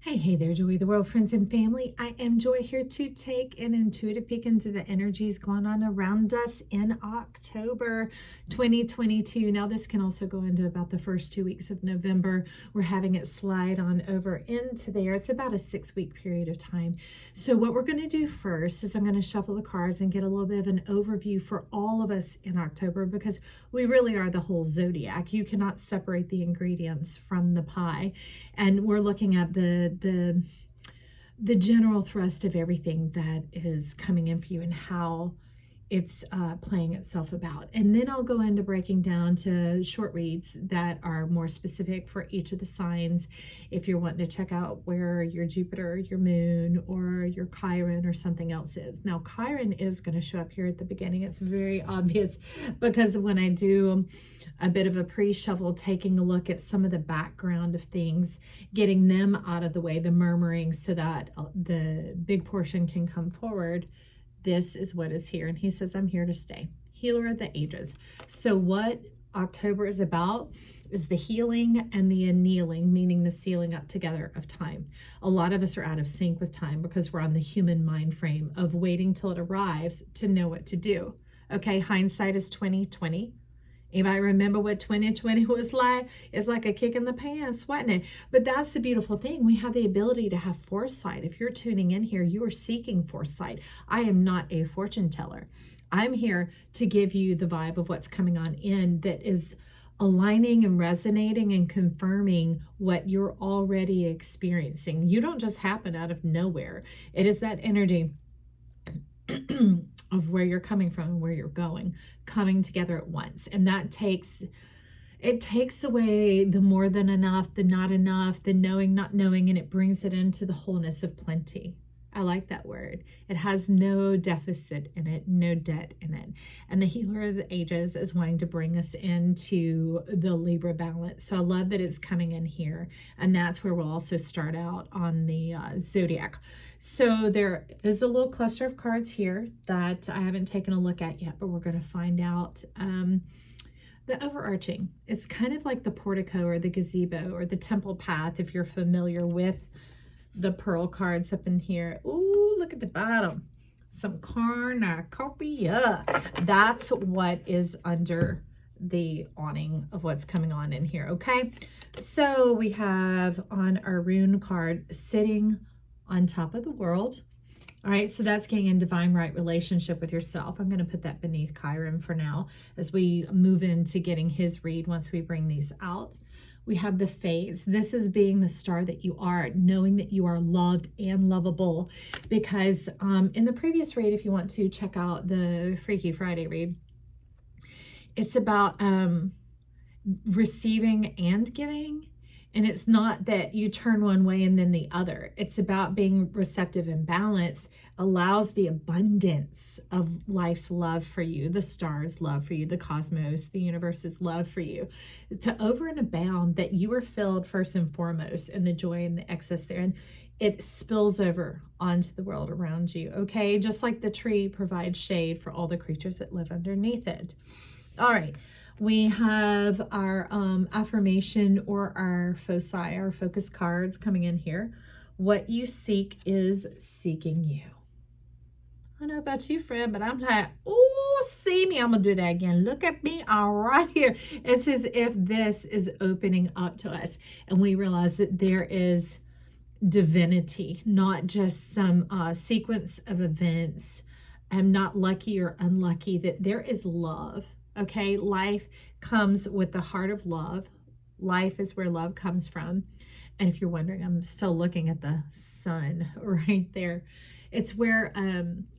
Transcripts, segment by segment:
Hey there, Joy of the World, friends and family. I am Joy here to take an intuitive peek into the energies going on around us in October 2022. Now, this can also go into about the first 2 weeks of November. We're having it slide on over into there. It's about a 6-week period of time. So what we're going to do first is I'm going to shuffle the cards and get a little bit of an overview for all of us in October, because we really are the whole zodiac. You cannot separate the ingredients from the pie. And we're looking at the general thrust of everything that is coming in for you and how it's playing itself about. And then I'll go into breaking down to short reads that are more specific for each of the signs. If you're wanting to check out where your Jupiter, your moon, or your Chiron or something else is. Now, Chiron is going to show up here at the beginning. It's very obvious because when I do a bit of a pre-shuffle, taking a look at some of the background of things, getting them out of the way, the murmuring, so that the big portion can come forward. This is what is here. And he says, I'm here to stay. Healer of the ages. So what October is about is the healing and the annealing, meaning the sealing up together of time. A lot of us are out of sync with time because we're on the human mind frame of waiting till it arrives to know what to do. Okay, hindsight is 2020. Anybody remember what 2020 was like? It's like a kick in the pants, wasn't it? But that's the beautiful thing. We have the ability to have foresight. If you're tuning in here, you are seeking foresight. I am not a fortune teller. I'm here to give you the vibe of what's coming on in that is aligning and resonating and confirming what you're already experiencing. You don't just happen out of nowhere. It is that energy of where you're coming from and where you're going, coming together at once. And that takes away the more than enough, the not enough, the knowing, not knowing, and it brings it into the wholeness of plenty. I like that word. It has no deficit in it, no debt in it. And the healer of the ages is wanting to bring us into the Libra balance. So I love that it's coming in here. And that's where we'll also start out on the zodiac. So there is a little cluster of cards here that I haven't taken a look at yet, but we're going to find out the overarching. It's kind of like the portico or the gazebo or the temple path, if you're familiar with the pearl cards up in here. Ooh, look at the bottom. Some cornucopia. That's what is under the awning of what's coming on in here, okay? So we have on our rune card sitting on top of the world. All right, so that's getting in divine right relationship with yourself. I'm going to put that beneath Chiron for now as we move into getting his read once we bring these out. We have the phase. This is being the star that you are, knowing that you are loved and lovable. Because in the previous read, if you want to check out the Freaky Friday read, it's about receiving and giving. And it's not that you turn one way and then the other. It's about being receptive and balanced, allows the abundance of life's love for you, the stars' love for you, the cosmos, the universe's love for you, to over and abound, that you are filled first and foremost in the joy and the excess there. And it spills over onto the world around you, okay? Just like the tree provides shade for all the creatures that live underneath it. All right. We have our affirmation or our foci, our focus cards coming in here. What you seek is seeking you. I don't know about you, friend, but I'm like, oh, see me. I'm going to do that again. Look at me. All right here. It's as if this is opening up to us. And we realize that there is divinity, not just some sequence of events. I'm not lucky or unlucky, that there is love. Okay, life comes with the heart of love. Life is where love comes from. And if you're wondering, I'm still looking at the sun right there. It's where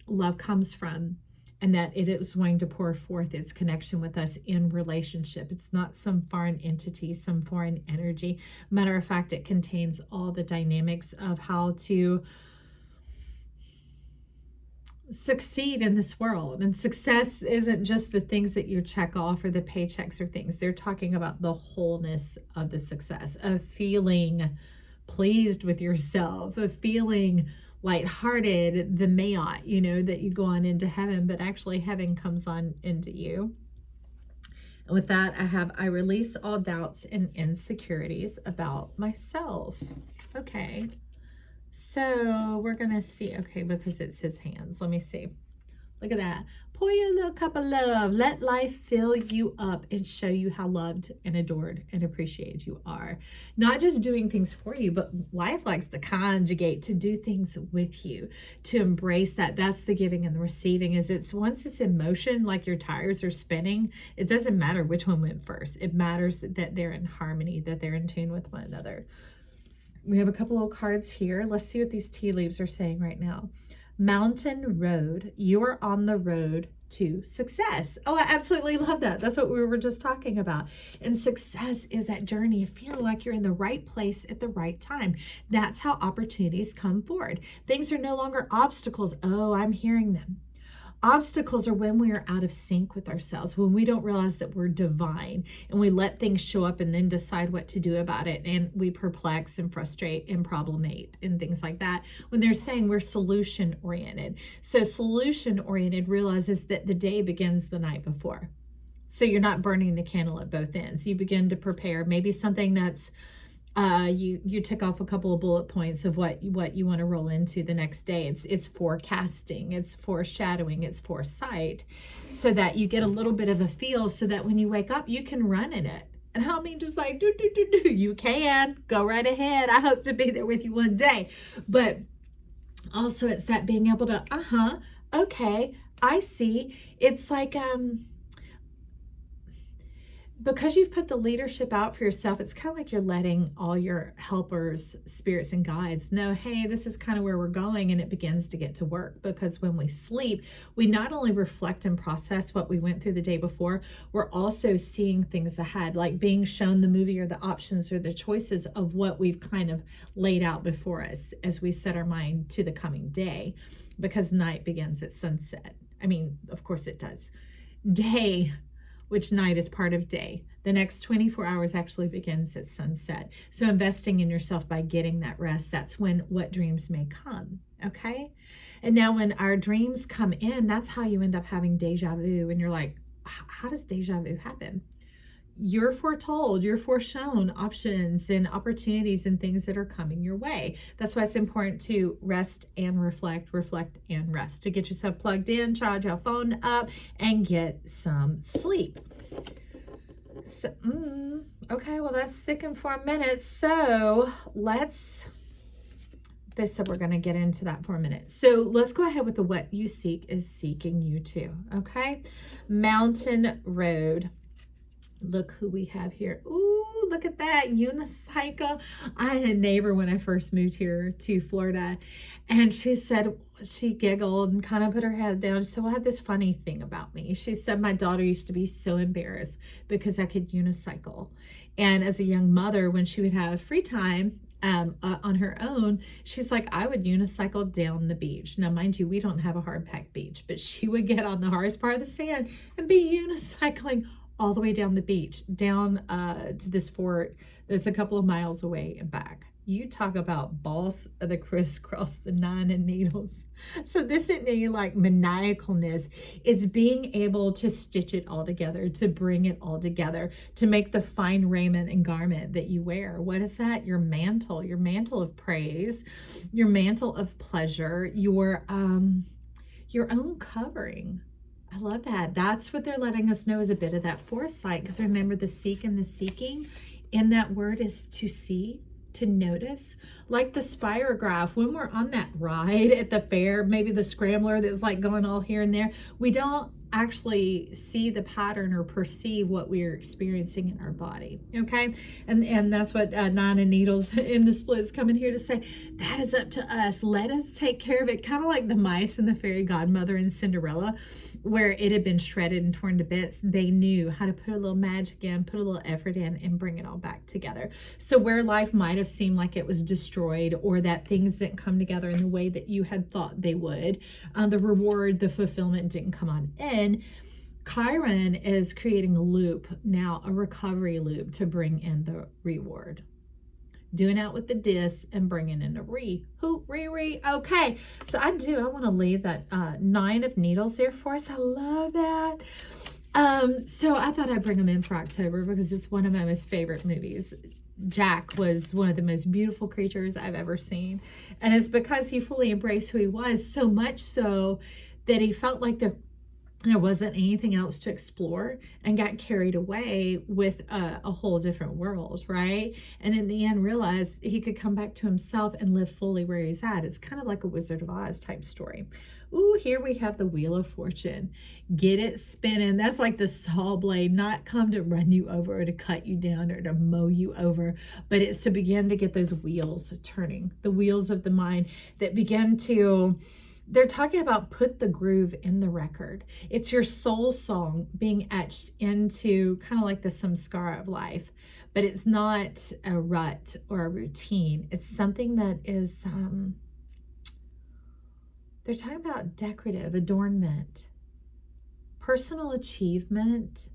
love comes from, and that it is wanting to pour forth its connection with us in relationship. It's not some foreign entity, some foreign energy. Matter of fact, it contains all the dynamics of how to succeed in this world. And success isn't just the things that you check off or the paychecks or things. They're talking about the wholeness of the success, of feeling pleased with yourself, of feeling lighthearted, the mayat, you know, that you go on into heaven, but actually heaven comes on into you. And with that, I release all doubts and insecurities about myself. Okay. So we're going to see, okay, because it's his hands. Let me see. Look at that. Pour you a little cup of love. Let life fill you up and show you how loved and adored and appreciated you are. Not just doing things for you, but life likes to conjugate, to do things with you, to embrace that. That's the giving and the receiving. Is it's once it's in motion, like your tires are spinning, it doesn't matter which one went first. It matters that they're in harmony, that they're in tune with one another. We have a couple of cards here. Let's see what these tea leaves are saying right now. Mountain road. You are on the road to success. Oh, I absolutely love that. That's what we were just talking about. And success is that journey of feeling like you're in the right place at the right time. That's how opportunities come forward. Things are no longer obstacles. Oh, I'm hearing them. Obstacles are when we are out of sync with ourselves, when we don't realize that we're divine and we let things show up and then decide what to do about it. And we perplex and frustrate and problemate and things like that. When they're saying we're solution oriented. So solution oriented realizes that the day begins the night before. So you're not burning the candle at both ends. You begin to prepare maybe something that's you tick off a couple of bullet points of what you want to roll into the next day. It's forecasting, it's foreshadowing, it's foresight, so that you get a little bit of a feel, so that when you wake up, you can run in it. And I mean, just like do. You can go right ahead. I hope to be there with you one day. But also, it's that being able to, okay, I see. It's like because you've put the leadership out for yourself, it's kind of like you're letting all your helpers, spirits, and guides know, hey, this is kind of where we're going, and it begins to get to work. Because when we sleep, we not only reflect and process what we went through the day before, we're also seeing things ahead, like being shown the movie or the options or the choices of what we've kind of laid out before us as we set our mind to the coming day, because night begins at sunset. I mean, of course it does. Day, which night is part of day. The next 24 hours actually begins at sunset. So investing in yourself by getting that rest, that's when what dreams may come, okay? And now when our dreams come in, that's how you end up having deja vu. And you're like, how does deja vu happen? You're foretold, you're foreshown options and opportunities and things that are coming your way. That's why it's important to rest and reflect and rest, to get yourself plugged in, charge your phone up, and get some sleep. So, okay, well, that's sick in 4 minutes. So they said we're going to get into that for a minute. So let's go ahead with the what you seek is seeking you too, okay? Mountain road. Look who we have here. Ooh, look at that unicycle. I had a neighbor when I first moved here to Florida, and she said, she giggled and kind of put her head down. She said, well, I had this funny thing about me. She said, my daughter used to be so embarrassed because I could unicycle. And as a young mother, when she would have free time on her own, she's like, I would unicycle down the beach. Now, mind you, we don't have a hard packed beach, but she would get on the hardest part of the sand and be unicycling all the way down the beach, down to this fort that's a couple of miles away and back. You talk about boss of the crisscross, the nine and needles. So this isn't any like maniacalness. It's being able to stitch it all together, to bring it all together, to make the fine raiment and garment that you wear. What is that? Your mantle of praise, your mantle of pleasure, your own covering. I love that. That's what they're letting us know is a bit of that foresight. Because remember, the seek and the seeking in that word is to see, to notice. Like the spirograph, when we're on that ride at the fair, maybe the scrambler that's like going all here and there, we don't actually see the pattern or perceive what we're experiencing in our body, okay? And that's what Nine and Needles in the Splits coming here to say. That is up to us. Let us take care of it. Kind of like the mice and the fairy godmother in Cinderella, where it had been shredded and torn to bits. They knew how to put a little magic in, put a little effort in, and bring it all back together. So where life might have seemed like it was destroyed, or that things didn't come together in the way that you had thought they would, the reward, the fulfillment didn't come on in. Chiron is creating a loop now, a recovery loop, to bring in the reward. Doing out with the dis and bringing in the re. Okay, so I want to leave that 9 of Needles there for us. I love that. So I thought I'd bring them in for October because it's one of my most favorite movies. Jack was one of the most beautiful creatures I've ever seen. And it's because he fully embraced who he was, so much so that he felt like there wasn't anything else to explore and got carried away with a whole different world, right? And in the end realized he could come back to himself and live fully where he's at. It's kind of like a Wizard of Oz type story. Ooh, here we have the Wheel of Fortune. Get it spinning. That's like the saw blade, not come to run you over or to cut you down or to mow you over, but it's to begin to get those wheels turning, the wheels of the mind that begin to... They're talking about put the groove in the record. It's your soul song being etched into kind of like the samskara of life, but it's not a rut or a routine. It's something that is, they're talking about decorative, adornment, personal achievement.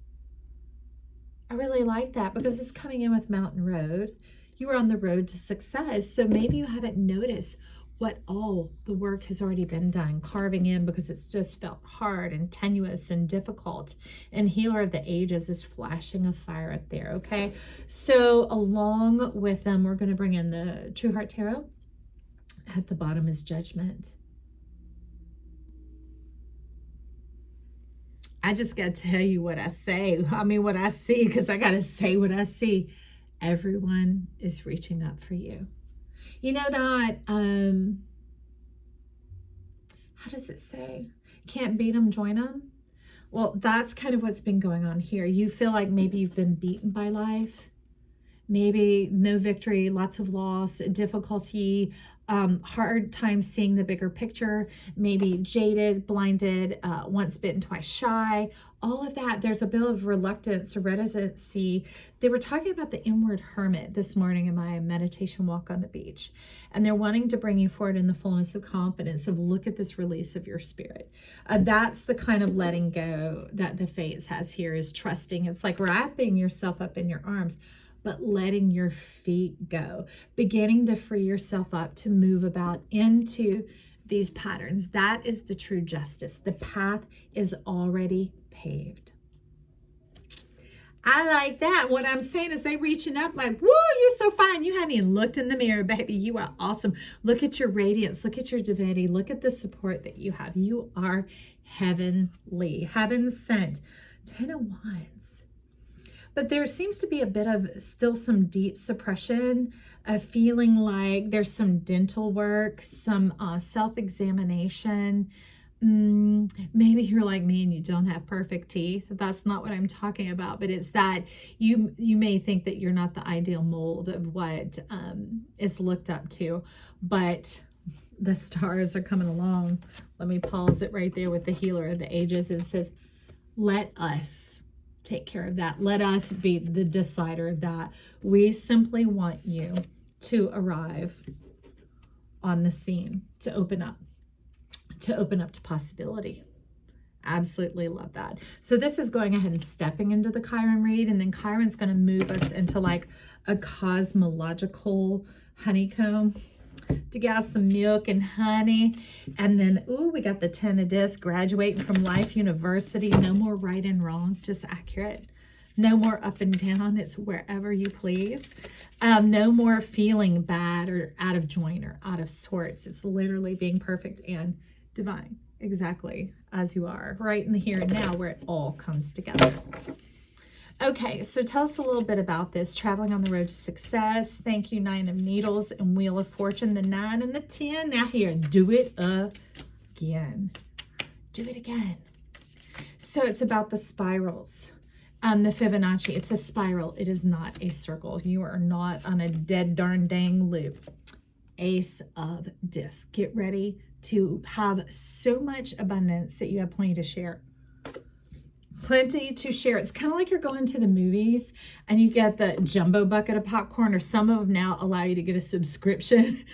I really like that because it's coming in with Mountain Road. You are on the road to success. So maybe you haven't noticed what all the work has already been done, carving in because it's just felt hard and tenuous and difficult. And Healer of the Ages is flashing a fire up there, okay? So along with them, we're going to bring in the True Heart Tarot. At the bottom is Judgment. I just got to tell you what I say. I mean, what I see, because I got to say what I see. Everyone is reaching up for you. You know that, how does it say? Can't beat them, join them. Well, that's kind of what's been going on here. You feel like maybe you've been beaten by life. Maybe no victory, lots of loss, difficulty, hard time seeing the bigger picture, maybe jaded, blinded, once bitten, twice shy, all of that. There's a bit of reluctance or reticency. They were talking about the inward hermit this morning in my meditation walk on the beach. And they're wanting to bring you forward in the fullness of confidence of look at this release of your spirit. That's the kind of letting go that the Fates has here, is trusting. It's like wrapping yourself up in your arms, but letting your feet go, beginning to free yourself up to move about into these patterns. That is the true justice. The path is already paved. I like that. What I'm saying is they reaching up like, woo, you're so fine. You haven't even looked in the mirror, baby. You are awesome. Look at your radiance. Look at your divinity. Look at the support that you have. You are heavenly, heaven sent. 10 of Wands. But there seems to be a bit of still some deep suppression, of feeling like there's some dental work, some self-examination. Maybe you're like me and you don't have perfect teeth. That's not what I'm talking about, but it's that you may think that you're not the ideal mold of what is looked up to, but the stars are coming along. Let me pause it right there with the Healer of the Ages. It says, let us take care of that. Let us be the decider of that. We simply want you to arrive on the scene, to open up to possibility. Absolutely love that. So this is going ahead and stepping into the Chiron read, and then Chiron's going to move us into like a cosmological honeycomb to get some milk and honey. And then, ooh, we got the 10 of discs, graduating from life university. No more right and wrong, just accurate. No more up and down. It's wherever you please. No more feeling bad or out of joint or out of sorts. It's literally being perfect and divine, exactly as you are, right in the here and now, where it all comes together. Okay, so tell us a little bit about this. Traveling on the road to success. Thank you, 9 of Needles and Wheel of Fortune, the 9 and the 10. Now here, do it again. Do it again. So it's about the spirals. The Fibonacci, it's a spiral. It is not a circle. You are not on a dead darn dang loop. Ace of Discs. Get ready to have so much abundance that you have plenty to share. Plenty to share. It's kind of like you're going to the movies and you get the jumbo bucket of popcorn, or some of them now allow you to get a subscription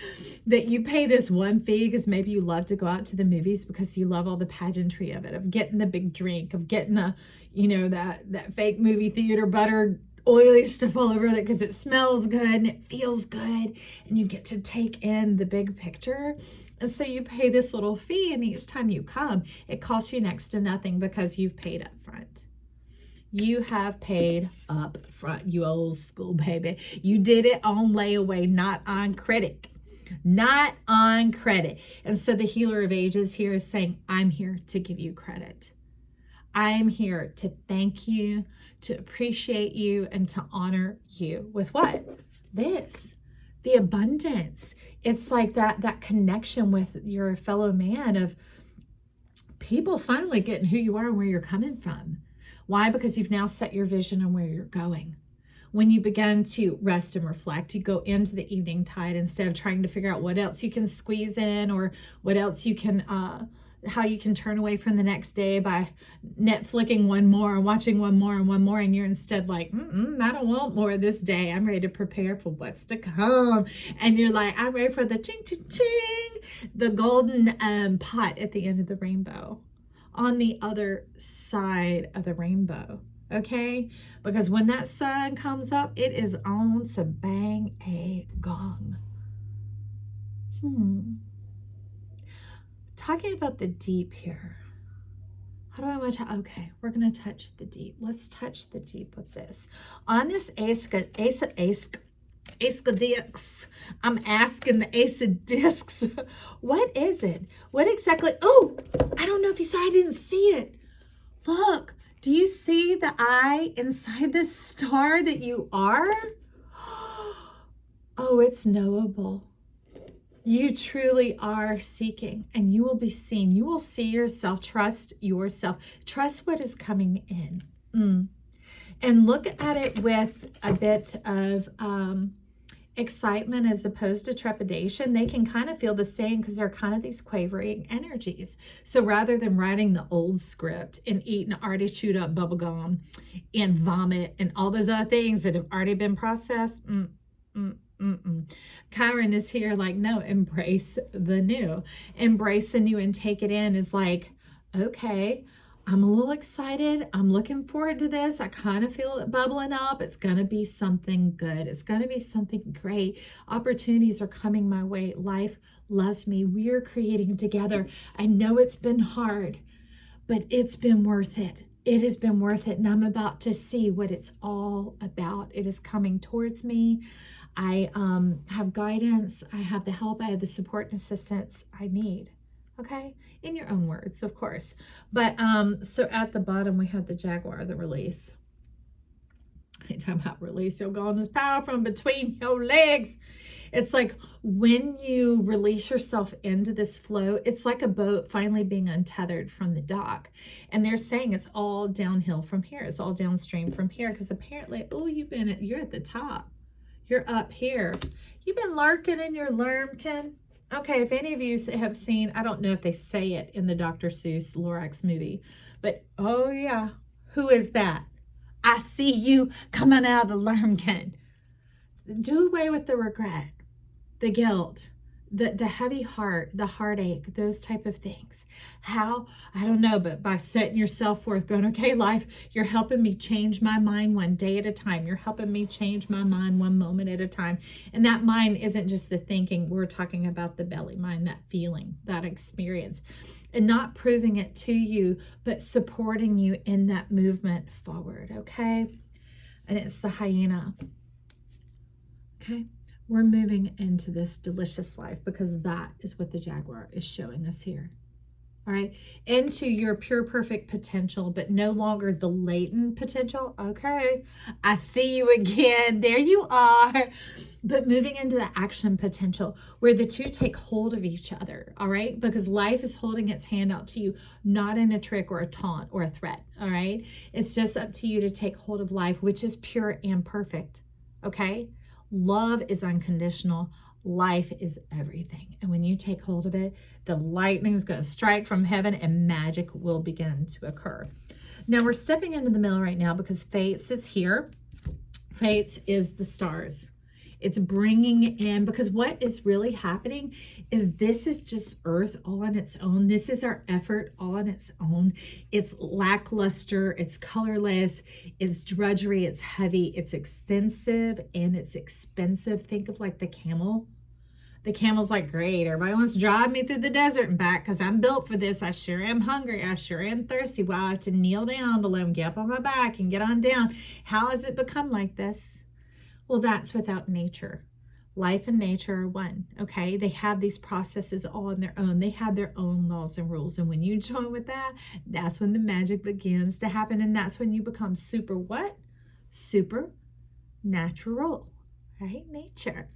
that you pay this one fee because maybe you love to go out to the movies because you love all the pageantry of it, of getting the big drink, of getting the, you know, that fake movie theater buttered oily stuff all over it because it smells good and it feels good and you get to take in the big picture. And so you pay this little fee, and each time you come, it costs you next to nothing because you've paid up front. You have paid up front, you old school baby. You did it on layaway, not on credit. Not on credit. And so the healer of ages here is saying, I'm here to give you credit. I'm here to thank you, to appreciate you, and to honor you with what? This, the abundance. It's like that connection with your fellow man of people finally getting who you are and where you're coming from. Why? Because you've now set your vision on where you're going. When you begin to rest and reflect, you go into the evening tide instead of trying to figure out what else you can squeeze in or what else you can, how you can turn away from the next day by Netflixing one more and watching one more and one more. And you're instead like, I don't want more this day. I'm ready to prepare for what's to come. And you're like, I'm ready for the ching, ching, ching, the golden pot at the end of the rainbow, on the other side of the rainbow. Okay, because when that sun comes up, it is on to bang a gong. Talking about the deep here. How do I want to? Okay, we're going to touch the deep. Let's touch the deep with this. On this Ace of Discs, I'm asking the Ace of Discs, what is it? What exactly? Oh, I don't know if you saw, I didn't see it. Look. Do you see the eye inside this star that you are? Oh, it's knowable. You truly are seeking, and you will be seen. You will see yourself. Trust yourself. Trust what is coming in. And look at it with a bit of excitement as opposed to trepidation. They can kind of feel the same because they're kind of these quavering energies. So rather than writing the old script and eating already chewed up bubble gum and vomit and all those other things that have already been processed, Chiron is here like, no, embrace the new. Embrace the new and take it in is like, okay, I'm a little excited. I'm looking forward to this. I kind of feel it bubbling up. It's going to be something good. It's going to be something great. Opportunities are coming my way. Life loves me. We are creating together. I know it's been hard, but it's been worth it. It has been worth it. And I'm about to see what it's all about. It is coming towards me. I have guidance. I have the help. I have the support and assistance I need. Okay, in your own words, of course. But so at the bottom we have the Jaguar, the release. Anytime about release, you'll go on this power from between your legs. It's like when you release yourself into this flow, it's like a boat finally being untethered from the dock. And they're saying it's all downhill from here. It's all downstream from here because apparently, oh, you're at the top. You're up here. You've been lurking in your lurmkin. Okay, if any of you have seen, I don't know if they say it in the Dr. Seuss Lorax movie, but oh yeah, who is that? I see you coming out of the lurmkin. Do away with the regret, the guilt, the heavy heart, the heartache, those type of things. How? I don't know, but by setting yourself forth, going, okay, life, you're helping me change my mind one day at a time. You're helping me change my mind one moment at a time. And that mind isn't just the thinking. We're talking about the belly mind, that feeling, that experience. And not proving it to you, but supporting you in that movement forward, okay? And it's the hyena, okay? We're moving into this delicious life because that is what the Jaguar is showing us here. All right, into your pure perfect potential, but no longer the latent potential. Okay, I see you again. There you are. But moving into the action potential where the two take hold of each other. All right, because life is holding its hand out to you, not in a trick or a taunt or a threat. All right, it's just up to you to take hold of life, which is pure and perfect. Okay, love is unconditional. Life is everything. And when you take hold of it, the lightning is going to strike from heaven and magic will begin to occur. Now we're stepping into the middle right now because Fates is here. Fates is the stars. It's bringing in, because what is really happening is this is just Earth all on its own. This is our effort all on its own. It's lackluster, it's colorless, it's drudgery, it's heavy, it's extensive, and it's expensive. Think of like the camel The camel's like, great, everybody wants to drive me through the desert and back because I'm built for this. I sure am hungry. I sure am thirsty. Well, I have to kneel down to let him get up on my back and get on down. How has it become like this? Well, that's without nature. Life and nature are one, okay? They have these processes all on their own. They have their own laws and rules. And when you join with that, that's when the magic begins to happen. And that's when you become super what? Super natural. Right? Nature.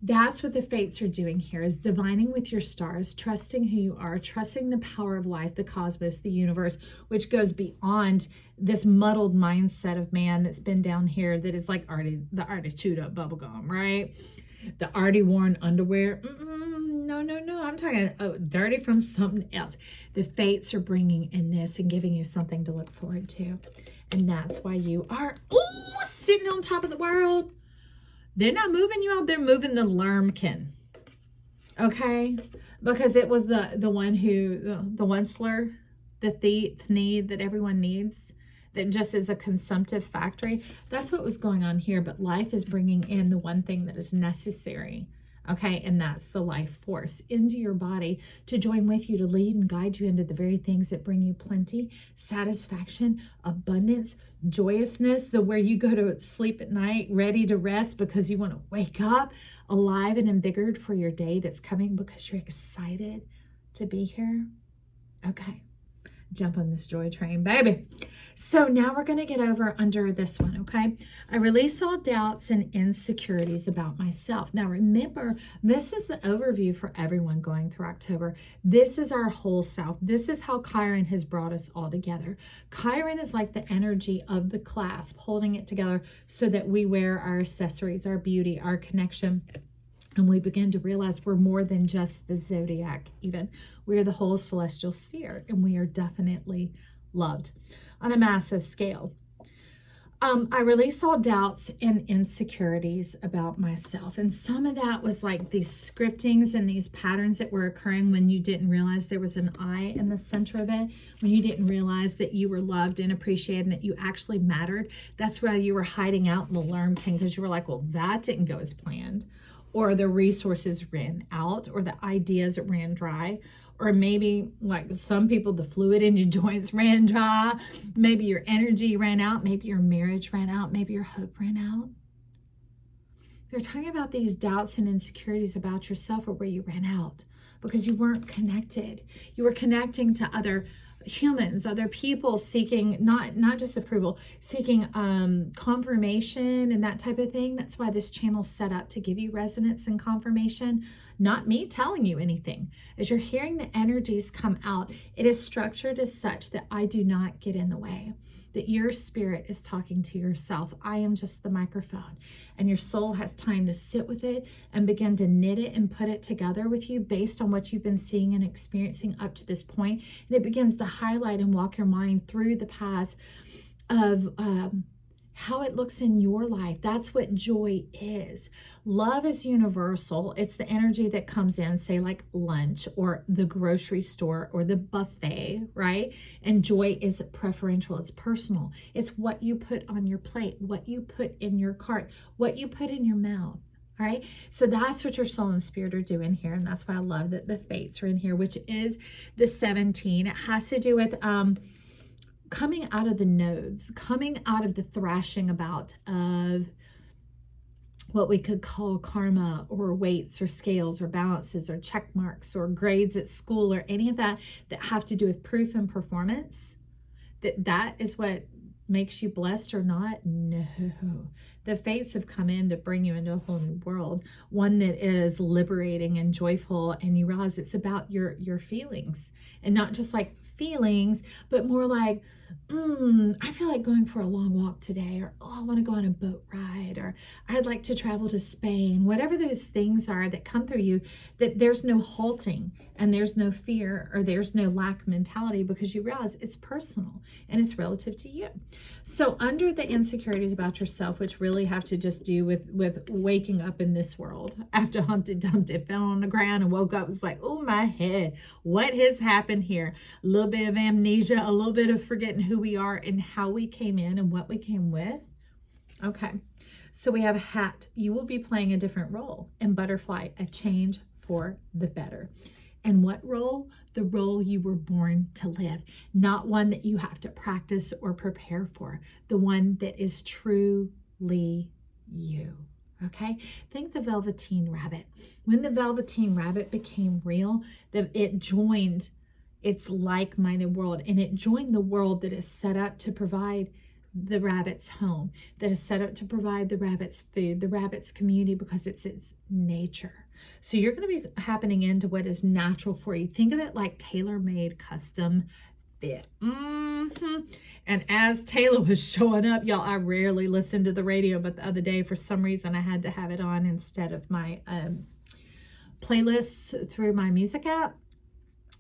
That's what the fates are doing here, is divining with your stars, trusting who you are, trusting the power of life, the cosmos, the universe, which goes beyond this muddled mindset of man that's been down here that is like the already chewed up bubblegum, right? The already worn underwear. No. I'm talking dirty from something else. The fates are bringing in this and giving you something to look forward to. And that's why you are sitting on top of the world. They're not moving you out. They're moving the lurmkin. Okay? Because it was the one who, the onceler, the thief need that everyone needs, that just is a consumptive factory. That's what was going on here. But life is bringing in the one thing that is necessary. Okay? And that's the life force into your body to join with you, to lead and guide you into the very things that bring you plenty, satisfaction, abundance, joyousness, where you go to sleep at night ready to rest because you want to wake up alive and invigorated for your day that's coming because you're excited to be here. Okay. Jump on this joy train, baby. So now we're going to get over under this one, okay? I release all doubts and insecurities about myself. Now remember, this is the overview for everyone going through October. This is our whole self. This is how Chiron has brought us all together. Chiron is like the energy of the clasp, holding it together so that we wear our accessories, our beauty, our connection. And we begin to realize we're more than just the zodiac even. We are the whole celestial sphere, and we are definitely loved on a massive scale. I release all doubts and insecurities about myself. And some of that was like these scriptings and these patterns that were occurring when you didn't realize there was an I in the center of it, when you didn't realize that you were loved and appreciated and that you actually mattered. That's why you were hiding out in the lurmkin, because you were like, well, that didn't go as planned. Or the resources ran out, or the ideas ran dry, or maybe like some people, the fluid in your joints ran dry. Maybe your energy ran out. Maybe your marriage ran out. Maybe your hope ran out. They're talking about these doubts and insecurities about yourself, or where you ran out because you weren't connected. You were connecting to other humans, other people, seeking not just approval, seeking confirmation and that type of thing. That's why this channel's set up, to give you resonance and confirmation, not me telling you anything. As you're hearing the energies come out, it is structured as such that I do not get in the way, that your spirit is talking to yourself. I am just the microphone, and your soul has time to sit with it and begin to knit it and put it together with you based on what you've been seeing and experiencing up to this point. And it begins to highlight and walk your mind through the paths of how it looks in your life. That's what joy is. Love is universal. It's the energy that comes in, say like lunch or the grocery store or the buffet, right? And joy is preferential. It's personal. It's what you put on your plate, what you put in your cart, what you put in your mouth. All right. So that's what your soul and spirit are doing here. And that's why I love that the fates are in here, which is the 17. It has to do with coming out of the nodes, coming out of the thrashing about of what we could call karma, or weights or scales or balances or check marks or grades at school, or any of that have to do with proof and performance. That is what makes you blessed or not. No, the fates have come in to bring you into a whole new world, one that is liberating and joyful, and you realize it's about your feelings, and not just like feelings, but more like, I feel like going for a long walk today, or I want to go on a boat ride, or I'd like to travel to Spain. Whatever those things are that come through you, that there's no halting and there's no fear or there's no lack mentality, because you realize it's personal and it's relative to you. So under the insecurities about yourself, which really have to just do with waking up in this world after Humpty Dumpty fell on the ground and woke up, was like, oh my head, what has happened here? A little bit of amnesia, a little bit of forgetting who we are and how we came in and what we came with. Okay, so we have a hat. You will be playing a different role. In butterfly, a change for the better. And what role? The role you were born to live, not one that you have to practice or prepare for, the one that is truly you. Okay? Think the Velveteen Rabbit. When the Velveteen Rabbit became real, it joined its like-minded world, and it joined the world that is set up to provide the rabbit's home, that is set up to provide the rabbit's food, the rabbit's community, because it's its nature. So you're going to be happening into what is natural for you. Think of it like tailor-made custom fit. And as Taylor was showing up, y'all, I rarely listen to the radio, but the other day, for some reason, I had to have it on instead of my playlists through my music app,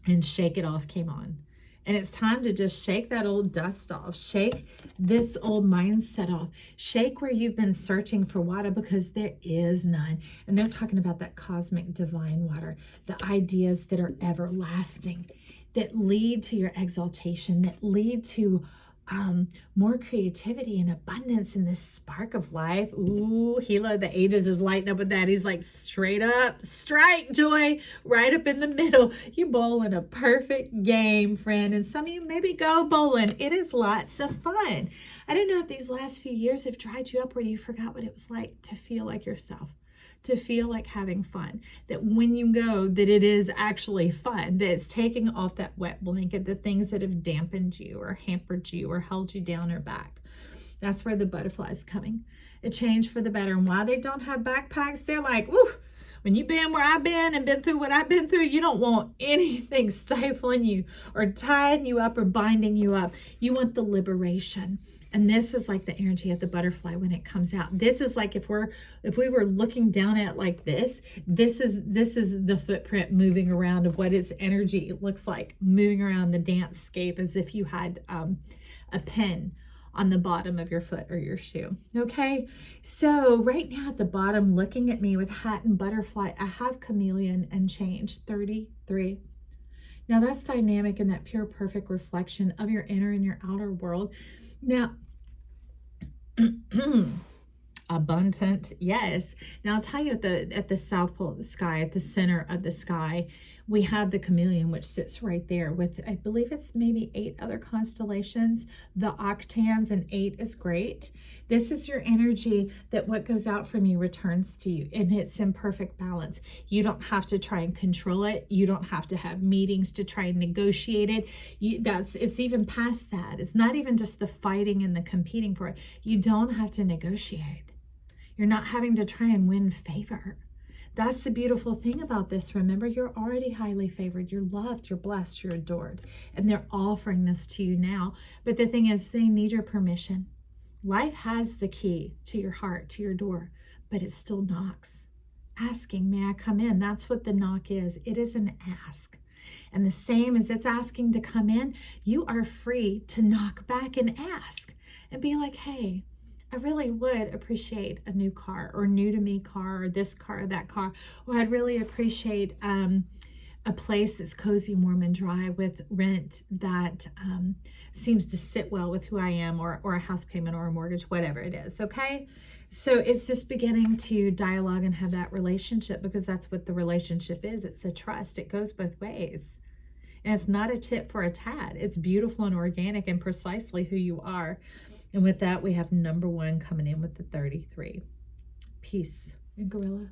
and Shake It Off came on. And it's time to just shake that old dust off. Shake this old mindset off. Shake where you've been searching for water, because there is none. And they're talking about that cosmic divine water, the ideas that are everlasting, that lead to your exaltation, that lead to more creativity and abundance in this spark of life. Ooh, Gila, the ages is lighting up with that. He's like, straight up, strike, Joy, right up in the middle. You bowling a perfect game, friend. And some of you maybe go bowling. It is lots of fun. I don't know if these last few years have dried you up where you forgot what it was like to feel like yourself, to feel like having fun, that when you go, that it is actually fun, that it's taking off that wet blanket, the things that have dampened you or hampered you or held you down or back. That's where the butterfly's coming. A change for the better. And while they don't have backpacks, they're like, woo, when you've been where I've been and been through what I've been through, you don't want anything stifling you or tying you up or binding you up. You want the liberation. And this is like the energy of the butterfly when it comes out. This is like if we were looking down at like this is the footprint moving around of what its energy looks like, moving around the dance scape as if you had a pin on the bottom of your foot or your shoe. Okay, so right now at the bottom, looking at me with hat and butterfly, I have chameleon and change 33. Now that's dynamic and that pure perfect reflection of your inner and your outer world. Now, abundant, yes. Now I'll tell you at the south pole of the sky, at the center of the sky, we have the chameleon, which sits right there with, I believe it's maybe 8 other constellations. The octans, and 8 is great. This is your energy that what goes out from you returns to you, and it's in perfect balance. You don't have to try and control it. You don't have to have meetings to try and negotiate it. It's even past that. It's not even just the fighting and the competing for it. You don't have to negotiate. You're not having to try and win favor. That's the beautiful thing about this. Remember, you're already highly favored. You're loved, you're blessed, you're adored. And they're offering this to you now. But the thing is, they need your permission. Life has the key to your heart, to your door, but it still knocks. Asking, may I come in? That's what the knock is. It is an ask. And the same as it's asking to come in, you are free to knock back and ask and be like, hey, I really would appreciate a new car, or new to me car, or this car, or that car, or I'd really appreciate a place that's cozy, warm, and dry with rent that seems to sit well with who I am, or a house payment or a mortgage, whatever it is, okay? So it's just beginning to dialogue and have that relationship, because that's what the relationship is. It's a trust. It goes both ways. And it's not a tit for a tat. It's beautiful and organic and precisely who you are. And with that, we have number 1 coming in with the 33. Peace and gorilla.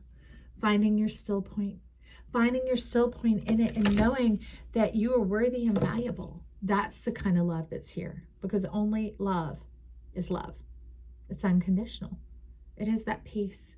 Finding your still point. Finding your still point in it and knowing that you are worthy and valuable. That's the kind of love that's here, because only love is love. It's unconditional. It is that peace.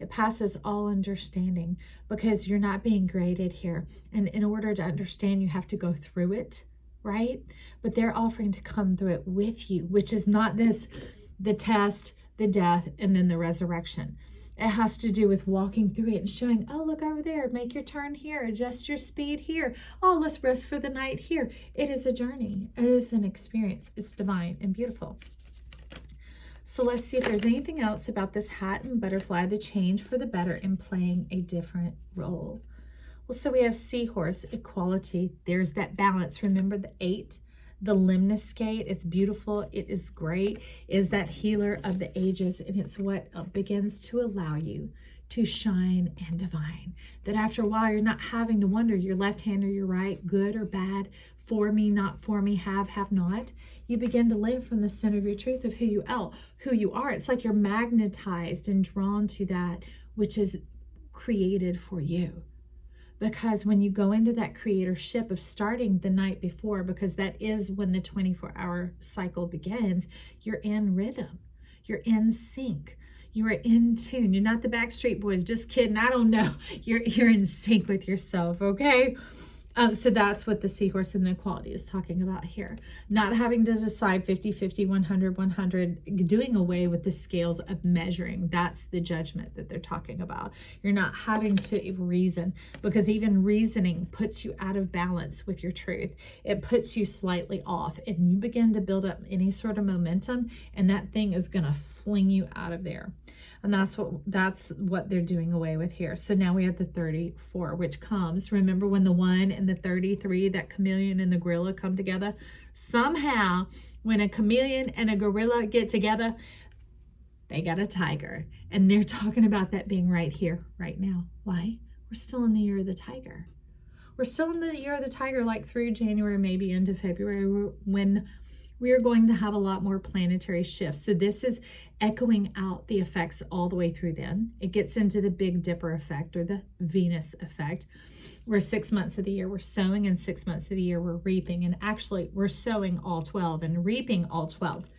It passes all understanding, because you're not being graded here. And in order to understand, you have to go through it, right? But they're offering to come through it with you, which is not the test, the death, and then the resurrection. It has to do with walking through it and showing, oh, look over there, make your turn here, adjust your speed here. Oh, let's rest for the night here. It is a journey. It is an experience. It's divine and beautiful. So let's see if there's anything else about this hat and butterfly, the change for the better in playing a different role. Well, so we have seahorse, equality. There's that balance. Remember the 8, the lemniscate. It's beautiful. It is great. Is that healer of the ages. And it's what begins to allow you to shine and divine. That after a while, you're not having to wonder your left hand or your right, good or bad, for me, not for me, have not. You begin to live from the center of your truth of who you are. It's like you're magnetized and drawn to that which is created for you. Because when you go into that creatorship of starting the night before, because that is when the 24-hour cycle begins, you're in rhythm. You're in sync. You are in tune. You're not the Backstreet Boys. Just kidding. I don't know. You're in sync with yourself, okay? So that's what the seahorse and the equality is talking about here. Not having to decide 50-50, 100-100, doing away with the scales of measuring. That's the judgment that they're talking about. You're not having to reason, because even reasoning puts you out of balance with your truth. It puts you slightly off, and you begin to build up any sort of momentum, and that thing is going to fling you out of there. And that's what they're doing away with here. So now we have the 34, which comes, remember when the 1 and the 33, that chameleon and the gorilla come together? Somehow, when a chameleon and a gorilla get together, they got a tiger. And they're talking about that being right here, right now. Why? We're still in the year of the tiger. We're still in the year of the tiger, like through January, maybe into February, when we are going to have a lot more planetary shifts. So this is echoing out the effects all the way through then. It gets into the Big Dipper effect, or the Venus effect, where 6 months of the year we're sowing and 6 months of the year we're reaping. And actually we're sowing all 12 and reaping all 12.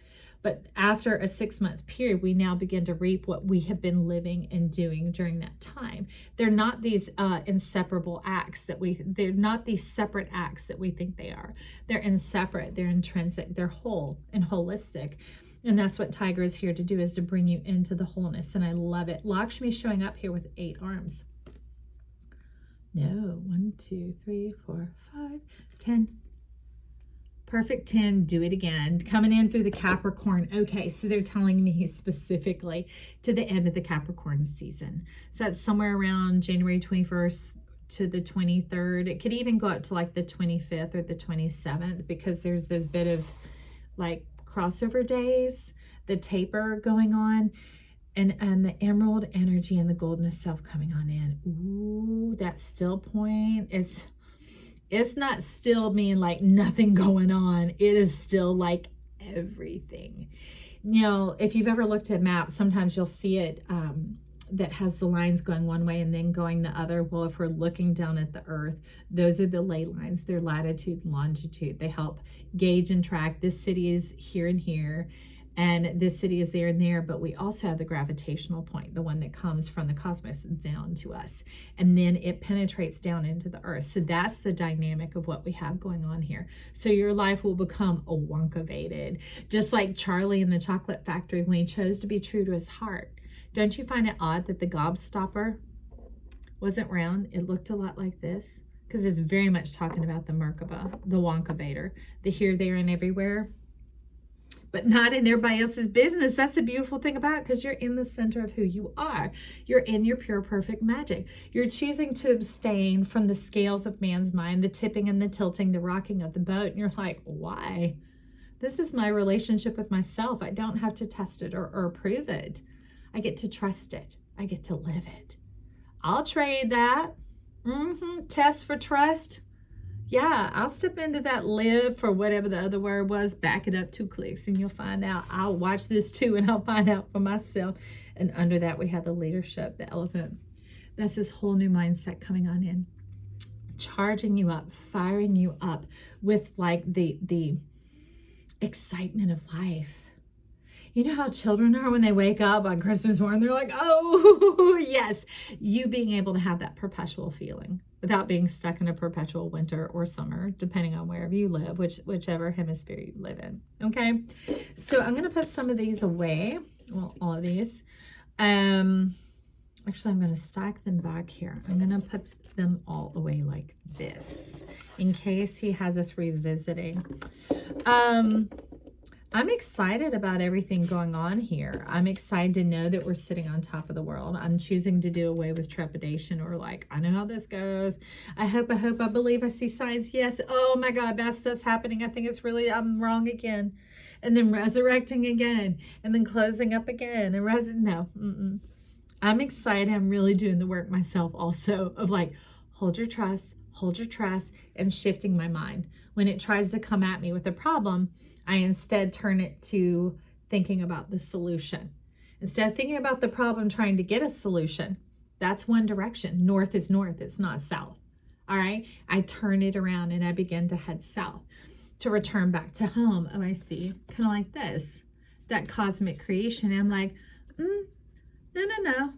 But after a 6-month period, we now begin to reap what we have been living and doing during that time. They're not these inseparable acts they're not these separate acts that we think they are. They're inseparate, they're intrinsic, they're whole and holistic. And that's what Tiger is here to do, is to bring you into the wholeness. And I love it. Lakshmi showing up here with 8 arms. No, 1, 2, 3, 4, 5, 10. Perfect 10, do it again. Coming in through the Capricorn. Okay, so they're telling me specifically to the end of the Capricorn season. So that's somewhere around January 21st to the 23rd. It could even go up to like the 25th or the 27th, because there's this bit of like crossover days, the taper going on, and the emerald energy and the golden self coming on in. Ooh, that still point. It's not still mean like nothing going on. It is still like everything. You know, if you've ever looked at maps, sometimes you'll see it that has the lines going one way and then going the other. Well, if we're looking down at the earth, those are the ley lines. They're latitude and longitude. They help gauge and track. This city is here and here, and this city is there and there, but we also have the gravitational point, the one that comes from the cosmos down to us, and then it penetrates down into the earth. So that's the dynamic of what we have going on here. So your life will become Wonkavated, just like Charlie in the Chocolate Factory when he chose to be true to his heart. Don't you find it odd that the gobstopper wasn't round? It looked a lot like this, because it's very much talking about the Merkaba, the Wonkavator, the here, there, and everywhere, but not in everybody else's business. That's the beautiful thing about it, because you're in the center of who you are. You're in your pure, perfect magic. You're choosing to abstain from the scales of man's mind, the tipping and the tilting, the rocking of the boat. And you're like, why? This is my relationship with myself. I don't have to test it or prove it. I get to trust it. I get to live it. I'll trade that. Test for trust. Yeah, I'll step into that live for whatever the other word was, back it up 2 clicks, and you'll find out. I'll watch this too, and I'll find out for myself. And under that, we have the leadership, the elephant. That's this whole new mindset coming on in, charging you up, firing you up with like the excitement of life. You know how children are when they wake up on Christmas morning, they're like, oh, yes. You being able to have that perpetual feeling without being stuck in a perpetual winter or summer, depending on wherever you live, whichever hemisphere you live in, okay? So I'm going to put some of these away, well, all of these. Actually, I'm going to stack them back here. I'm going to put them all away like this in case he has us revisiting. I'm excited about everything going on here. I'm excited to know that we're sitting on top of the world. I'm choosing to do away with trepidation, or like, I know how this goes. I hope, I believe, I see signs. Yes. Oh my God, bad stuff's happening. I think it's really, I'm wrong again. And then resurrecting again, and then closing up again. And no. I'm excited. I'm really doing the work myself also of like, hold your trust, and shifting my mind. When it tries to come at me with a problem, I instead turn it to thinking about the solution. Instead of thinking about the problem, trying to get a solution, that's one direction. North is north, it's not south. All right, I turn it around and I begin to head south to return back to home. And I see kind of like this, that cosmic creation. And I'm like, no.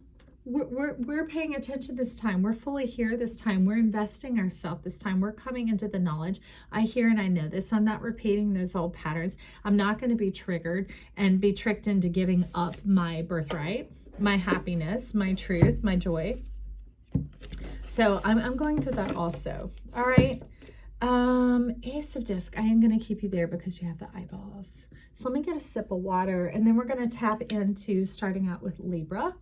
We're paying attention this time. We're fully here this time. We're investing ourselves this time. We're coming into the knowledge. I hear and I know this. I'm not repeating those old patterns. I'm not going to be triggered and be tricked into giving up my birthright, my happiness, my truth, my joy. So I'm going through that also. All right. Ace of Disc. I am going to keep you there because you have the eyeballs. So let me get a sip of water, and then we're going to tap into starting out with Libra.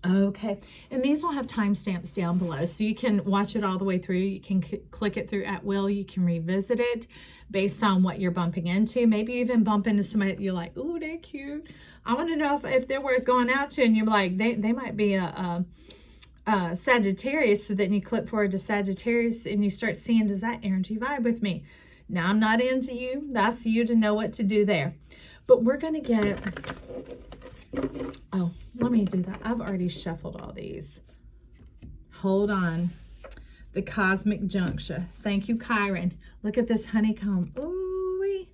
Okay, and these will have timestamps down below, so you can watch it all the way through. You can click it through at will. You can revisit it based on what you're bumping into. Maybe you even bump into somebody that you're like, oh, they're cute. I want to know if they're worth going out to, and you're like, they might be a Sagittarius. So then you click forward to Sagittarius and you start seeing, does that energy vibe with me? Now, I'm not into you. That's you to know what to do there. But we're going to get, oh, let me do that. I've already shuffled all these. Hold on. The Cosmic Juncture. Thank you, Chiron. Look at this honeycomb. Ooh-wee.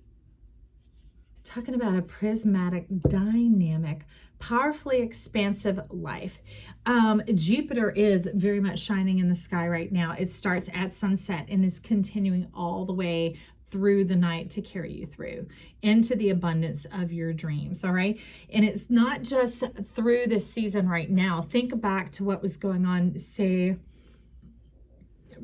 Talking about a prismatic, dynamic, powerfully expansive life. Jupiter is very much shining in the sky right now. It starts at sunset and is continuing all the way through the night to carry you through into the abundance of your dreams. All right. And it's not just through this season right now. Think back to what was going on, say,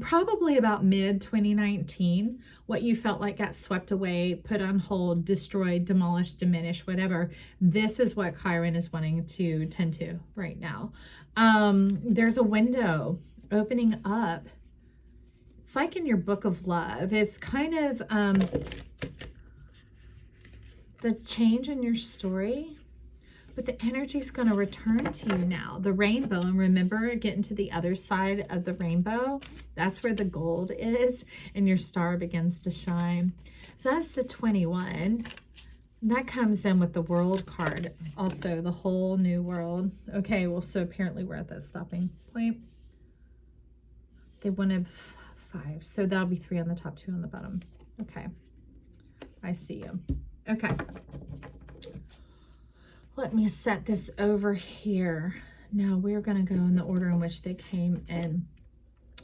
probably about mid 2019, what you felt like got swept away, put on hold, destroyed, demolished, diminished, whatever. This is what Chiron is wanting to tend to right now. There's a window opening up. It's like in your book of love. It's kind of the change in your story, but the energy is going to return to you now. The rainbow, and remember, getting to the other side of the rainbow, that's where the gold is, and your star begins to shine. So that's the 21. That comes in with the world card. Also, the whole new world. Okay, well, so apparently we're at that stopping point. They wanted 5, so that'll be 3 on the top, 2 on the bottom. Okay, I see you. Okay, let me set this over here. Now we're going to go in the order in which they came in.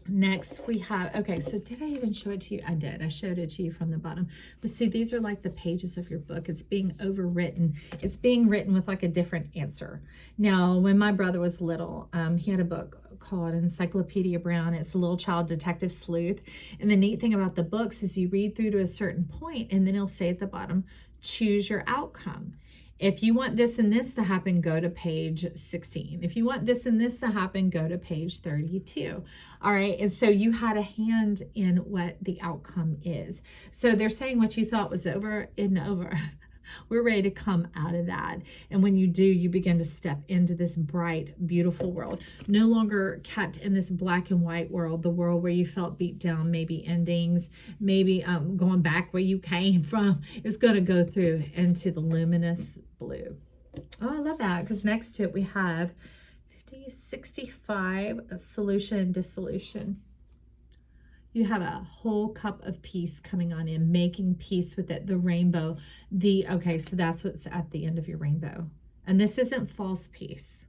Next we have, okay, so did I even show it to you? I did. I showed it to you from the bottom. But see, these are like the pages of your book. It's being overwritten. It's being written with like a different answer. Now, when my brother was little, he had a book called Encyclopedia Brown. It's a little child detective sleuth. And the neat thing about the books is you read through to a certain point, and then it'll say at the bottom, choose your outcome. If you want this and this to happen, go to page 16. If you want this and this to happen, go to page 32. All right. And so you had a hand in what the outcome is. So they're saying what you thought was over isn't over. We're ready to come out of that. And when you do, you begin to step into this bright, beautiful world. No longer kept in this black and white world, the world where you felt beat down, maybe endings, maybe going back where you came from. It's going to go through into the luminous blue. Oh, I love that, because next to it we have 50, 65, solution and dissolution. You have a whole cup of peace coming on in, making peace with it, the rainbow. Okay, so that's what's at the end of your rainbow. And this isn't false peace.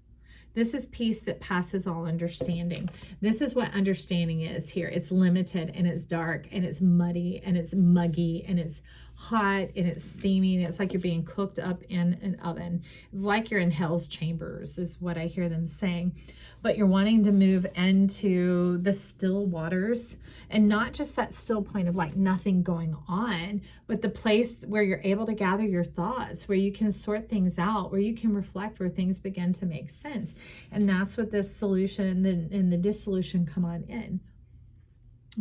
This is peace that passes all understanding. This is what understanding is here. It's limited, and it's dark, and it's muddy, and it's muggy, and it's hot, and it's steamy, and it's like you're being cooked up in an oven. It's like you're in hell's chambers is what I hear them saying. But you're wanting to move into the still waters, and not just that still point of like nothing going on, but the place where you're able to gather your thoughts, where you can sort things out, where you can reflect, where things begin to make sense. And that's what this solution and the dissolution come on in.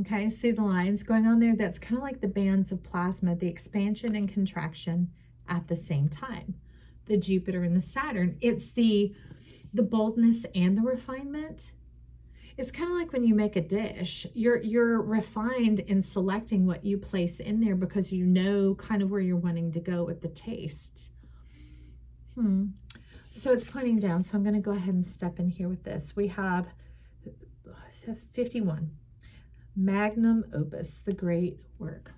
Okay, see the lines going on there? That's kind of like the bands of plasma, the expansion and contraction at the same time. The Jupiter and the Saturn. It's the boldness and the refinement. It's kind of like when you make a dish. You're refined in selecting what you place in there because you know kind of where you're wanting to go with the taste. So it's pointing down. So I'm going to go ahead and step in here with this. We have 51. Magnum opus, the great work.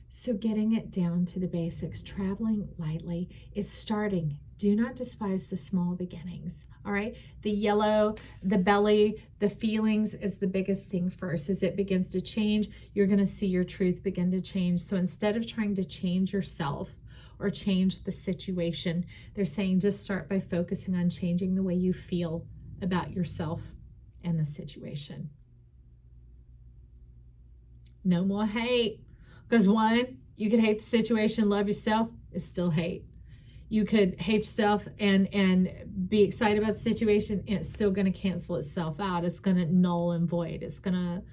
So getting it down to the basics, traveling lightly. It's starting. Do not despise the small beginnings. All right. The yellow, the belly, the feelings is the biggest thing first. As it begins to change, you're going to see your truth begin to change. So instead of trying to change yourself or change the situation, they're saying just start by focusing on changing the way you feel about yourself and the situation. No more hate. Because one, you could hate the situation, love yourself, it's still hate. You could hate yourself and be excited about the situation, and it's still going to cancel itself out. It's going to null and void. It's going to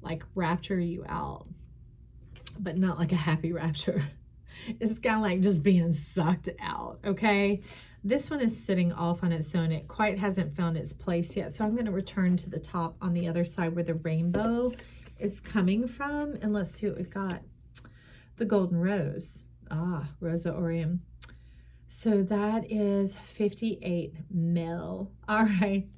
like rapture you out, but not like a happy rapture. It's kind of like just being sucked out, okay? This one is sitting off on its own. It quite hasn't found its place yet. So I'm going to return to the top on the other side where the rainbow is coming from. And let's see what we've got. The golden rose. Rosa aureum. So that is 58 mil. All right.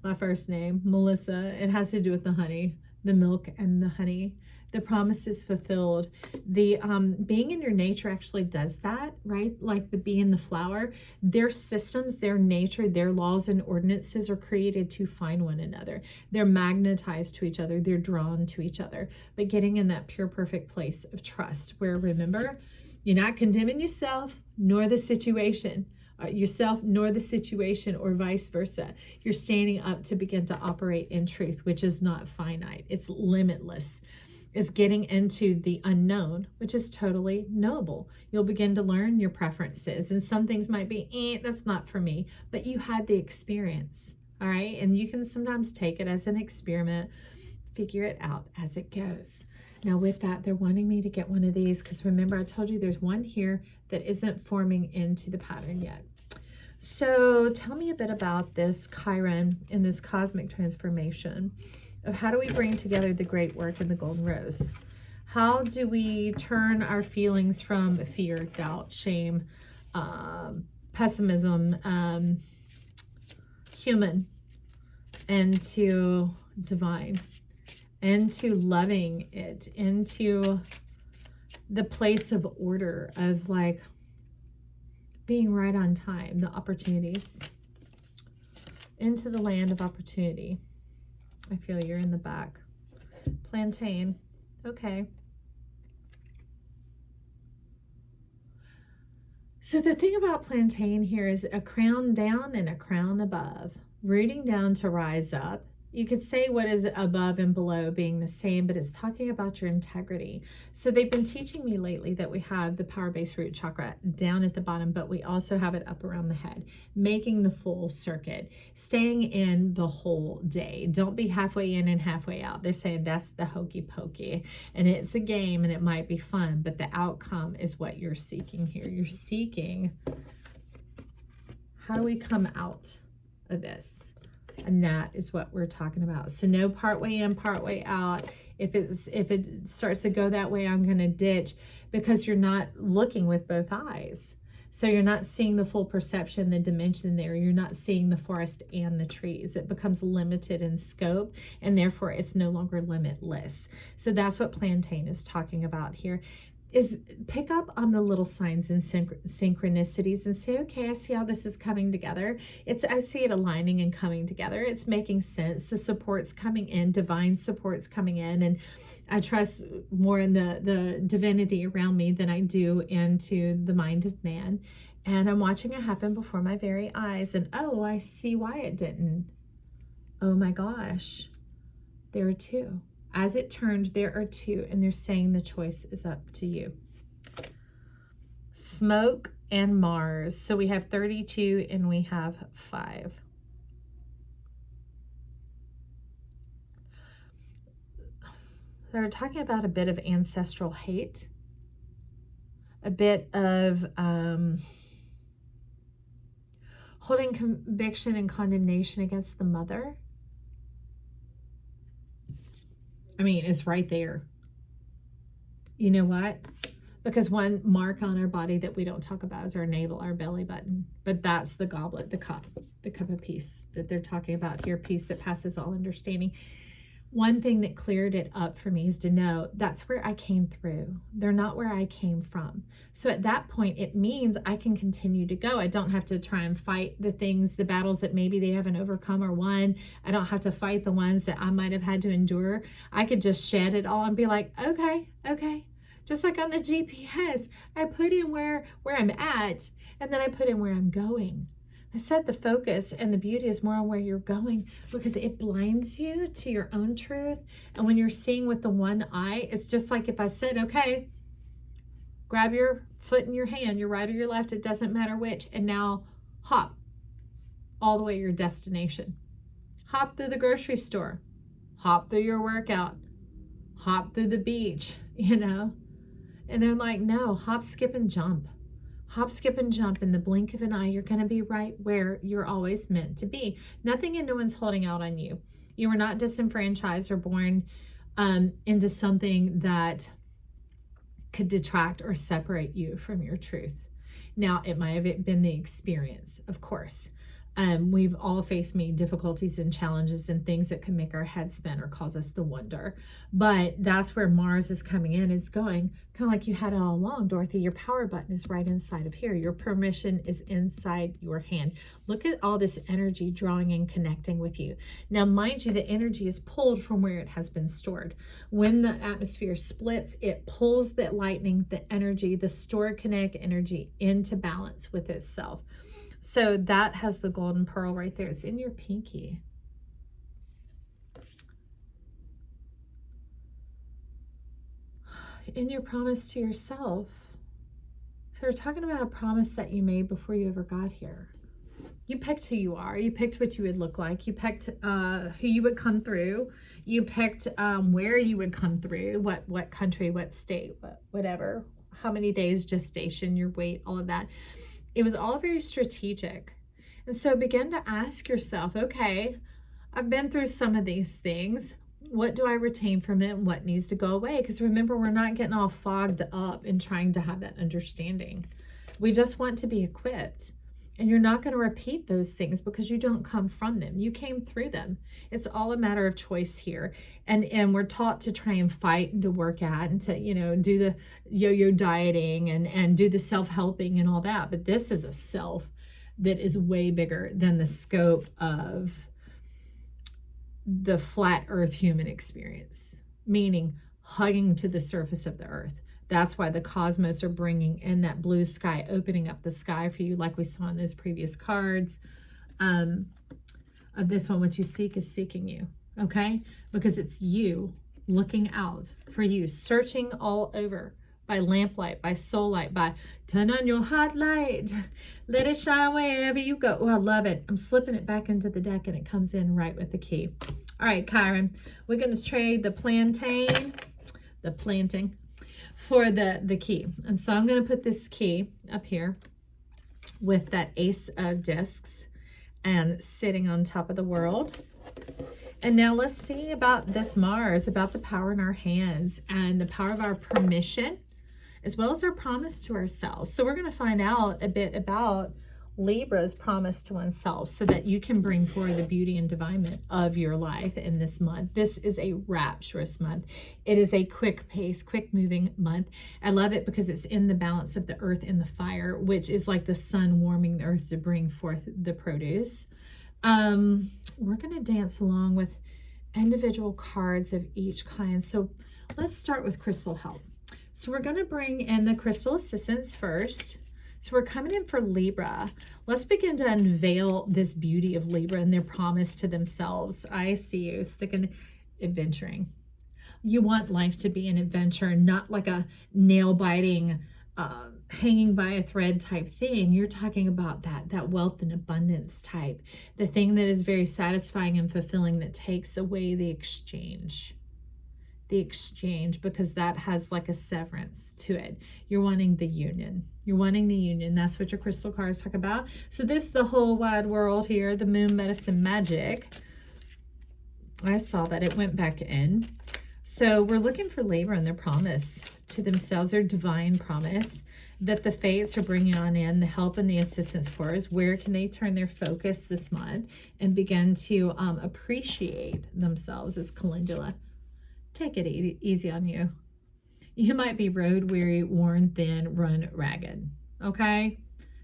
My first name, Melissa. It has to do with the honey, the milk and the honey. The promise is fulfilled. The being in your nature actually does that, right? Like the bee and the flower, their systems, their nature, their laws and ordinances are created to find one another. They're magnetized to each other. They're drawn to each other. But getting in that pure, perfect place of trust where, remember, you're not condemning yourself nor the situation. Yourself nor the situation, or vice versa. You're standing up to begin to operate in truth, which is not finite. It's limitless. Is getting into the unknown, which is totally knowable. You'll begin to learn your preferences, and some things might be, that's not for me, but you had the experience, all right? And you can sometimes take it as an experiment, figure it out as it goes. Now with that, they're wanting me to get one of these because remember I told you there's one here that isn't forming into the pattern yet. So tell me a bit about this Chiron in this cosmic transformation of how do we bring together the great work in the golden rose? How do we turn our feelings from fear, doubt, shame, pessimism, human, into divine, into loving it, into the place of order, of like being right on time, the opportunities, into the land of opportunity. I feel you're in the back. Plantain. Okay. So the thing about plantain here is a crown down and a crown above. Rooting down to rise up. You could say what is above and below being the same, but it's talking about your integrity. So they've been teaching me lately that we have the power base root chakra down at the bottom, but we also have it up around the head, making the full circuit, staying in the whole day. Don't be halfway in and halfway out. They're saying that's the hokey pokey, and it's a game and it might be fun, but the outcome is what you're seeking here. You're seeking, how do we come out of this? And that is what we're talking about. So no part way in, part way out. If it starts to go that way, I'm going to ditch, because you're not looking with both eyes. So you're not seeing the full perception, the dimension there. You're not seeing the forest and the trees. It becomes limited in scope, and therefore it's no longer limitless. So that's what plantain is talking about here. Is pick up on the little signs and synchronicities and say, okay, I see how this is coming together. I see it aligning and coming together. It's making sense. The support's coming in, divine support's coming in, and I trust more in the divinity around me than I do into the mind of man. And I'm watching it happen before my very eyes. And oh, I see why it didn't. Oh my gosh, there are two. As it turned, there are two, and they're saying the choice is up to you. Smoke and Mars. So we have 32 and we have 5. They're talking about a bit of ancestral hate, a bit of holding conviction and condemnation against the mother. I mean, it's right there. You know what? Because one mark on our body that we don't talk about is our navel, our belly button. But that's the goblet, the cup of peace that they're talking about here, peace that passes all understanding. One thing that cleared it up for me is to know that's where I came through. They're not where I came from. So at that point, it means I can continue to go. I don't have to try and fight the things, the battles that maybe they haven't overcome or won. I don't have to fight the ones that I might have had to endure. I could just shed it all and be like, okay. Just like on the GPS, I put in where I'm at, and then I put in where I'm going. I said the focus and the beauty is more on where you're going, because it blinds you to your own truth. And when you're seeing with the one eye, it's just like if I said, okay, grab your foot in your hand, your right or your left, it doesn't matter which, and now hop all the way to your destination. Hop through the grocery store, hop through your workout, hop through the beach, you know? And they're like, no, hop, skip, and jump. Hop, skip, and jump. In the blink of an eye, you're going to be right where you're always meant to be. Nothing and no one's holding out on you. You were not disenfranchised or born into something that could detract or separate you from your truth. Now, it might have been the experience, of course. We've all faced many difficulties and challenges and things that can make our head spin or cause us to wonder. But that's where Mars is coming in, is going, kind of like you had it all along, Dorothy. Your power button is right inside of here. Your permission is inside your hand. Look at all this energy drawing and connecting with you. Now, mind you, the energy is pulled from where it has been stored. When the atmosphere splits, it pulls the lightning, the energy, the stored kinetic energy into balance with itself. So that has the golden pearl right there. It's in your pinky. In your promise to yourself. So we're talking about a promise that you made before you ever got here. You picked who you are. You picked what you would look like. You picked who you would come through. You picked where you would come through, what country, what state, whatever, how many days gestation, your weight, all of that. It was all very strategic. And so begin to ask yourself, okay, I've been through some of these things. What do I retain from it? And what needs to go away? Because remember, we're not getting all fogged up and trying to have that understanding. We just want to be equipped. And you're not going to repeat those things because you don't come from them. You came through them. It's all a matter of choice here. And we're taught to try and fight and to work at and to, you know, do the yo-yo dieting and do the self-helping and all that. But this is a self that is way bigger than the scope of the flat earth human experience, meaning hugging to the surface of the earth. That's why the cosmos are bringing in that blue sky, opening up the sky for you, like we saw in those previous cards. Of this one, what you seek is seeking you, okay? Because it's you looking out for you, searching all over by lamplight, by soul light, by turn on your hot light, let it shine wherever you go. Oh, I love it. I'm slipping it back into the deck and it comes in right with the key. All right, Chiron, we're going to trade the planting for the key. And so I'm going to put this key up here with that Ace of Discs and sitting on top of the world. And now let's see about this Mars, about the power in our hands and the power of our permission, as well as our promise to ourselves. So we're going to find out a bit about Libra's promise to oneself so that you can bring forward the beauty and divinement of your life in this month. This is a rapturous month. It is a quick pace, quick moving month. I love it because it's in the balance of the earth and the fire, which is like the sun warming the earth to bring forth the produce. We're going to dance along with individual cards of each kind. So let's start with crystal help. So we're going to bring in the crystal assistants first. So we're coming in for Libra. Let's begin to unveil this beauty of Libra and their promise to themselves. I see you sticking, adventuring. You want life to be an adventure, not like a nail-biting, hanging by a thread type thing. You're talking about that wealth and abundance type, the thing that is very satisfying and fulfilling that takes away the exchange. the exchange, because that has like a severance to it. You're wanting the union. You're wanting the union. That's what your crystal cards talk about. So this, the whole wide world here, the moon medicine magic. I saw that it went back in. So we're looking for Libra and their promise to themselves, their divine promise that the fates are bringing on in the help and the assistance for us. Where can they turn their focus this month and begin to appreciate themselves as calendula? Take it easy on you. You might be road weary, worn thin, run ragged. Okay?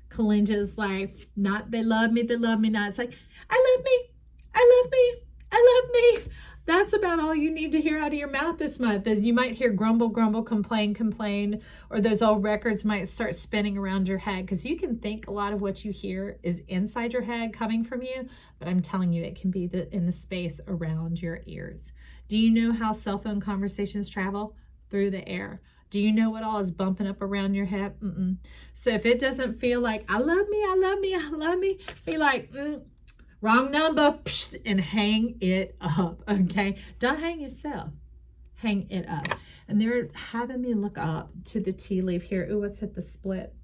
Calendula's like, not they love me not. It's like, I love me, I love me, I love me. That's about all you need to hear out of your mouth this month. That you might hear grumble, grumble, complain, complain, or those old records might start spinning around your head, because you can think a lot of what you hear is inside your head coming from you, but I'm telling you, it can be in the space around your ears. Do you know how cell phone conversations travel? Through the air. Do you know what all is bumping up around your head? So if it doesn't feel like, I love me, I love me, I love me, be like, wrong number, and hang it up, okay? Don't hang yourself. Hang it up. And they're having me look up to the tea leaf here. Ooh, what's at the split?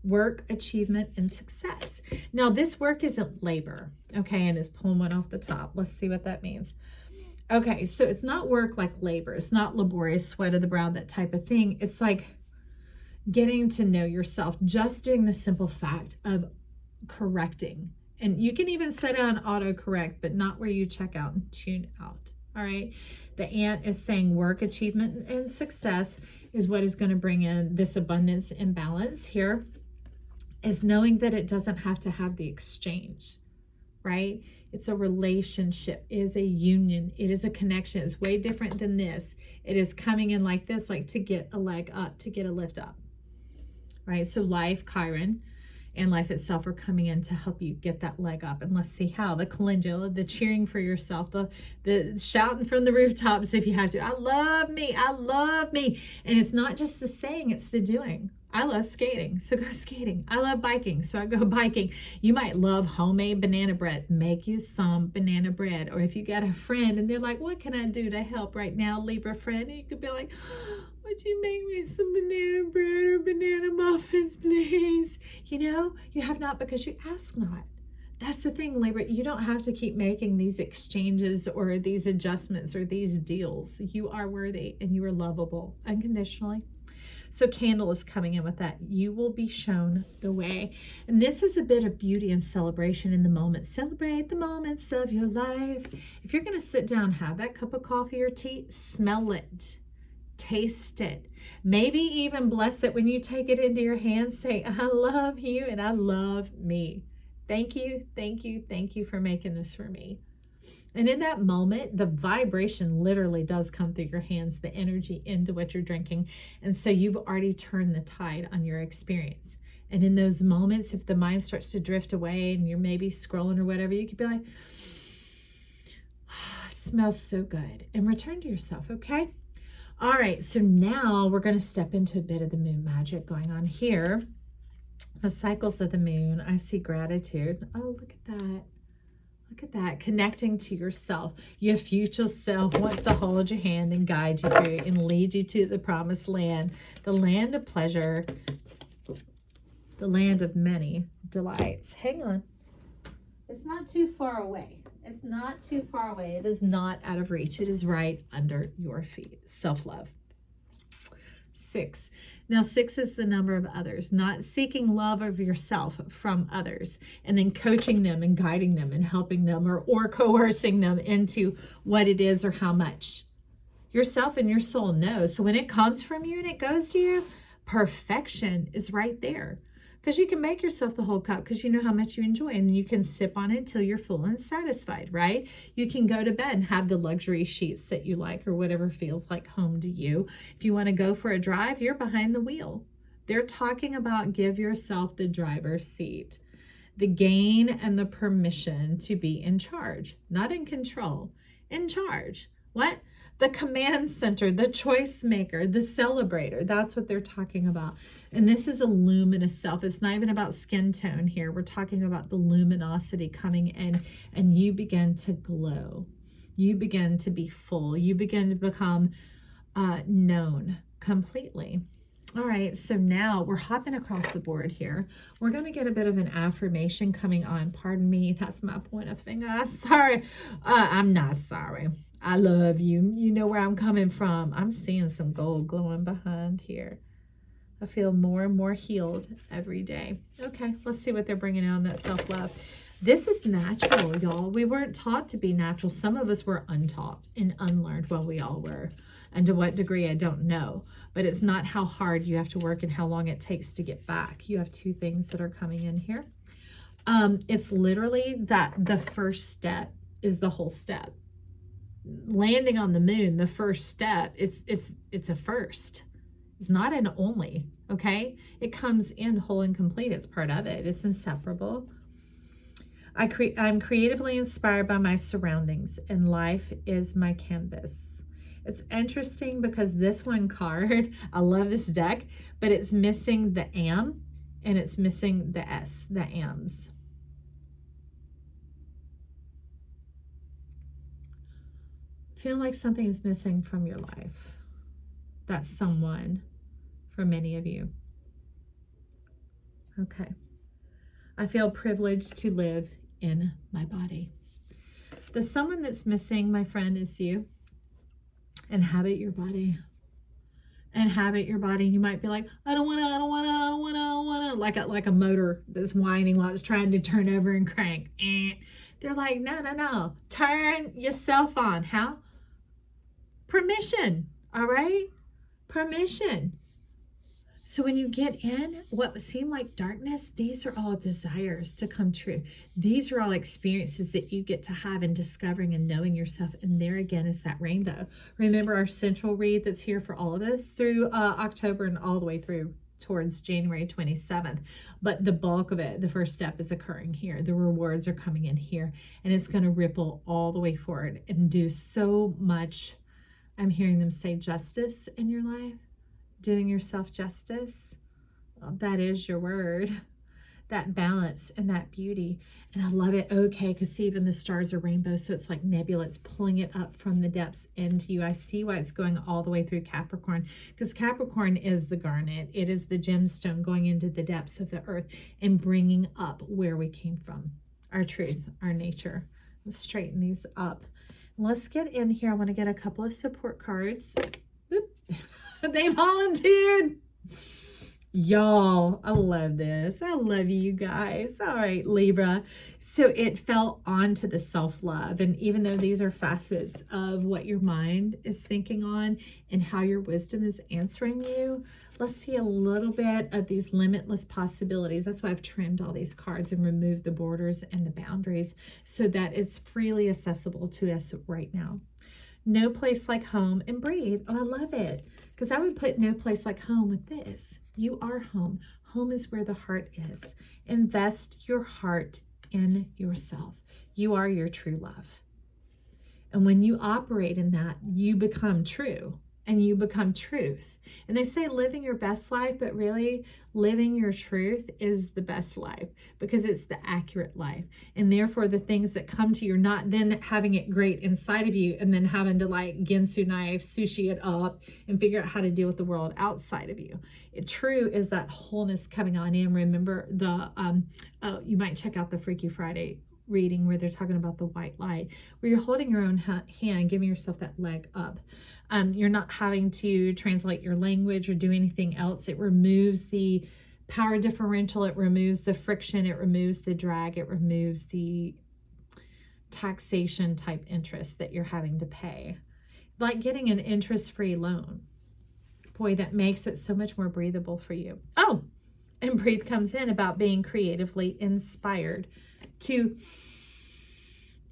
Work, achievement, and success. Now, this work isn't labor, okay? And it's pulling one off the top. Let's see what that means. Okay, so it's not work like labor. It's not laborious, sweat of the brow, that type of thing. It's like getting to know yourself, just doing the simple fact of correcting. And you can even set on autocorrect, but not where you check out and tune out. All right. The ant is saying work, achievement, and success is what is going to bring in this abundance and balance here, is knowing that it doesn't have to have the exchange, right? It's a relationship, it is a union, it is a connection. It's way different than this. It is coming in like this, like to get a leg up, to get a lift up, right? So life, Chiron, and life itself are coming in to help you get that leg up. And let's see how. The calendula, the cheering for yourself, the shouting from the rooftops if you have to. I love me, I love me. And it's not just the saying, it's the doing. I love skating, so go skating. I love biking, so I go biking. You might love homemade banana bread. Make you some banana bread. Or if you got a friend and they're like, what can I do to help right now, Libra friend? And you could be like, would you make me some banana bread or banana muffins, please? You know, you have not because you ask not. That's the thing, Libra. You don't have to keep making these exchanges or these adjustments or these deals. You are worthy and you are lovable unconditionally. So candle is coming in with that. You will be shown the way. And this is a bit of beauty and celebration in the moment. Celebrate the moments of your life. If you're going to sit down, have that cup of coffee or tea, smell it. Taste it. Maybe even bless it when you take it into your hands. Say, I love you and I love me. Thank you, thank you, thank you for making this for me. And in that moment, the vibration literally does come through your hands, the energy into what you're drinking. And so you've already turned the tide on your experience. And in those moments, if the mind starts to drift away and you're maybe scrolling or whatever, you could be like, oh, it smells so good. And return to yourself, okay? All right, so now we're going to step into a bit of the moon magic going on here. The cycles of the moon, I see gratitude. Oh, look at that. Look at that, connecting to yourself. Your future self wants to hold your hand and guide you through and lead you to the promised land, the land of pleasure, the land of many delights. Hang on. It's not too far away. It's not too far away. It is not out of reach. It is right under your feet. Self-love. 6. Now 6 is the number of others, not seeking love of yourself from others and then coaching them and guiding them and helping them or coercing them into what it is or how much. Yourself and your soul knows. So when it comes from you and it goes to you, perfection is right there. Because you can make yourself the whole cup because you know how much you enjoy, and you can sip on it until you're full and satisfied, right? You can go to bed and have the luxury sheets that you like or whatever feels like home to you. If you want to go for a drive, you're behind the wheel. They're talking about give yourself the driver's seat, the gain and the permission to be in charge, not in control, in charge. What? The command center, the choice maker, the celebrator. That's what they're talking about. And this is a luminous self. It's not even about skin tone here. We're talking about the luminosity coming in, and you begin to glow. You begin to be full. You begin to become known completely. All right, so now we're hopping across the board here. We're going to get a bit of an affirmation coming on. Pardon me, that's my point of finger. Sorry. I'm not sorry. I love you. You know where I'm coming from. I'm seeing some gold glowing behind here. I feel more and more healed every day. Okay, let's see what they're bringing on that self-love. This is natural, y'all. We weren't taught to be natural. Some of us were untaught and unlearned. Well, we all were. And to what degree, I don't know. But it's not how hard you have to work and how long it takes to get back. You have two things that are coming in here. It's literally that the first step is the whole step. Landing on the moon, the first step, it's a first. It's not an only, okay? It comes in whole and complete. It's part of it. It's inseparable. I'm creatively inspired by my surroundings, and life is my canvas. It's interesting because this one card, I love this deck, but it's missing the am and it's missing the S, the ams. Feel like something is missing from your life. That's someone for many of you. Okay. I feel privileged to live in my body. The someone that's missing, my friend, is you. Inhabit your body. Inhabit your body. You might be like, I don't want to, like a motor that's whining while it's trying to turn over and crank. They're like, no. Turn yourself on. How? Permission. All right? Permission. So when you get in what seem like darkness, these are all desires to come true. These are all experiences that you get to have in discovering and knowing yourself. And there again is that rainbow. Remember our central read that's here for all of us through October and all the way through towards January 27th. But the bulk of it, the first step, is occurring here. The rewards are coming in here. And it's going to ripple all the way forward and do so much. I'm hearing them say justice in your life. Doing yourself justice. Well, that is your word. That balance and that beauty. And I love it. Okay, because see, even the stars are rainbow, so it's like nebula. It's pulling it up from the depths into you. I see why it's going all the way through Capricorn, because Capricorn is the garnet. It is the gemstone going into the depths of the earth and bringing up where we came from. Our truth, our nature. Let's straighten these up. Let's get in here. I want to get a couple of support cards. Oop. They volunteered. Y'all, I love this. I love you guys. All right, Libra. So it fell onto the self-love. And even though these are facets of what your mind is thinking on and how your wisdom is answering you, let's see a little bit of these limitless possibilities. That's why I've trimmed all these cards and removed the borders and the boundaries so that it's freely accessible to us right now. No place like home, and breathe. Oh, I love it. Because I would put no place like home with this. You are home. Home is where the heart is. Invest your heart in yourself. You are your true love. And when you operate in that, you become true and you become truth. And they say living your best life, but really living your truth is the best life because it's the accurate life. And therefore the things that come to you, not then having it great inside of you and then having to like Ginsu knife, sushi it up and figure out how to deal with the world outside of you. True is that wholeness coming on in. Remember you might check out the Freaky Friday reading where they're talking about the white light, where you're holding your own hand, giving yourself that leg up. You're not having to translate your language or do anything else. It removes the power differential. It removes the friction. It removes the drag. It removes the taxation type interest that you're having to pay. Like getting an interest-free loan. Boy, that makes it so much more breathable for you. Oh, and breathe comes in about being creatively inspired. To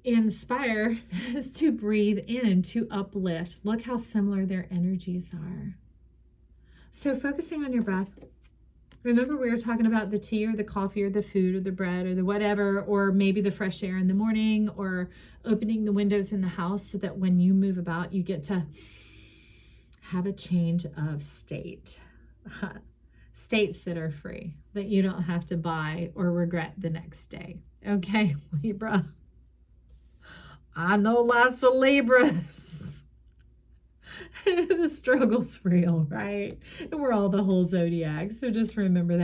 inspire is to breathe in, to uplift. Look how similar their energies are. So focusing on your breath. Remember we were talking about the tea or the coffee or the food or the bread or the whatever, or maybe the fresh air in the morning or opening the windows in the house so that when you move about, you get to have a change of state. States that are free, that you don't have to buy or regret the next day. Okay, Libra. I know lots of Libras. The struggle's real, right? And we're all the whole zodiac. So just remember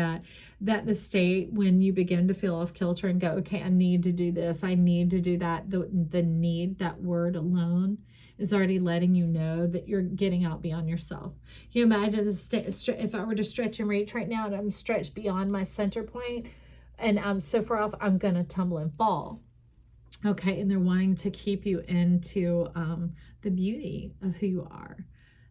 that the state when you begin to feel off kilter and go, okay, I need to do this, I need to do that. The need, that word alone is already letting you know that you're getting out beyond yourself. Can you imagine if I were to stretch and reach right now and I'm stretched beyond my center point and I'm so far off, I'm going to tumble and fall. Okay, and they're wanting to keep you into the beauty of who you are.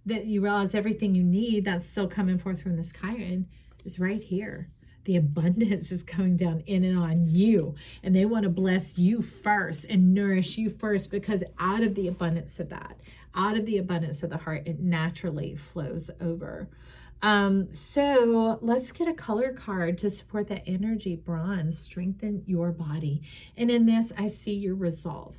That you realize everything you need that's still coming forth from this Chiron is right here. The abundance is coming down in and on you. And they want to bless you first and nourish you first, because out of the abundance of that, out of the abundance of the heart, it naturally flows over. So let's get a color card to support that energy. Bronze, strengthen your body. And in this, I see your resolve.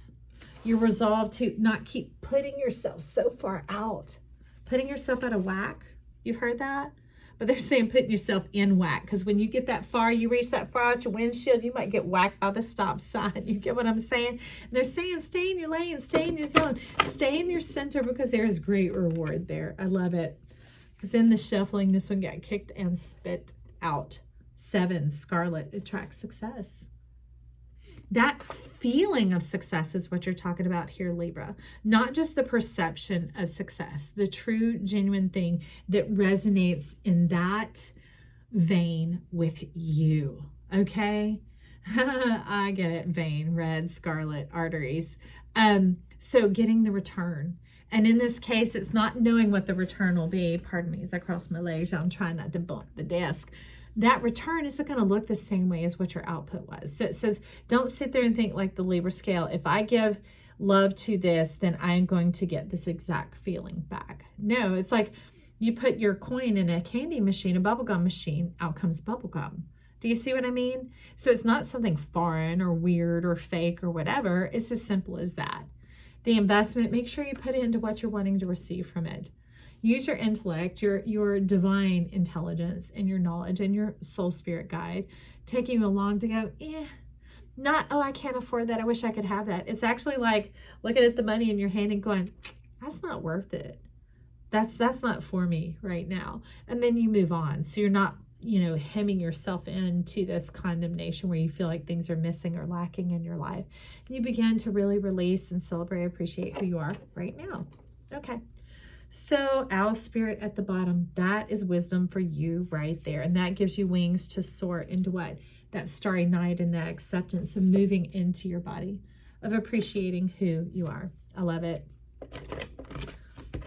Your resolve to not keep putting yourself so far out, putting yourself out of whack. You've heard that? But they're saying putting yourself in whack, because when you get that far, you reach that far out your windshield, you might get whacked by the stop sign. You get what I'm saying? And they're saying stay in your lane, stay in your zone, stay in your center, because there's great reward there. I love it. Because in the shuffling, this one got kicked and spit out. 7, Scarlet, attracts success. That feeling of success is what you're talking about here, Libra. Not just the perception of success, the true, genuine thing that resonates in that vein with you, okay? I get it, vein, red, scarlet, arteries. So getting the return. And in this case, it's not knowing what the return will be. Pardon me as I cross my legs. I'm trying not to bump the desk. That return isn't going to look the same way as what your output was. So it says, don't sit there and think like the Libra scale. If I give love to this, then I am going to get this exact feeling back. No, it's like you put your coin in a candy machine, a bubblegum machine, out comes bubblegum. Do you see what I mean? So it's not something foreign or weird or fake or whatever. It's as simple as that. The investment, make sure you put it into what you're wanting to receive from it. Use your intellect, your divine intelligence and your knowledge and your soul spirit guide, taking you along to go, not, oh, I can't afford that, I wish I could have that. It's actually like looking at the money in your hand and going, that's not worth it. That's not for me right now. And then you move on. So you're not, hemming yourself into this condemnation where you feel like things are missing or lacking in your life. And you begin to really release and celebrate, appreciate who you are right now. Okay. So owl spirit at the bottom, that is wisdom for you right there. And that gives you wings to soar into what? That starry night and that acceptance of moving into your body, of appreciating who you are. I love it.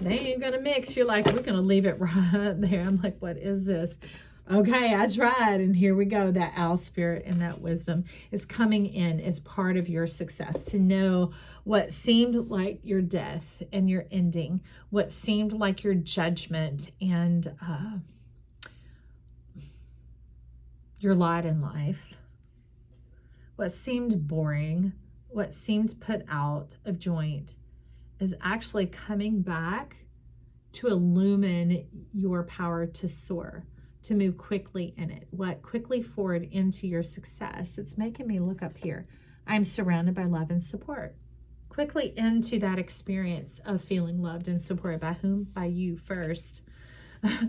They ain't going to mix. You're like, we're going to leave it right there. I'm like, what is this? Okay, I tried, and here we go. That owl spirit and that wisdom is coming in as part of your success, to know what seemed like your death and your ending, what seemed like your judgment and your lot in life, what seemed boring, what seemed put out of joint, is actually coming back to illumine your power to soar, to move quickly in it. What? Quickly forward into your success. It's making me look up here. I'm surrounded by love and support. Quickly into that experience of feeling loved and supported. By whom? By you first.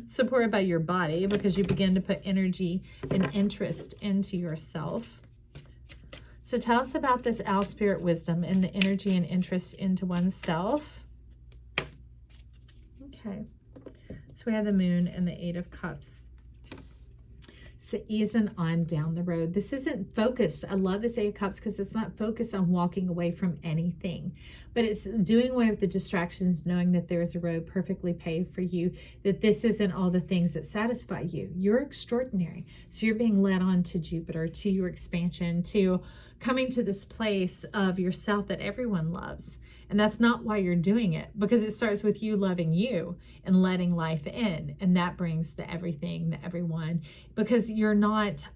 Supported by your body, because you begin to put energy and interest into yourself. So tell us about this owl spirit wisdom and the energy and interest into oneself. Okay. So we have the moon and the 8 of cups. So easing on down the road. This isn't focused. I love this 8 of cups because it's not focused on walking away from anything, but it's doing away with the distractions, knowing that there's a road perfectly paved for you, that this isn't all the things that satisfy you. You're extraordinary. So you're being led on to Jupiter, to your expansion, to coming to this place of yourself that everyone loves. And that's not why you're doing it, because it starts with you loving you and letting life in. And that brings the everything, the everyone, because you're not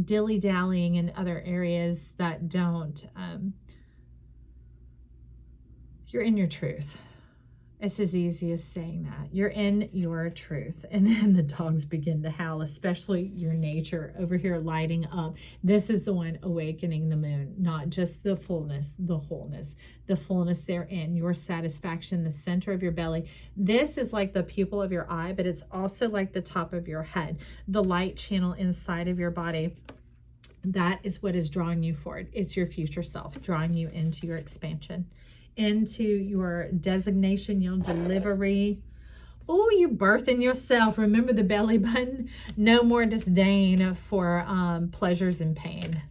dilly-dallying in other areas that don't, you're in your truth. It's as easy as saying that. You're in your truth. And then the dogs begin to howl, especially your nature over here lighting up. This is the one awakening the moon, not just the fullness, the wholeness, the fullness therein, your satisfaction, the center of your belly. This is like the pupil of your eye, but it's also like the top of your head, the light channel inside of your body. That is what is drawing you forward. It's your future self, drawing you into your expansion, into your designation, your delivery. Oh, you birthing yourself. Remember the belly button. No more disdain for pleasures and pain.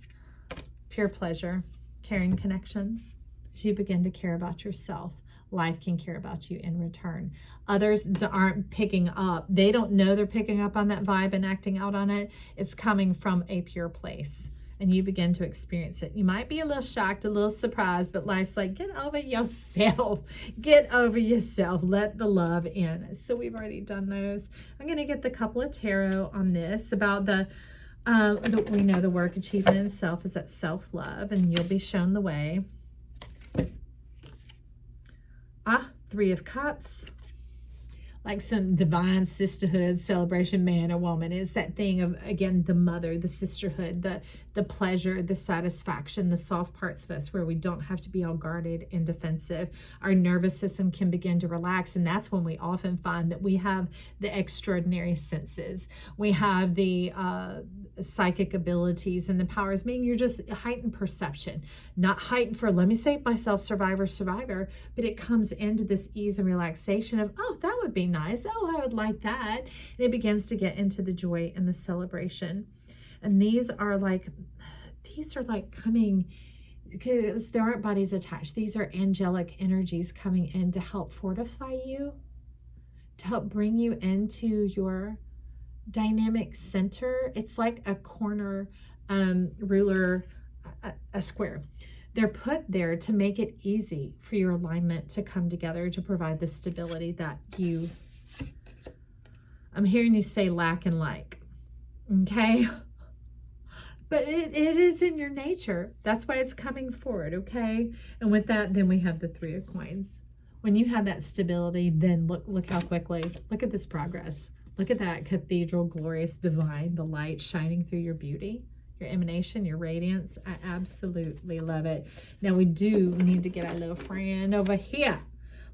Pure pleasure, caring connections. As you begin to care about yourself, life can care about you in return. Others aren't picking up. They don't know they're picking up on that vibe and acting out on it. It's coming from a pure place. And you begin to experience it. You might be a little shocked, a little surprised, but life's like, get over yourself. Get over yourself. Let the love in. So we've already done those. I'm going to get the couple of tarot on this about we know the work achievement in self is that self-love, and you'll be shown the way. Three of Cups. Like some divine sisterhood celebration, man or woman. Is that thing of, again, the mother, the sisterhood, the pleasure, the satisfaction, the soft parts of us where we don't have to be all guarded and defensive. Our nervous system can begin to relax, and that's when we often find that we have the extraordinary senses. We have the psychic abilities and the powers, meaning you're just heightened perception. Not heightened for, let me save myself, survivor, but it comes into this ease and relaxation of, oh, that would be nice. Oh, I would like that. And it begins to get into the joy and the celebration. And these are like coming, because there aren't bodies attached. These are angelic energies coming in to help fortify you, to help bring you into your dynamic center. It's like a corner ruler, a square. They're put there to make it easy for your alignment to come together, to provide the stability that I'm hearing you say lack and like, okay? But it is in your nature. That's why it's coming forward, okay? And with that, then we have the Three of Coins. When you have that stability, then look how quickly, look at this progress. Look at that cathedral, glorious, divine, the light shining through your beauty, your emanation, your radiance. I absolutely love it. Now we do need to get our little friend over here.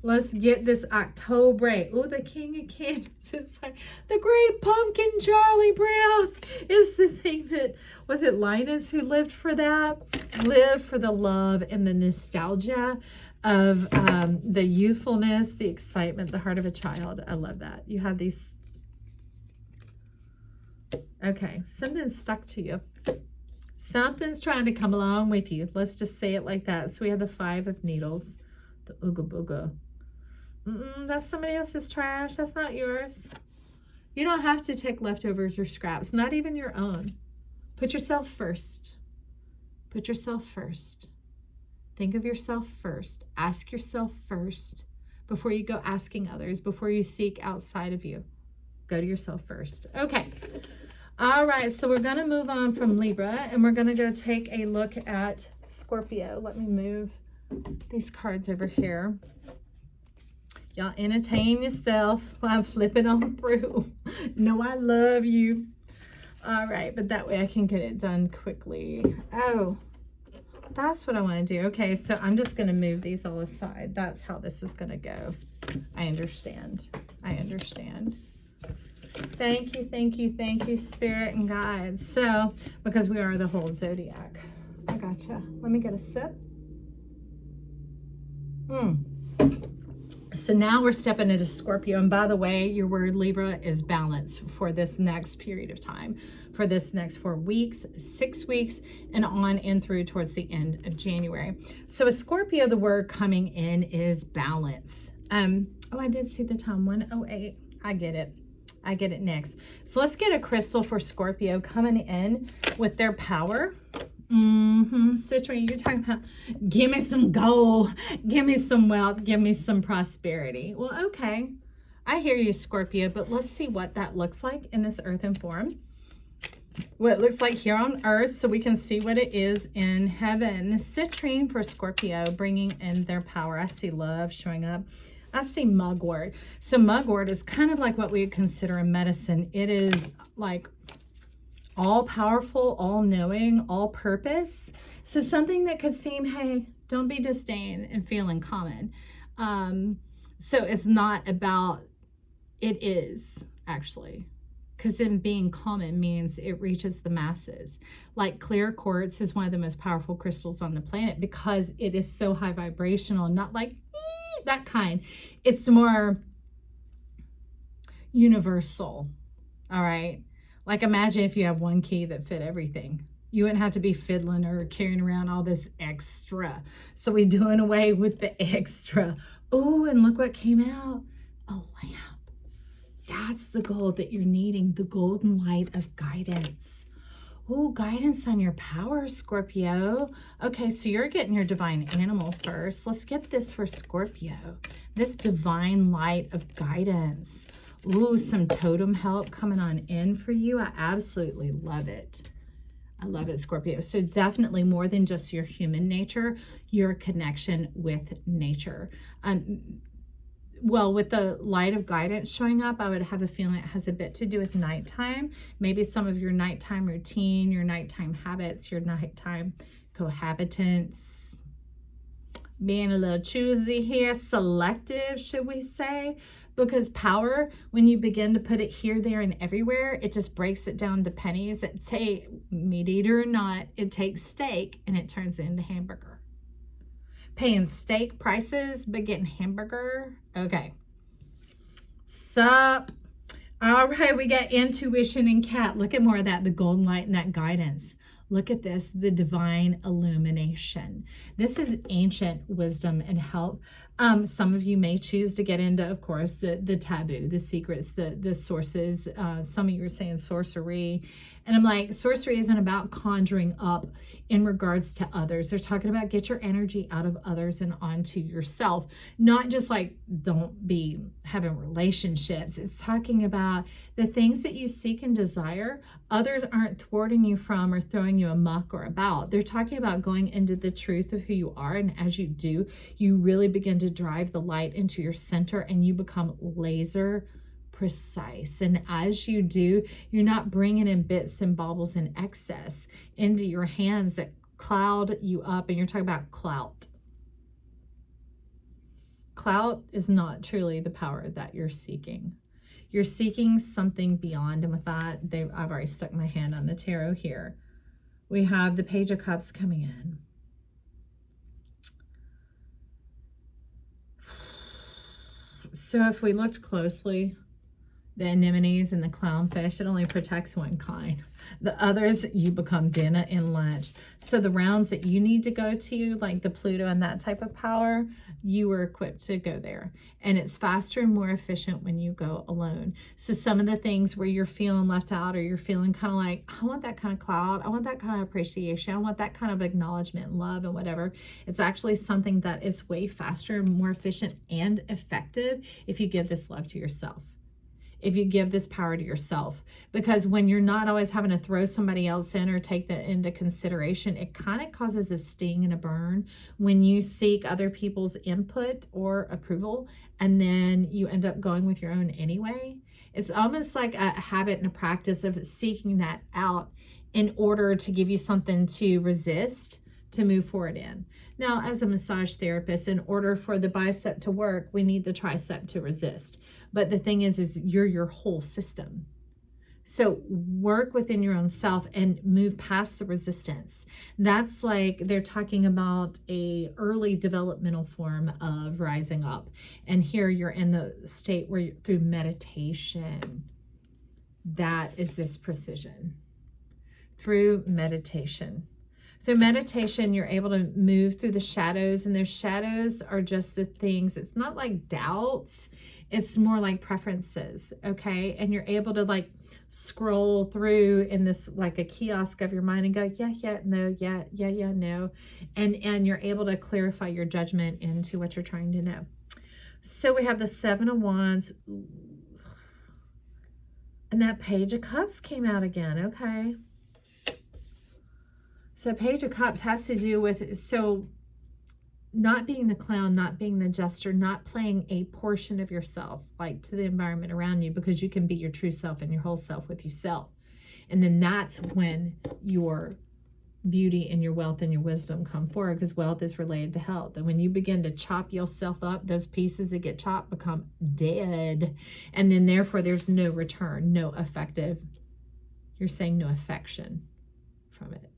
Let's get this October. Oh, the King of Candles. It's like the Great Pumpkin, Charlie Brown is the thing that, was it Linus who lived for that? Live for the love and the nostalgia of the youthfulness, the excitement, the heart of a child. I love that. You have these. Okay, something's stuck to you. Something's trying to come along with you. Let's just say it like that. So we have the Five of Needles, the Ooga Booga. That's somebody else's trash. That's not yours. You don't have to take leftovers or scraps, not even your own. Put yourself first. Put yourself first. Think of yourself first. Ask yourself first before you go asking others, before you seek outside of you. Go to yourself first. Okay. All right. So we're going to move on from Libra, and we're going to go take a look at Scorpio. Let me move these cards over here. Y'all entertain yourself while I'm flipping on through. No, I love you. All right, but that way I can get it done quickly. Oh, that's what I want to do. Okay, so I'm just going to move these all aside. That's how this is going to go. I understand. I understand. Thank you, thank you, thank you, Spirit and guides. So, because we are the whole zodiac. I gotcha. Let me get a sip. So now we're stepping into Scorpio. And by the way, your word Libra is balance for this next period of time, for this next 4 weeks, 6 weeks, and on and through towards the end of January. So a Scorpio, the word coming in is balance. Oh, I did see the time, 1:08. I get it. I get it next. So let's get a crystal for Scorpio coming in with their power. Citrine, you're talking about, give me some gold, give me some wealth, give me some prosperity. Well, okay, I hear you, Scorpio, but let's see what that looks like in this earthen form. What it looks like here on earth, so we can see what it is in heaven. Citrine for Scorpio, bringing in their power. I see love showing up. I see mugwort. So mugwort is kind of like what we would consider a medicine. It is like all powerful, all knowing, all purpose. So something that could seem, hey, don't be disdain and feeling common. So it's not about, it is actually, because in being common means it reaches the masses. Like clear quartz is one of the most powerful crystals on the planet because it is so high vibrational, not like that kind. It's more universal. All right. Like imagine if you have one key that fit everything. You wouldn't have to be fiddling or carrying around all this extra. So we're doing away with the extra. Oh, and look what came out. A lamp. That's the gold that you're needing. The golden light of guidance. Oh, guidance on your power, Scorpio. Okay, so you're getting your divine animal first. Let's get this for Scorpio. This divine light of guidance. Ooh, some totem help coming on in for you. I absolutely love it. I love it, Scorpio. So definitely more than just your human nature, your connection with nature. Well, with the light of guidance showing up, I would have a feeling it has a bit to do with nighttime. Maybe some of your nighttime routine, your nighttime habits, your nighttime cohabitants. Being a little choosy here, selective, should we say? Because power, when you begin to put it here, there, and everywhere, it just breaks it down to pennies. It take meat eater or not, it takes steak and it turns it into hamburger. Paying steak prices, but getting hamburger. Okay. Sup? All right, we got intuition and cat. Look at more of that, the golden light and that guidance. Look at this, the divine illumination. This is ancient wisdom and help. Some of you may choose to get into, of course, the taboo, the secrets, the sources. Some of you are saying sorcery. And I'm like, sorcery isn't about conjuring up in regards to others. They're talking about get your energy out of others and onto yourself. Not just like don't be having relationships. It's talking about the things that you seek and desire. Others aren't thwarting you from or throwing you amok or about. They're talking about going into the truth of who you are. And as you do, you really begin to drive the light into your center and you become laser precise. And as you do, you're not bringing in bits and baubles in excess into your hands that cloud you up. And you're talking about clout. Clout is not truly the power that you're seeking. You're seeking something beyond. And with that, I've already stuck my hand on the tarot here. We have the Page of Cups coming in. So if we looked closely, the anemones and the clownfish, it only protects one kind. The others, you become dinner and lunch. So the realms that you need to go to, like the Pluto and that type of power, you were equipped to go there. And it's faster and more efficient when you go alone. So some of the things where you're feeling left out or you're feeling kind of like, I want that kind of cloud, I want that kind of appreciation, I want that kind of acknowledgement and love and whatever. It's actually something that it's way faster and more efficient and effective if you give this love to yourself. If you give this power to yourself, because when you're not always having to throw somebody else in or take that into consideration, it kind of causes a sting and a burn when you seek other people's input or approval and then you end up going with your own anyway. It's almost like a habit and a practice of seeking that out in order to give you something to resist, to move forward in. Now, as a massage therapist, in order for the bicep to work, we need the tricep to resist. But the thing is you're your whole system. So work within your own self and move past the resistance. That's like they're talking about a early developmental form of rising up. And here you're in the state where through meditation, that is this precision. Through meditation. Through meditation, you're able to move through the shadows, and those shadows are just the things. It's not like doubts. It's more like preferences, okay? And you're able to like scroll through in this like a kiosk of your mind and go, yeah, no, yeah, no. And you're able to clarify your judgment into what you're trying to know. So we have the Seven of Wands. And that Page of Cups came out again, okay? So Page of Cups has to do with, so not being the clown, not being the jester, not playing a portion of yourself like to the environment around you, because you can be your true self and your whole self with yourself. And then that's when your beauty and your wealth and your wisdom come forward, because wealth is related to health. And when you begin to chop yourself up, those pieces that get chopped become dead. And then therefore there's no return, no effective, you're saying no affection from it.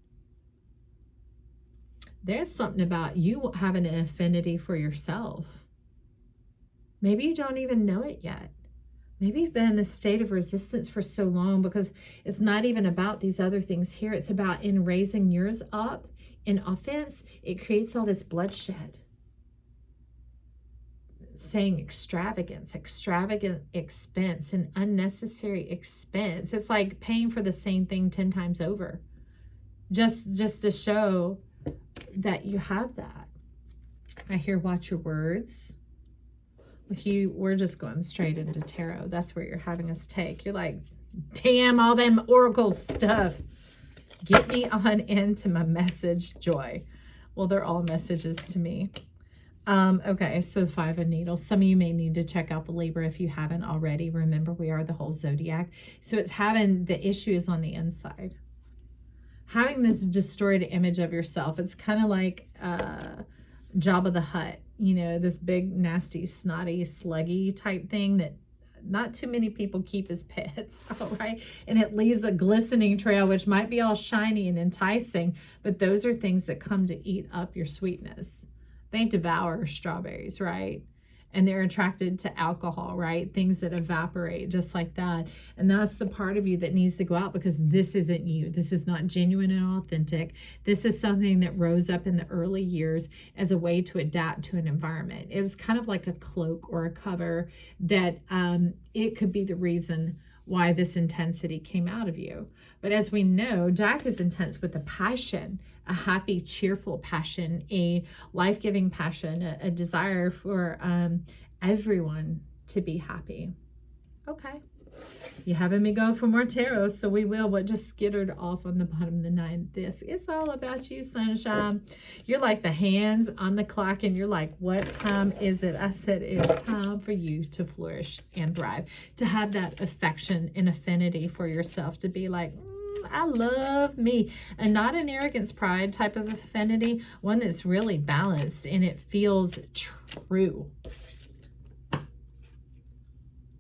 There's something about you having an affinity for yourself. Maybe you don't even know it yet. Maybe you've been in a state of resistance for so long, because it's not even about these other things here. It's about, in raising yours up in offense, it creates all this bloodshed. Saying extravagance, extravagant expense, and unnecessary expense. It's like paying for the same thing 10 times over. Just to show that you have that. I hear watch your words. With you, we're just going straight into tarot. That's where you're having us take. You're like, damn, all them oracle stuff. Get me on into my message, Joy. Well, they're all messages to me. Okay, so the 5 of Needles. Some of you may need to check out the Libra if you haven't already. Remember, we are the whole zodiac. So it's having, the issue is on the inside. Having this distorted image of yourself. It's kind of like Jabba the Hutt. You know, this big, nasty, snotty, sluggy type thing that not too many people keep as pets, all right? And it leaves a glistening trail, which might be all shiny and enticing, but those are things that come to eat up your sweetness. They devour strawberries, right? And they're attracted to alcohol, right? Things that evaporate just like that. And that's the part of you that needs to go out, because this isn't you. This is not genuine and authentic. This is something that rose up in the early years as a way to adapt to an environment. It was kind of like a cloak or a cover that it could be the reason why this intensity came out of you. But as we know, Jack is intense with a passion, a happy, cheerful passion, a life-giving passion, a desire for everyone to be happy. Okay. You having me go for more tarot, so we will. What just skittered off on the bottom of the 9th disc. It's all about you, sunshine. You're like the hands on the clock, and you're like, what time is it? I said it's time for you to flourish and thrive, to have that affection and affinity for yourself, to be like, I love me, and not an arrogance, pride type of affinity, one that's really balanced and it feels true.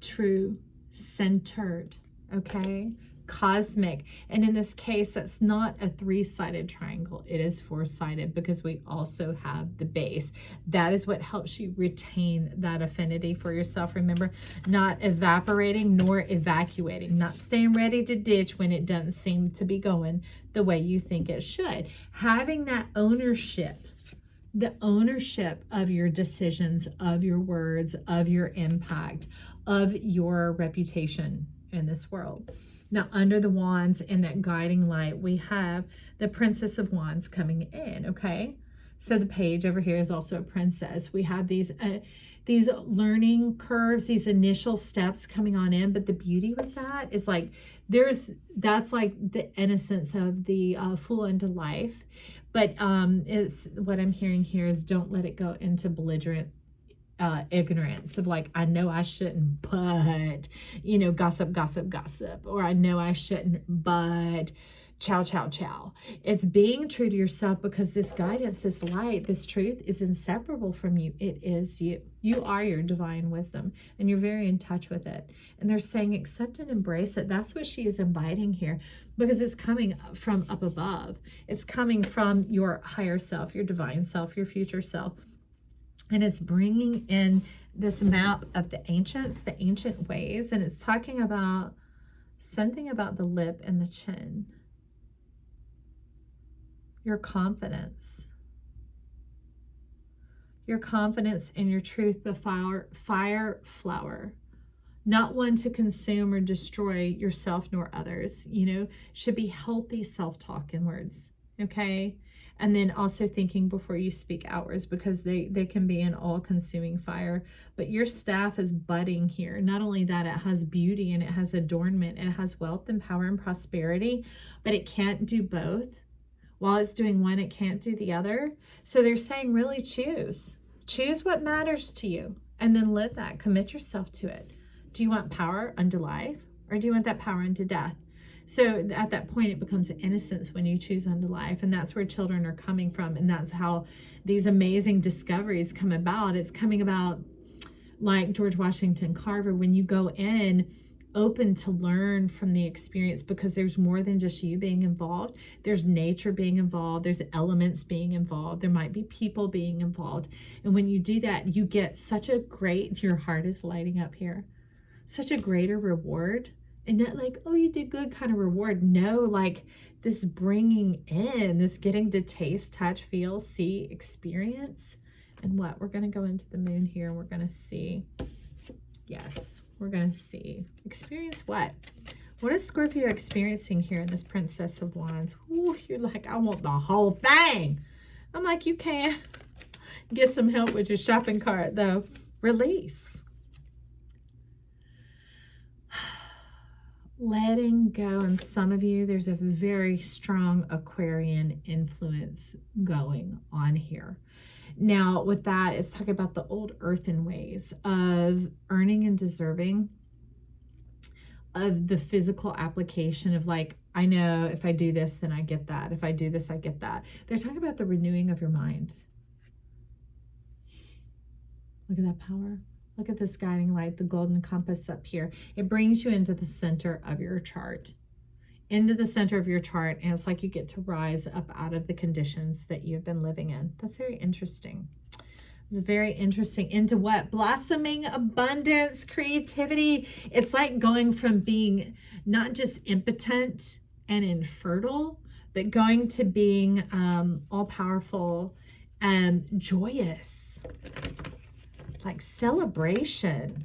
True. Centered, okay, cosmic. And in this case, that's not a 3-sided triangle, it is 4-sided, because we also have the base. That is what helps you retain that affinity for yourself. Remember, not evaporating nor evacuating, not staying ready to ditch when it doesn't seem to be going the way you think it should. Having that ownership, the ownership of your decisions, of your words, of your impact, of your reputation in this world. Now, under the wands and that guiding light, we have the Princess of Wands coming in, okay? So the page over here is also a princess. We have these learning curves, these initial steps coming on in, but the beauty with that is like, that's like the innocence of the fool into life. But it's what I'm hearing here is don't let it go into belligerent ignorance of like, I know I shouldn't, but, you know, gossip, or I know I shouldn't, but chow. It's being true to yourself, because this guidance, this light, this truth is inseparable from you. It is you. You are your divine wisdom, and you're very in touch with it. And they're saying accept and embrace it. That's what she is inviting here, because it's coming from up above. It's coming from your higher self, your divine self, your future self. And it's bringing in this map of the ancients, the ancient ways. And it's talking about something about the lip and the chin. Your confidence. Your confidence in your truth, the fire flower. Not one to consume or destroy yourself nor others. You know, should be healthy self-talk and words. Okay? And then also thinking before you speak outwards, because they can be an all-consuming fire. But your staff is budding here. Not only that, it has beauty and it has adornment. It has wealth and power and prosperity, but it can't do both While it's doing one, it can't do the other. So they're saying really choose. Choose what matters to you and then live that. Commit yourself to it. Do you want power unto life, or do you want that power unto death? So at that point, it becomes innocence when you choose unto life. And that's where children are coming from. And that's how these amazing discoveries come about. It's coming about like George Washington Carver, when you go in open to learn from the experience, because there's more than just you being involved. There's nature being involved. There's elements being involved. There might be people being involved. And when you do that, you get such a great, your heart is lighting up here, such a greater reward. And not like, oh, you did good kind of reward. No, like this bringing in, this getting to taste, touch, feel, see, experience. And what? We're going to go into the moon here and we're going to see. Yes, we're going to see. Experience what? What is Scorpio experiencing here in this Princess of Wands? Ooh, you're like, I want the whole thing. I'm like, you can't. Get some help with your shopping cart, though. Release. Letting go. And some of you, there's a very strong Aquarian influence going on here. Now, with that, it's talking about the old earthen ways of earning and deserving, of the physical application of like, I know if I do this, then I get that. If I do this, I get that. They're talking about the renewing of your mind. Look at that power. Look at this guiding light, the golden compass up here. It brings you into the center of your chart. Into the center of your chart. And it's like you get to rise up out of the conditions that you've been living in. That's very interesting. It's very interesting. Into what? Blossoming, abundance, creativity. It's like going from being not just impotent and infertile, but going to being all-powerful and joyous. Like celebration.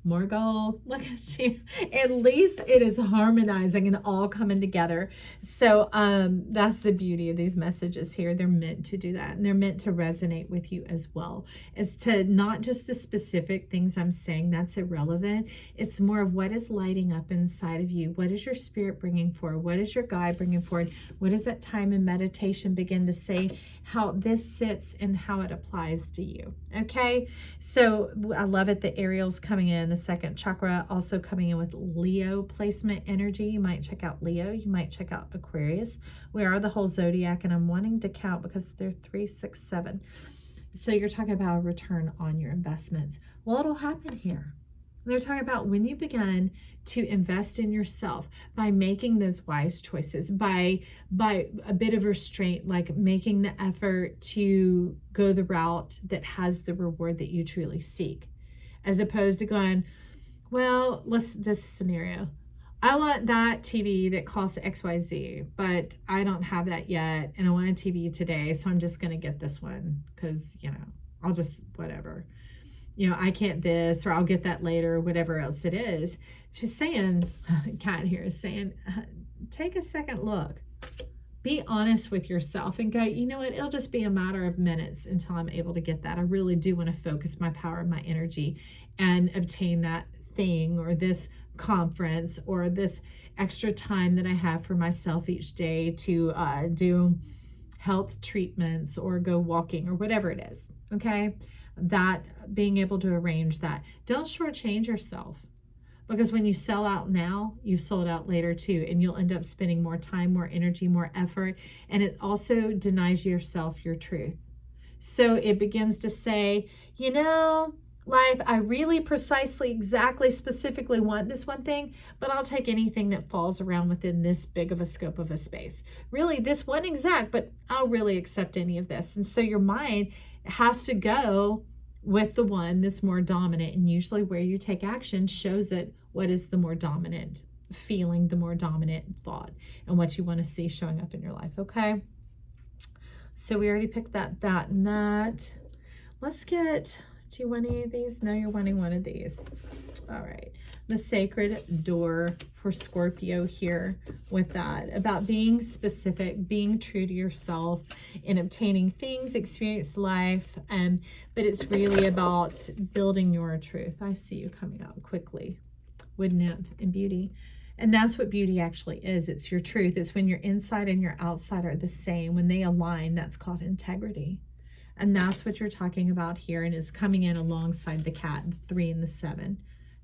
More gold. Look at you. At least it is harmonizing and all coming together. So that's the beauty of these messages here. They're meant to do that. And they're meant to resonate with you as well. It's to not just the specific things I'm saying. That's irrelevant. It's more of what is lighting up inside of you. What is your spirit bringing forward? What is your guide bringing forward? What does that time in meditation begin to say? How this sits and how it applies to you. Okay, so I love it. The Ariel's coming in, the second chakra, also coming in with Leo placement energy. You might check out Leo. You might check out Aquarius. We are the whole zodiac, and I'm wanting to count because they're 3, 6, 7. So you're talking about a return on your investments. Well, it'll happen here. They're talking about when you begin to invest in yourself by making those wise choices, by a bit of restraint, like making the effort to go the route that has the reward that you truly seek, as opposed to going, well, this scenario. I want that TV that costs XYZ, but I don't have that yet. And I want a TV today. So I'm just going to get this one because, you know, I'll just, whatever. You know, I can't this, or I'll get that later, whatever else it is. She's saying, Kat here is saying, take a second look. Be honest with yourself and go, you know what, it'll just be a matter of minutes until I'm able to get that. I really do want to focus my power and my energy and obtain that thing or this conference or this extra time that I have for myself each day to do health treatments or go walking or whatever it is, okay? That being able to arrange that. Don't shortchange yourself, because when you sell out now, you've sold out later too, and you'll end up spending more time, more energy, more effort, and it also denies yourself your truth. So it begins to say, you know, life, I really precisely, exactly, specifically want this one thing, but I'll take anything that falls around within this big of a scope of a space. Really, this one exact, but I'll really accept any of this. And so your mind has to go with the one that's more dominant, and usually where you take action shows it what is the more dominant feeling, the more dominant thought, and what you want to see showing up in your life. Okay, so we already picked that, and that. Let's get, do you want any of these? No, you're wanting one of these. All right, the sacred door for Scorpio here with that, about being specific, being true to yourself in obtaining things, experience life, but it's really about building your truth. I see you coming out quickly with nymph and beauty. And that's what beauty actually is. It's your truth. It's when your inside and your outside are the same. When they align, that's called integrity. And that's what you're talking about here, and is coming in alongside the cat, the 3 and the 7,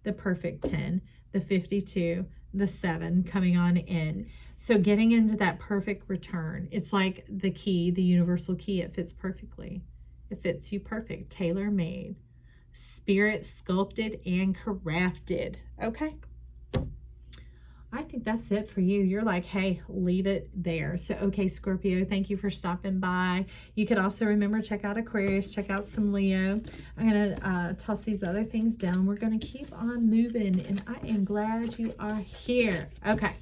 the perfect 10, the 52, the 7 coming on in. So getting into that perfect return. It's like the key, the universal key. It fits perfectly. It fits you perfect, tailor-made, spirit sculpted and crafted. Okay. I think that's it for you. You're like, hey, leave it there. So, okay, Scorpio, thank you for stopping by. You could also remember, check out Aquarius, check out some Leo. I'm going to toss these other things down. We're going to keep on moving, and I am glad you are here. Okay,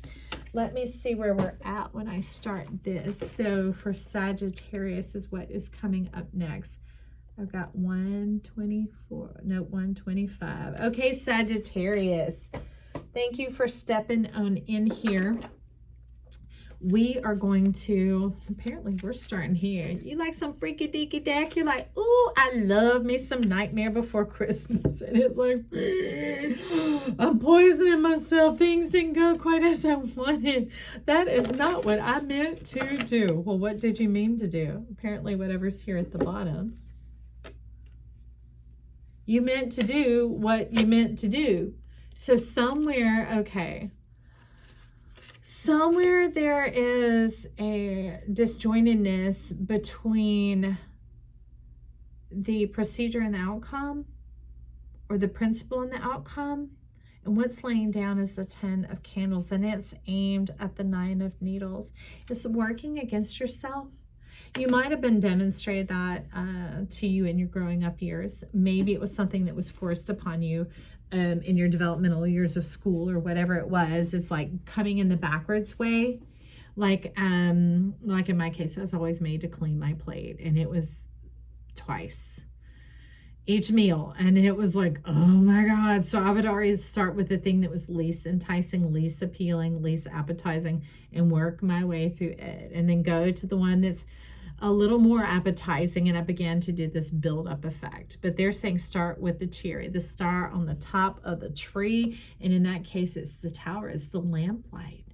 let me see where we're at when I start this. So for Sagittarius is what is coming up next. I've got 124, no, 125. Okay, Sagittarius. Thank you for stepping on in here. We are going to, apparently we're starting here. You like some freaky deaky dack? You're like, ooh, I love me some Nightmare Before Christmas. And it's like, I'm poisoning myself. Things didn't go quite as I wanted. That is not what I meant to do. Well, what did you mean to do? Apparently whatever's here at the bottom. You meant to do what you meant to do. So somewhere, okay, somewhere there is a disjointedness between the procedure and the outcome, or the principle and the outcome. And what's laying down is the 10 of candles, and it's aimed at the 9 of needles. It's working against yourself. You might have been demonstrated that to you in your growing up years. Maybe it was something that was forced upon you in your developmental years of school, or whatever it was. It's like coming in the backwards way. Like in my case, I was always made to clean my plate, and it was twice each meal. And it was like, oh my God. So I would always start with the thing that was least enticing, least appealing, least appetizing, and work my way through it. And then go to the one that's a little more appetizing, and I began to do this build-up effect. But they're saying start with the cherry, the star on the top of the tree, and in that case, it's the tower, it's the lamplight.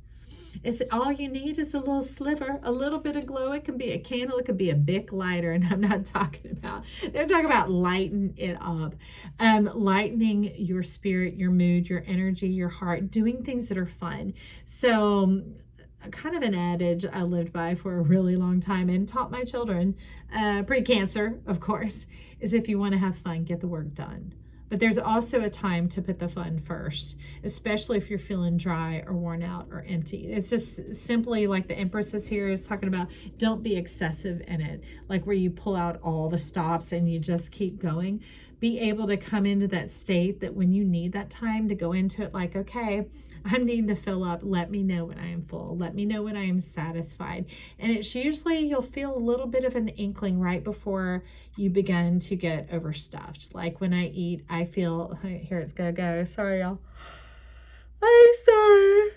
It's all you need is a little sliver, a little bit of glow. It can be a candle, it could be a Bic lighter, and I'm not talking about, they're talking about lighting it up, lightening your spirit, your mood, your energy, your heart, doing things that are fun. So kind of an adage I lived by for a really long time and taught my children, pre-cancer, of course, is if you want to have fun, get the work done. But there's also a time to put the fun first, especially if you're feeling dry or worn out or empty. It's just simply like the Empress is here is talking about, don't be excessive in it, like where you pull out all the stops and you just keep going. Be able to come into that state that when you need that time to go into it, like, okay, I'm needing to fill up. Let me know when I am full. Let me know when I am satisfied. And it's usually, you'll feel a little bit of an inkling right before you begin to get overstuffed. Like when I eat, I feel, here it's gonna go. Sorry, y'all. I'm sorry.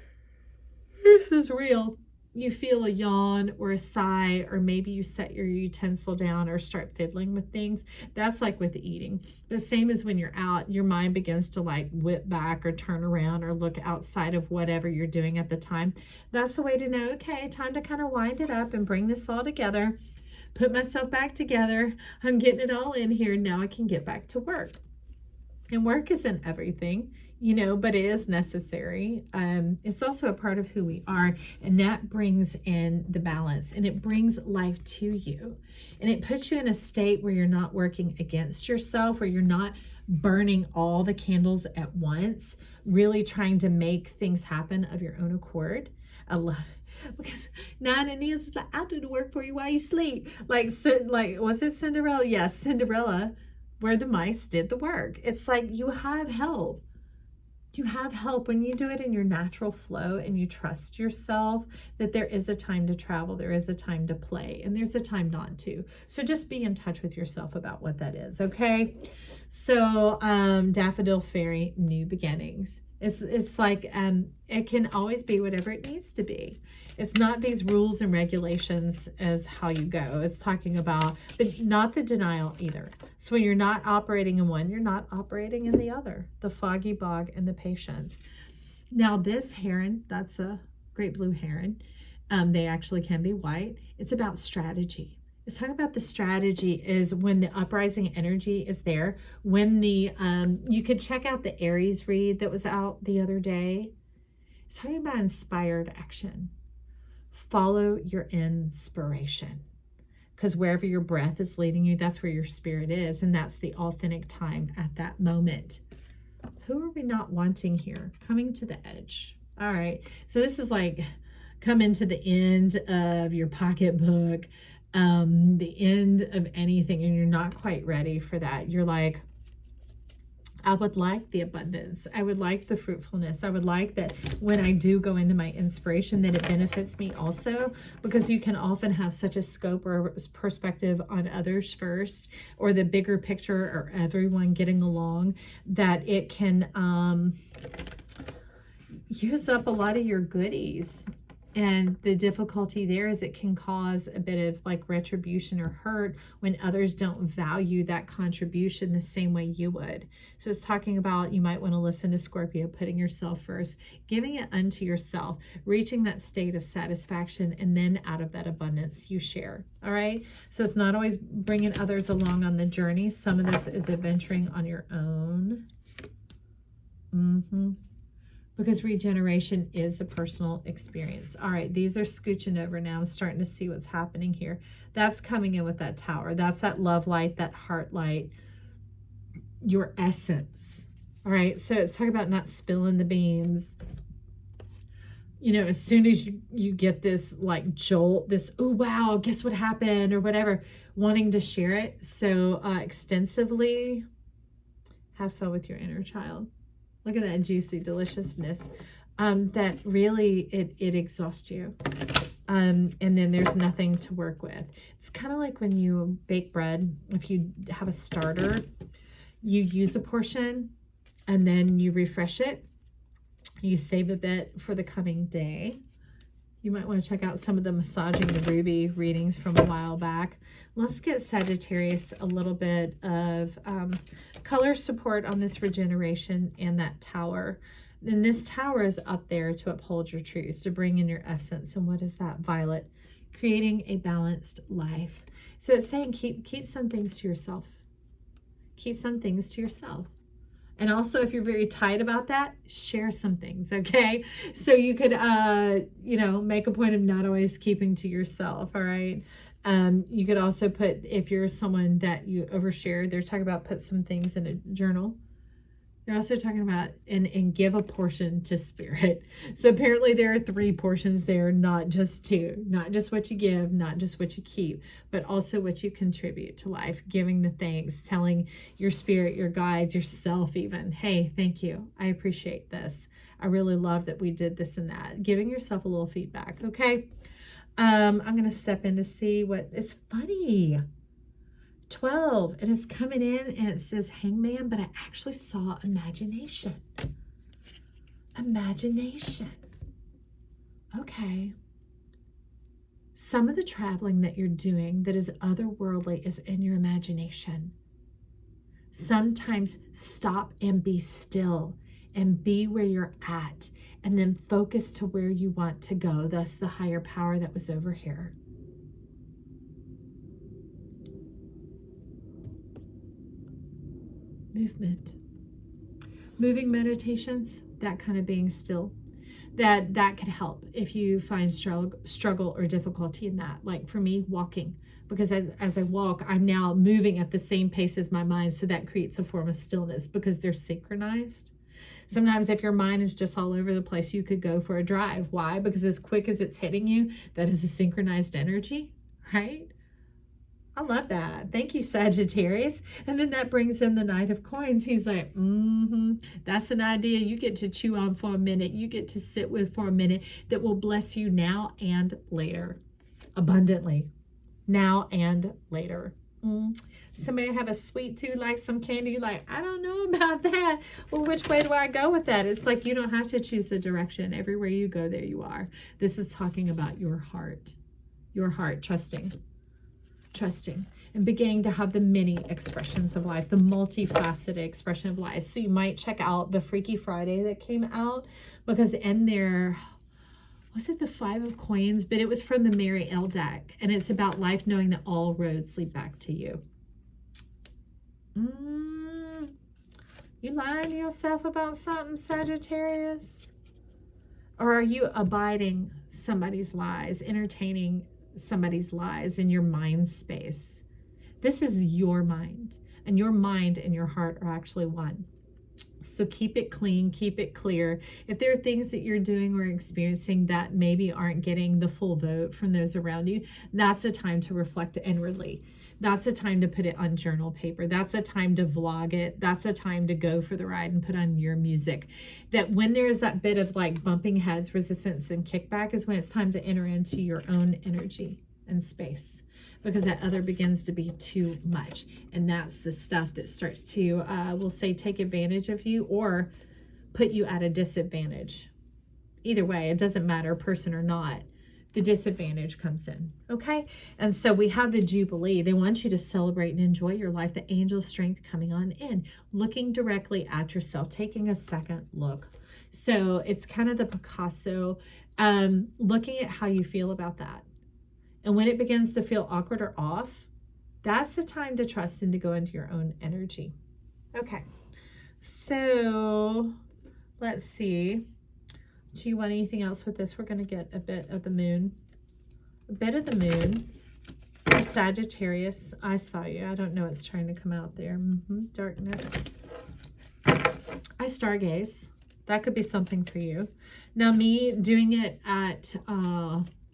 This is real. You feel a yawn or a sigh, or maybe you set your utensil down or start fiddling with things. That's like with eating. The same as when you're out, your mind begins to like whip back or turn around or look outside of whatever you're doing at the time. That's the way to know, okay, time to kind of wind it up and bring this all together, put myself back together. I'm getting it all in here. Now I can get back to work. And work isn't everything, you know, but it is necessary. It's also a part of who we are, and that brings in the balance, and it brings life to you, and it puts you in a state where you're not working against yourself, where you're not burning all the candles at once, really trying to make things happen of your own accord. I love because Nana Niels is like, I'll do the work for you while you sleep. Like was it Cinderella? Yes, Cinderella, where the mice did the work. It's like you have help. You have help when you do it in your natural flow and you trust yourself that there is a time to travel, there is a time to play, and there's a time not to. So just be in touch with yourself about what that is, okay? So Daffodil Fairy, New Beginnings. It's like it can always be whatever it needs to be. It's not these rules and regulations as how you go. It's talking about, but not the denial either. So when you're not operating in one, you're not operating in the other. The foggy bog and the patience. Now this heron, that's a great blue heron. They actually can be white. It's about strategy. It's talking about the strategy is when the uprising energy is there. When the, you could check out the Aries read that was out the other day. It's talking about inspired action. Follow your inspiration. Because wherever your breath is leading you, that's where your spirit is. And that's the authentic time at that moment. Who are we not wanting here? Coming to the edge. All right. So this is like coming to the end of your pocketbook, the end of anything, and you're not quite ready for that. You're like, I would like the abundance. I would like the fruitfulness. I would like that when I do go into my inspiration, that it benefits me also, because you can often have such a scope or perspective on others first, or the bigger picture, or everyone getting along, that it can use up a lot of your goodies. And the difficulty there is it can cause a bit of like retribution or hurt when others don't value that contribution the same way you would. So it's talking about, you might want to listen to Scorpio, putting yourself first, giving it unto yourself, reaching that state of satisfaction, and then out of that abundance you share. All right. So it's not always bringing others along on the journey. Some of this is adventuring on your own. Because regeneration is a personal experience. All right, these are scooching over now. I'm starting to see what's happening here. That's coming in with that tower. That's that love light, that heart light, your essence. All right, so it's talking about not spilling the beans. You know, as soon as you get this like jolt, this, oh, wow, guess what happened or whatever, wanting to share it so extensively, have fun with your inner child. Look at that juicy deliciousness. That really, it exhausts you. And then there's nothing to work with. It's kind of like when you bake bread. If you have a starter, you use a portion and then you refresh it. You save a bit for the coming day. You might want to check out some of the Massaging the Ruby readings from a while back. Let's get Sagittarius a little bit of color support on this regeneration and that tower. And this tower is up there to uphold your truth, to bring in your essence. And what is that? Violet. Creating a balanced life. So it's saying keep some things to yourself. Keep some things to yourself. And also, if you're very tight about that, share some things, okay? So you could, you know, make a point of not always keeping to yourself, all right? You could also put, if you're someone that you overshare, they're talking about put some things in a journal. You're also talking about and give a portion to spirit. So apparently there are 3 portions there, not just 2. Not just what you give, not just what you keep, but also what you contribute to life. Giving the thanks, telling your spirit, your guides, yourself even, hey, thank you. I appreciate this. I really love that we did this and that. Giving yourself a little feedback, okay? I'm going to step in to see what, it's funny. 12, and it's coming in and it says Hangman, but I actually saw imagination. Imagination. Okay. Some of the traveling that you're doing that is otherworldly is in your imagination. Sometimes stop and be still and be where you're at, and then focus to where you want to go. Thus the higher power that was over here. Movement. Moving meditations, that kind of being still. That could help if you find struggle or difficulty in that. Like for me, walking. Because as I walk, I'm now moving at the same pace as my mind. So that creates a form of stillness because they're synchronized. Sometimes if your mind is just all over the place, you could go for a drive. Why? Because as quick as it's hitting you, that is a synchronized energy, right? I love that. Thank you, Sagittarius. And then that brings in the Knight of Coins. He's like, that's an idea you get to chew on for a minute. You get to sit with for a minute that will bless you now and later. Abundantly. Now and later. Somebody have a sweet tooth, like some candy, like, I don't know about that. Well, which way do I go with that? It's like you don't have to choose a direction. Everywhere you go, there you are. This is talking about your heart. Your heart, trusting. and beginning to have the many expressions of life, the multifaceted expression of life. So you might check out the Freaky Friday that came out, because in there, was it the 5 of Coins? But it was from the Mary L deck, and it's about life knowing that all roads lead back to you. You lying to yourself about something, Sagittarius? Or are you abiding somebody's lies, entertaining somebody's lies in your mind space? This is your mind, and your mind and your heart are actually one. So keep it clean, keep it clear. If there are things that you're doing or experiencing that maybe aren't getting the full vote from those around you, that's a time to reflect inwardly. That's a time to put it on journal paper. That's a time to vlog it. That's a time to go for the ride and put on your music. That when there's that bit of like bumping heads, resistance, and kickback is when it's time to enter into your own energy and space, because that other begins to be too much. And that's the stuff that starts to, we'll say, take advantage of you or put you at a disadvantage. Either way, it doesn't matter, person or not. The disadvantage comes in, okay? And so we have the Jubilee. They want you to celebrate and enjoy your life, the angel strength coming on in, looking directly at yourself, taking a second look. So it's kind of the Picasso, looking at how you feel about that. And when it begins to feel awkward or off, that's the time to trust and to go into your own energy. Okay, so let's see. Do you want anything else with this? We're going to get a bit of the moon. A bit of the moon for Sagittarius. I saw you. I don't know what's trying to come out there. Darkness. I stargaze. That could be something for you. Now, me doing it at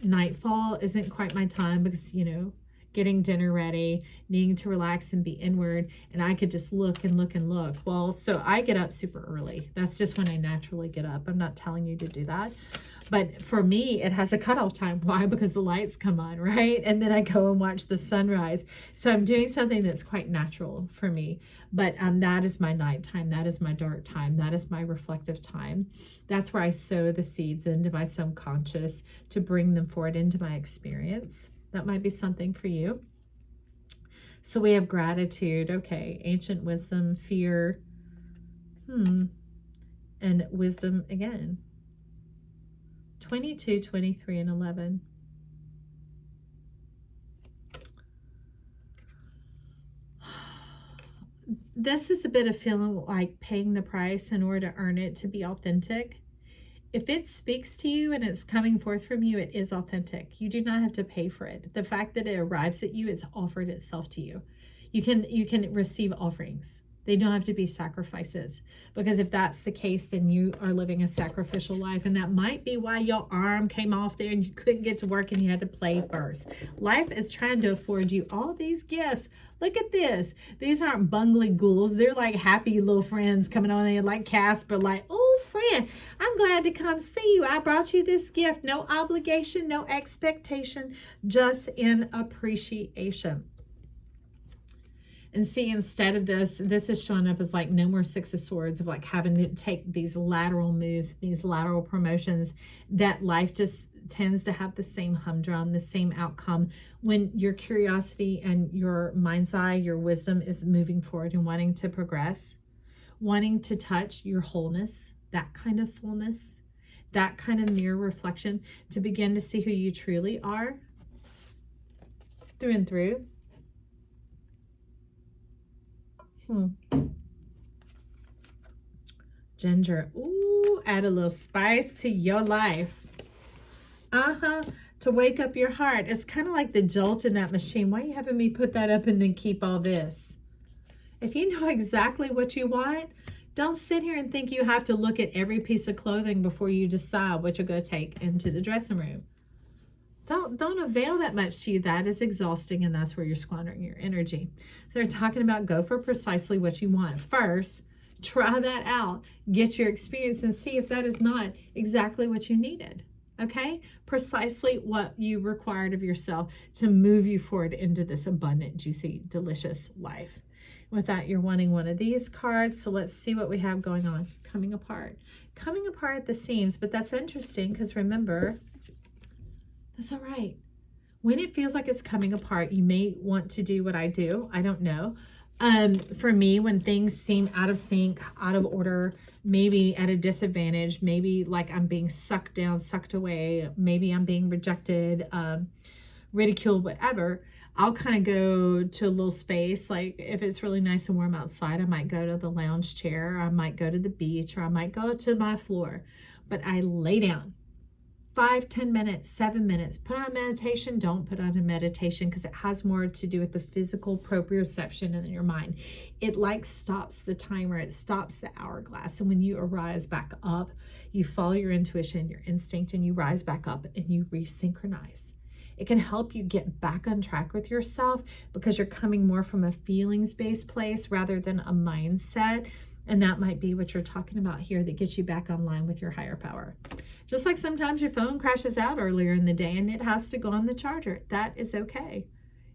nightfall isn't quite my time because, you know, getting dinner ready, needing to relax and be inward, and I could just look and look and look. Well, so I get up super early. That's just when I naturally get up. I'm not telling you to do that. But for me, it has a cutoff time. Why? Because the lights come on, right? And then I go and watch the sunrise. So I'm doing something that's quite natural for me. But that is my nighttime. That is my dark time. That is my reflective time. That's where I sow the seeds into my subconscious to bring them forward into my experience. That might be something for you. So we have gratitude. Okay. Ancient wisdom, fear, and wisdom again. 22, 23, and 11. This is a bit of feeling like paying the price in order to earn it, to be authentic. If it speaks to you and it's coming forth from you, it is authentic. You do not have to pay for it. The fact that it arrives at you, it's offered itself to you. You can receive offerings. They don't have to be sacrifices, because if that's the case, then you are living a sacrificial life, and that might be why your arm came off there and you couldn't get to work and you had to play first. Life is trying to afford you all these gifts. Look at this. These aren't bungly ghouls. They're like happy little friends coming on there like Casper, like, oh, friend, I'm glad to come see you. I brought you this gift. No obligation, no expectation, just in appreciation. And see, instead of this is showing up as like no more Six of Swords, of like having to take these lateral moves, these lateral promotions, that life just tends to have the same humdrum, the same outcome when your curiosity and your mind's eye, your wisdom is moving forward and wanting to progress, wanting to touch your wholeness, that kind of fullness, that kind of mirror reflection, to begin to see who you truly are through and through. Ginger. Ooh, add a little spice to your life. To wake up your heart. It's kind of like the jolt in that machine. Why are you having me put that up and then keep all this? If you know exactly what you want, don't sit here and think you have to look at every piece of clothing before you decide what you're going to take into the dressing room. Don't avail that much to you. That is exhausting, and that's where you're squandering your energy. So they're talking about go for precisely what you want. First, try that out. Get your experience and see if that is not exactly what you needed. Okay? Precisely what you required of yourself to move you forward into this abundant, juicy, delicious life. With that, you're wanting one of these cards. So let's see what we have going on. Coming apart. Coming apart at the seams. But that's interesting because remember, that's all right. When it feels like it's coming apart, you may want to do what I do. I don't know. For me, when things seem out of sync, out of order, maybe at a disadvantage, maybe like I'm being sucked down, sucked away, maybe I'm being rejected, ridiculed, whatever, I'll kind of go to a little space. Like if it's really nice and warm outside, I might go to the lounge chair, or I might go to the beach, or I might go to my floor, but I lay down 5, 10 minutes, 7 minutes. Put on meditation. Don't put on a meditation, because it has more to do with the physical proprioception in your mind. It like stops the timer. It stops the hourglass. And when you arise back up, you follow your intuition, your instinct, and you rise back up and you resynchronize. It can help you get back on track with yourself, because you're coming more from a feelings-based place rather than a mindset. And that might be what you're talking about here, that gets you back online with your higher power. Just like sometimes your phone crashes out earlier in the day and it has to go on the charger. That is okay.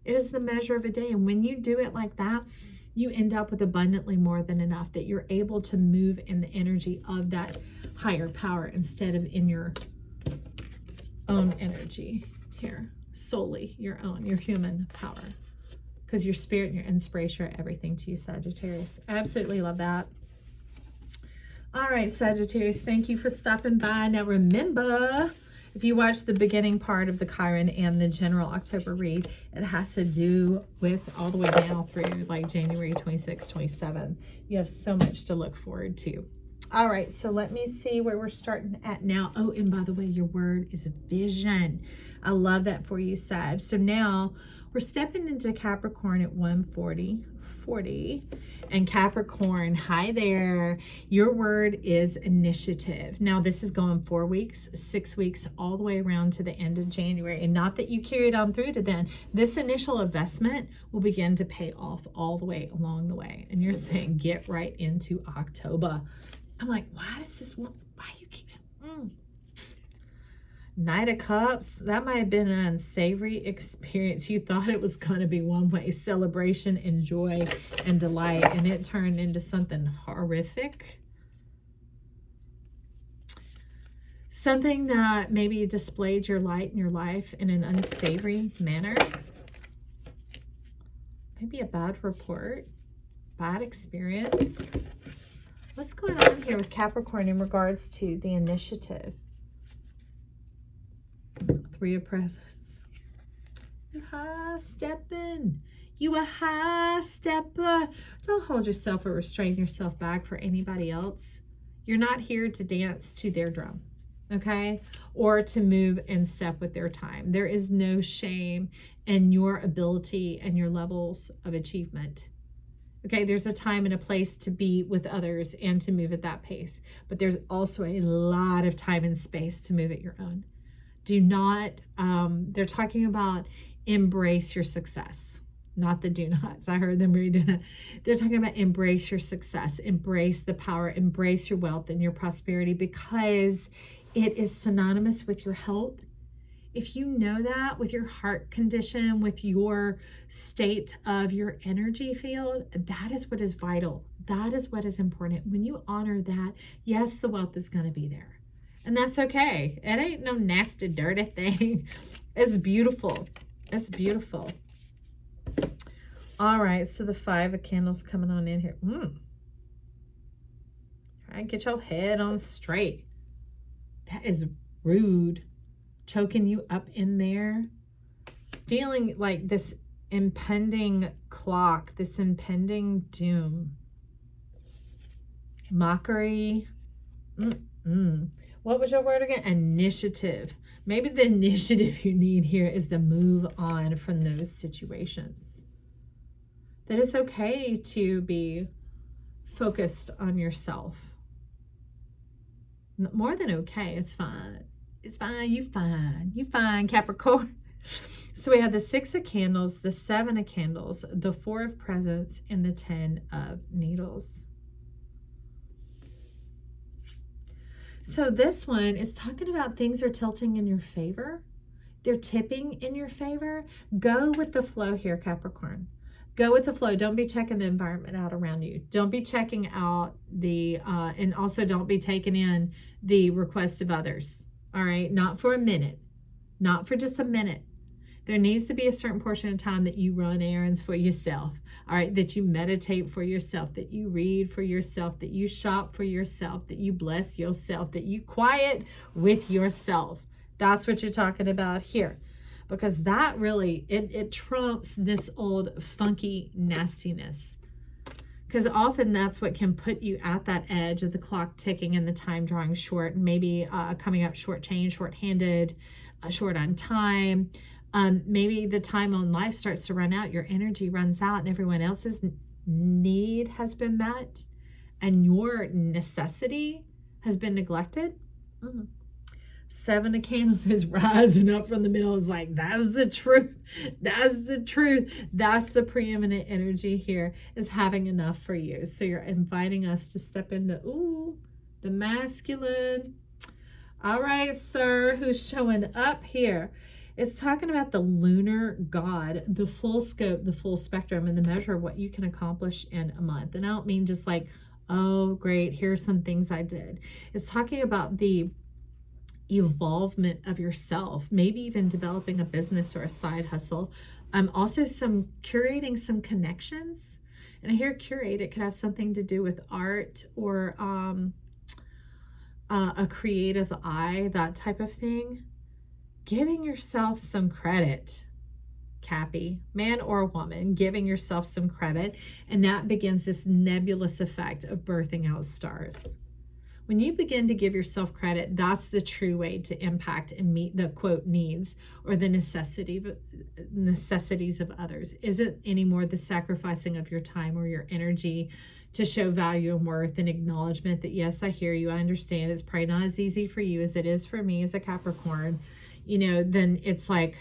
It is the measure of a day. And when you do it like that, you end up with abundantly more than enough, that you're able to move in the energy of that higher power instead of in your own energy here, solely your own, your human power. Because your spirit and your inspiration are everything to you, Sagittarius. I absolutely love that. All right, Sagittarius, thank you for stopping by. Now remember, if you watch the beginning part of the Chiron and the general October read, it has to do with all the way down through like January 26, 27. You have so much to look forward to. All right, so let me see where we're starting at now. Oh, and by the way, your word is vision. I love that for you, Sag. So now we're stepping into Capricorn at 1:40. And Capricorn, hi there. Your word is initiative. Now this is going 4 weeks, 6 weeks, all the way around to the end of January. And not that you carry it on through to then. This initial investment will begin to pay off all the way along the way. And you're saying, get right into October. I'm like, why does this one, why you keep, Knight of Cups, that might have been an unsavory experience. You thought it was going to be one way, celebration and joy and delight, and it turned into something horrific. Something that maybe displayed your light in your life in an unsavory manner. Maybe a bad report, bad experience. What's going on here with Capricorn in regards to the initiative? 3 of Presents. You high stepping. You a high stepper. Don't hold yourself or restrain yourself back for anybody else. You're not here to dance to their drum, okay? Or to move in step with their time. There is no shame in your ability and your levels of achievement. Okay, there's a time and a place to be with others and to move at that pace. But there's also a lot of time and space to move at your own. Do not, they're talking about embrace your success, not the do nots. I heard them reading that. They're talking about embrace your success, embrace the power, embrace your wealth and your prosperity, because it is synonymous with your health. If you know that, with your heart condition, with your state of your energy field, that is what is vital. That is what is important. When you honor that, yes, the wealth is going to be there. And that's okay. It ain't no nasty, dirty thing. It's beautiful. It's beautiful. All right, so the 5 of Candles coming on in here. Try and get your head on straight. That is rude. Choking you up in there. Feeling like this impending clock, this impending doom. Mockery. What was your word again? Initiative. Maybe the initiative you need here is to move on from those situations. That it's okay to be focused on yourself. More than okay. It's fine. It's fine. You fine. You fine, Capricorn. So we have the 6 of Candles, the 7 of Candles, the 4 of Presents, and the 10 of Needles. So this one is talking about things are tilting in your favor. They're tipping in your favor. Go with the flow here, Capricorn. Go with the flow. Don't be checking the environment out around you. Don't be checking out the, and also don't be taking in the request of others. All right. Not for a minute. Not for just a minute. There needs to be a certain portion of time that you run errands for yourself, all right, that you meditate for yourself, that you read for yourself, that you shop for yourself, that you bless yourself, that you quiet with yourself. That's what you're talking about here, because that really, it trumps this old funky nastiness. Because often that's what can put you at that edge of the clock ticking and the time drawing short, and maybe coming up short-changed, short-handed, short on time. Maybe the time on life starts to run out, your energy runs out, and everyone else's need has been met, and your necessity has been neglected. Seven of Candles is rising up from the middle. Is like, that's the truth. That's the truth. That's the preeminent energy here, is having enough for you. So you're inviting us to step into, ooh, the masculine. All right, sir, who's showing up here? It's talking about the lunar god, the full scope, the full spectrum, and the measure of what you can accomplish in a month. And I don't mean just like, oh, great, here's some things I did. It's talking about the evolvement of yourself, maybe even developing a business or a side hustle. Also some curating some connections. And I hear curate, it could have something to do with art or a creative eye, that type of thing. Giving yourself some credit, Cappy, man or woman, giving yourself some credit, and that begins this nebulous effect of birthing out stars. When you begin to give yourself credit, that's the true way to impact and meet the quote needs or the necessities of others. Isn't anymore the sacrificing of your time or your energy to show value and worth and acknowledgement that, yes, I hear you, I understand. It's probably not as easy for you as it is for me as a Capricorn. You know, then it's like,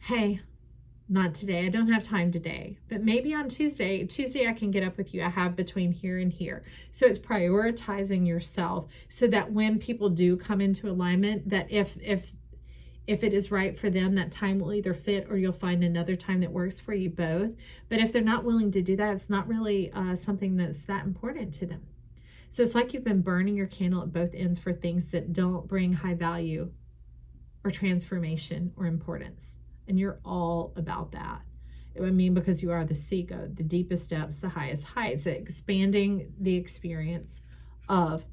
hey, not today. I don't have time today, but maybe on Tuesday I can get up with you. I have between here and here. So it's prioritizing yourself so that when people do come into alignment, that if it is right for them, that time will either fit or you'll find another time that works for you both. But if they're not willing to do that, it's not really something that's that important to them. So it's like you've been burning your candle at both ends for things that don't bring high value or transformation or importance. And you're all about that. I mean, because you are the seeker, the deepest depths, the highest heights, expanding the experience of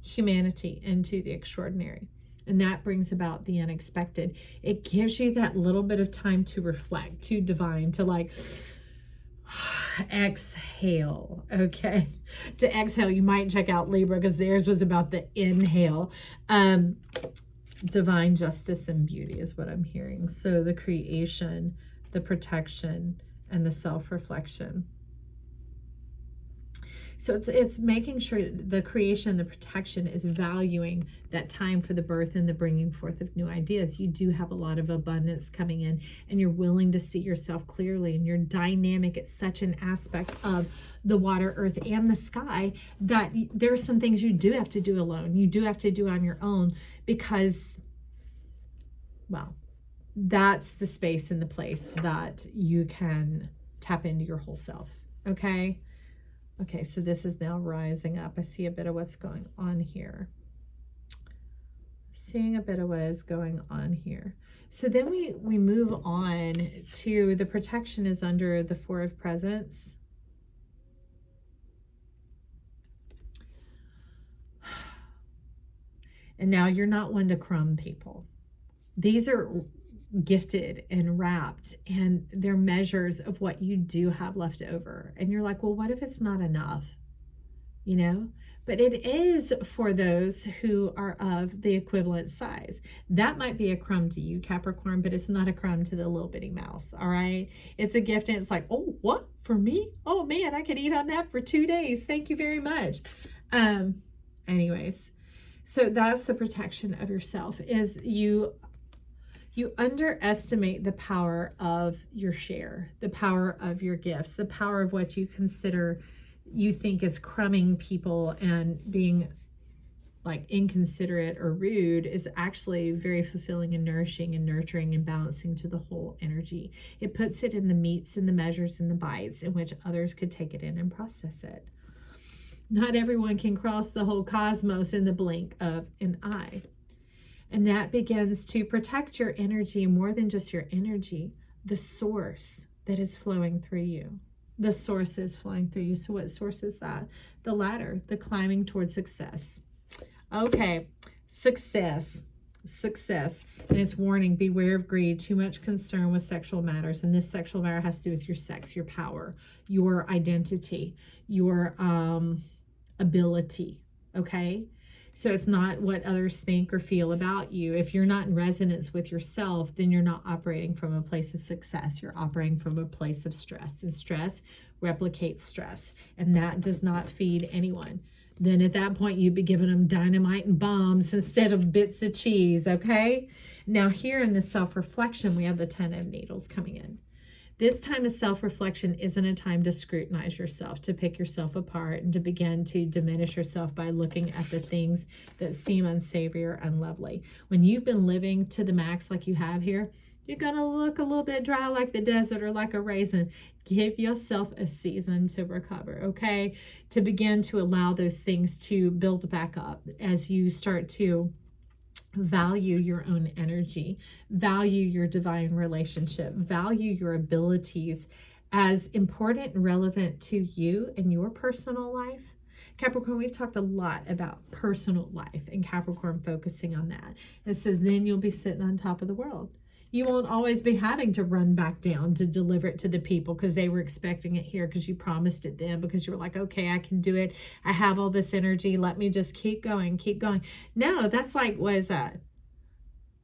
humanity into the extraordinary. And that brings about the unexpected. It gives you that little bit of time to reflect, to divine, to like exhale, okay? To exhale, you might check out Libra because theirs was about the inhale. Divine justice and beauty is what I'm hearing. So the creation, the protection, and the self-reflection. So it's making sure the creation, the protection is valuing that time for the birth and the bringing forth of new ideas. You do have a lot of abundance coming in, and you're willing to see yourself clearly, and you're dynamic. It's such an aspect of the water, earth, and the sky that there are some things you do have to do alone. You do have to do on your own because, well, that's the space and the place that you can tap into your whole self, okay? Okay, so this is now rising up. I see a bit of what's going on here. Seeing a bit of what is going on here. So then we move on to the protection is under the Four of Presents. And now you're not one to crumb people. These are gifted and wrapped, and they're measures of what you do have left over. And you're like, well, what if it's not enough? You know, but it is for those who are of the equivalent size. That might be a crumb to you, Capricorn, but it's not a crumb to the little bitty mouse. All right. It's a gift, and it's like, oh, what for me? Oh man, I could eat on that for 2 days. Thank you very much. Anyways, so that's the protection of yourself, is you underestimate the power of your share, the power of your gifts, the power of what you consider, you think is crumbing people and being like inconsiderate or rude is actually very fulfilling and nourishing and nurturing and balancing to the whole energy. It puts it in the meats and the measures and the bites in which others could take it in and process it. Not everyone can cross the whole cosmos in the blink of an eye. And that begins to protect your energy, more than just your energy, the source that is flowing through you. The source is flowing through you. So what source is that? The ladder, the climbing towards success. Okay, success. And it's warning, beware of greed, too much concern with sexual matters. And this sexual matter has to do with your sex, your power, your identity, your ability. Okay, so it's not what others think or feel about you. If you're not in resonance with yourself, then you're not operating from a place of success. You're operating from a place of stress, and stress replicates stress, and that does not feed anyone. Then at that point, you'd be giving them dynamite and bombs instead of bits of cheese, okay? Now here in the self-reflection, we have the 10 of Needles coming in. This time of self-reflection isn't a time to scrutinize yourself, to pick yourself apart, and to begin to diminish yourself by looking at the things that seem unsavory or unlovely. When you've been living to the max like you have here, you're going to look a little bit dry like the desert or like a raisin. Give yourself a season to recover, okay? To begin to allow those things to build back up as you start to value your own energy, value your divine relationship, value your abilities as important and relevant to you and your personal life. Capricorn, we've talked a lot about personal life, and Capricorn focusing on that. It says, then you'll be sitting on top of the world. You won't always be having to run back down to deliver it to the people because they were expecting it here, because you promised it then, because you were like, okay, I can do it. I have all this energy. Let me just keep going, keep going. No, that's like, what is that?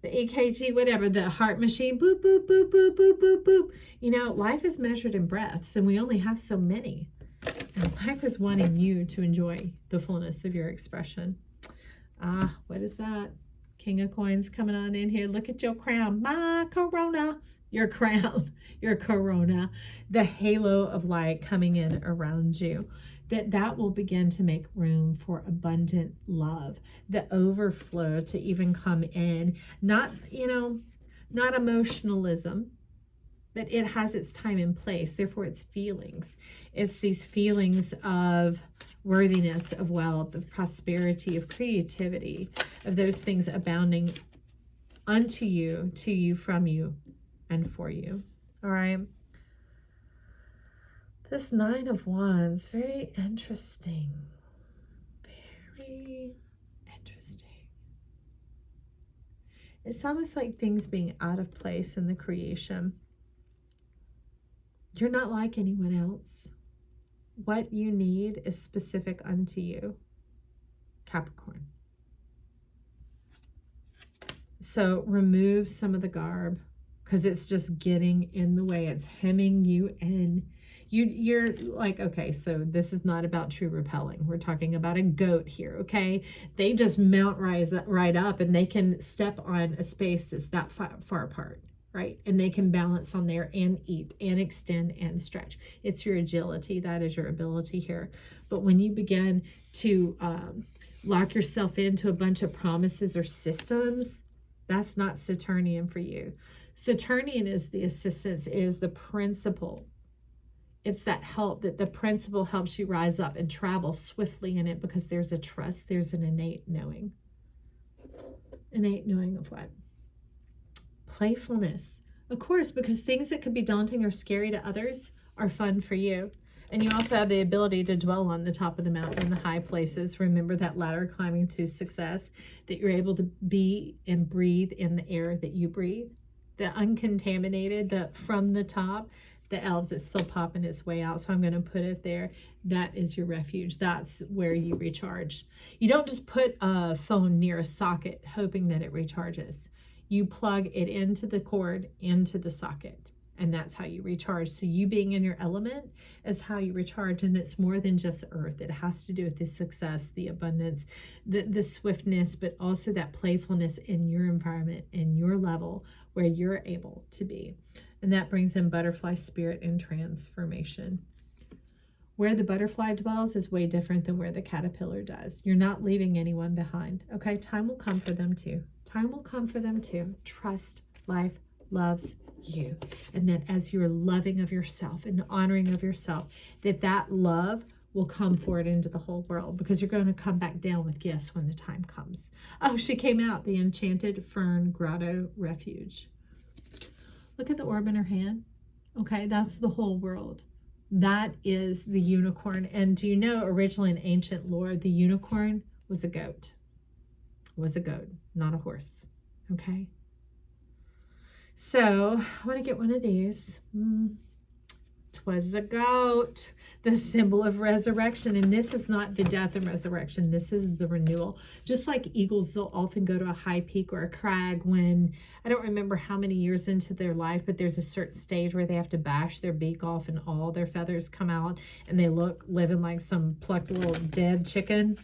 The EKG, whatever, the heart machine, boop, boop, boop, boop, boop, boop, boop. You know, life is measured in breaths, and we only have so many. And life is wanting you to enjoy the fullness of your expression. What is that? King of Coins coming on in here. Look at your crown. My corona. Your crown. Your corona. The halo of light coming in around you. That will begin to make room for abundant love. The overflow to even come in. Not, not emotionalism, but it has its time and place. Therefore, it's feelings. It's these feelings of worthiness, of wealth, of prosperity, of creativity, of those things abounding unto you, to you, from you, and for you. All right. This 9 of Wands, very interesting. Very interesting. It's almost like things being out of place in the creation. You're not like anyone else. What you need is specific unto you, Capricorn. So remove some of the garb, because it's just getting in the way. It's hemming you in. You're like, okay, so this is not about true repelling. We're talking about a goat here, okay? They just mount right up, and they can step on a space that's that far apart, right? And they can balance on there and eat and extend and stretch. It's your agility. That is your ability here. But when you begin to lock yourself into a bunch of promises or systems, that's not Saturnian for you. Saturnian is the assistance, is the principle. It's that help, that the principle helps you rise up and travel swiftly in it, because there's a trust, there's an innate knowing. Innate knowing of what? Playfulness. Of course, because things that could be daunting or scary to others are fun for you. And you also have the ability to dwell on the top of the mountain in the high places. Remember that ladder climbing to success, that you're able to be and breathe in the air that you breathe. The uncontaminated, the from the top. The elves, it's still popping its way out, so I'm going to put it there. That is your refuge. That's where you recharge. You don't just put a phone near a socket hoping that it recharges. You plug it into the cord, into the socket, and that's how you recharge. So you being in your element is how you recharge, and it's more than just earth. It has to do with the success, the abundance, the swiftness, but also that playfulness in your environment, in your level where you're able to be. And that brings in butterfly spirit and transformation. Where the butterfly dwells is way different than where the caterpillar does. You're not leaving anyone behind, okay? Time will come for them too. Time will come for them too. Trust life loves you. And that as you're loving of yourself and honoring of yourself, that love will come forward into the whole world, because you're going to come back down with gifts when the time comes. Oh, she came out, the Enchanted Fern Grotto Refuge. Look at the orb in her hand. Okay, that's the whole world. That is the unicorn. And do you know, originally in ancient lore, the unicorn was a goat. Was a goat, not a horse. Okay. So I want to get one of these. 'Twas the goat, the symbol of resurrection. And this is not the death and resurrection. This is the renewal. Just like eagles, they'll often go to a high peak or a crag when, I don't remember how many years into their life, but there's a certain stage where they have to bash their beak off and all their feathers come out and they look living like some plucked little dead chicken.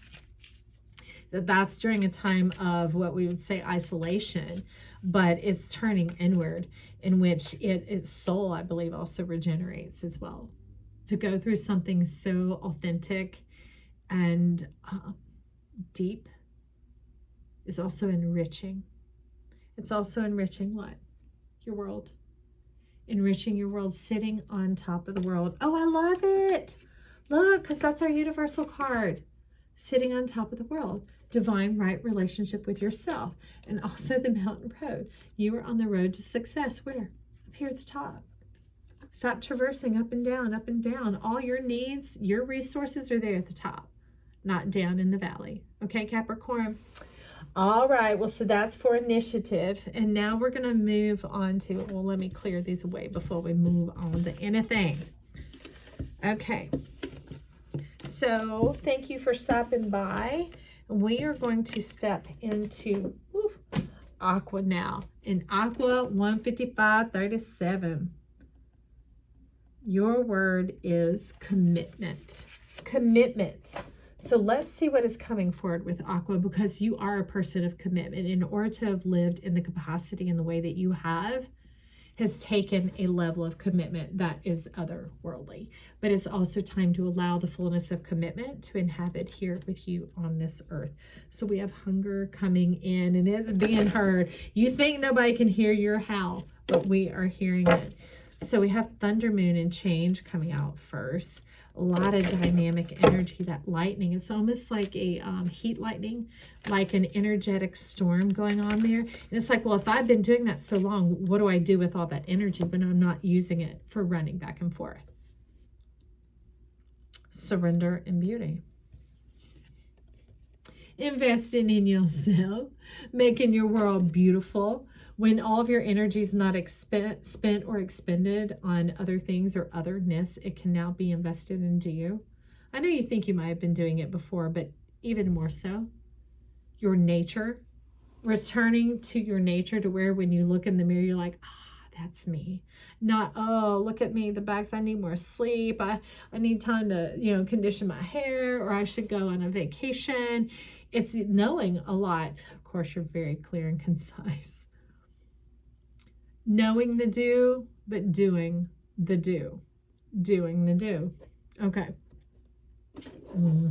That's during a time of what we would say isolation, but it's turning inward, in which its soul, I believe, also regenerates as well. To go through something so authentic and deep is also enriching. It's also enriching what? Your world. Enriching your world, sitting on top of the world. Oh, I love it. Look, because that's our universal card. Sitting on top of the world. Divine right relationship with yourself. And also the mountain road. You are on the road to success. Where? Up here at the top. Stop traversing up and down, up and down. All your needs, your resources are there at the top, not down in the valley. Okay, Capricorn? All right, well, so that's for initiative. And now we're going to move on to, well, let me clear these away before we move on to anything. Okay. So thank you for stopping by. We are going to step into Aqua now. In Aqua 15537. Your word is commitment. Commitment. So let's see what is coming forward with Aqua, because you are a person of commitment. In order to have lived in the capacity and the way that you have, has taken a level of commitment that is otherworldly. But it's also time to allow the fullness of commitment to inhabit here with you on this earth. So we have hunger coming in, and it's being heard. You think nobody can hear your howl, but we are hearing it. So we have Thunder, Moon, and Change coming out first. A lot of dynamic energy, that lightning. It's almost like a heat lightning, like an energetic storm going on there. And it's like, well, if I've been doing that so long, what do I do with all that energy when I'm not using it for running back and forth? Surrender and beauty. Investing in yourself, making your world beautiful. When all of your energy is not spent or expended on other things or otherness, it can now be invested into you. I know you think you might have been doing it before, but even more so. Your nature, returning to your nature, to where when you look in the mirror, you're like, that's me. Not, oh, look at me, the bags, I need more sleep. I need time to, condition my hair, or I should go on a vacation. It's knowing a lot. Of course, you're very clear and concise. Knowing the do, but doing the do. Doing the do. Okay.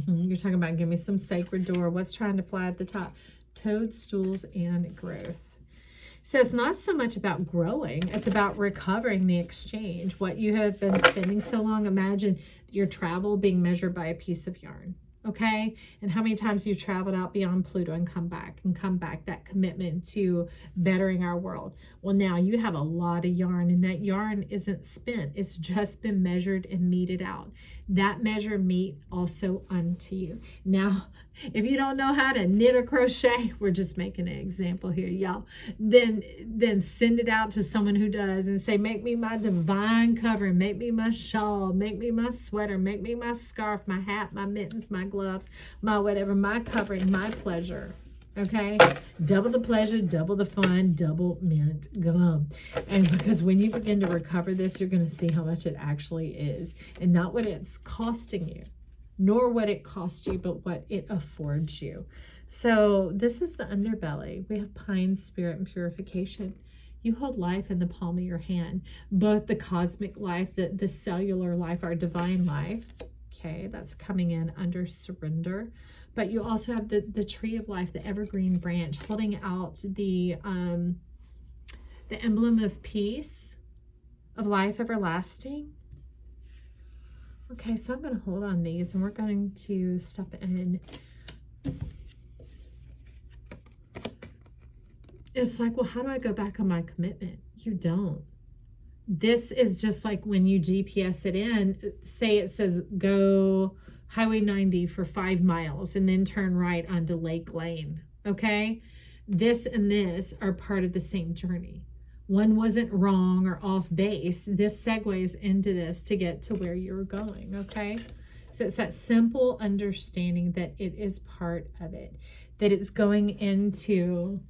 You're talking about give me some sacred door. What's trying to fly at the top? Toadstools and growth. So it's not so much about growing. It's about recovering the exchange. What you have been spending so long. Imagine your travel being measured by a piece of yarn. Okay, and how many times you've traveled out beyond Pluto and come back, that commitment to bettering our world. Well, now you have a lot of yarn, and that yarn isn't spent. It's just been measured and meted out. That measure meet also unto you. Now, if you don't know how to knit or crochet, we're just making an example here, y'all, then send it out to someone who does and say, make me my divine covering, make me my shawl, make me my sweater, make me my scarf, my hat, my mittens, my gloves, my whatever, my covering, my pleasure. Okay, double the pleasure, double the fun, double mint gum. And because when you begin to recover this, you're going to see how much it actually is, and not what it's costing you, nor what it costs you, but what it affords you. So this is the underbelly. We have pine, spirit, and purification. You hold life in the palm of your hand, both the cosmic life, the cellular life, our divine life. Okay, that's coming in under surrender. But you also have the tree of life, the evergreen branch, holding out the emblem of peace, of life everlasting. Okay, so I'm going to hold on these and we're going to step in. It's like, well, how do I go back on my commitment? You don't. This is just like when you GPS it in, say it says go Highway 90 for 5 miles and then turn right onto Lake Lane. Okay? This and this are part of the same journey. One wasn't wrong or off base. This segues into this to get to where you're going, okay? So it's that simple understanding that it is part of it, that it's going into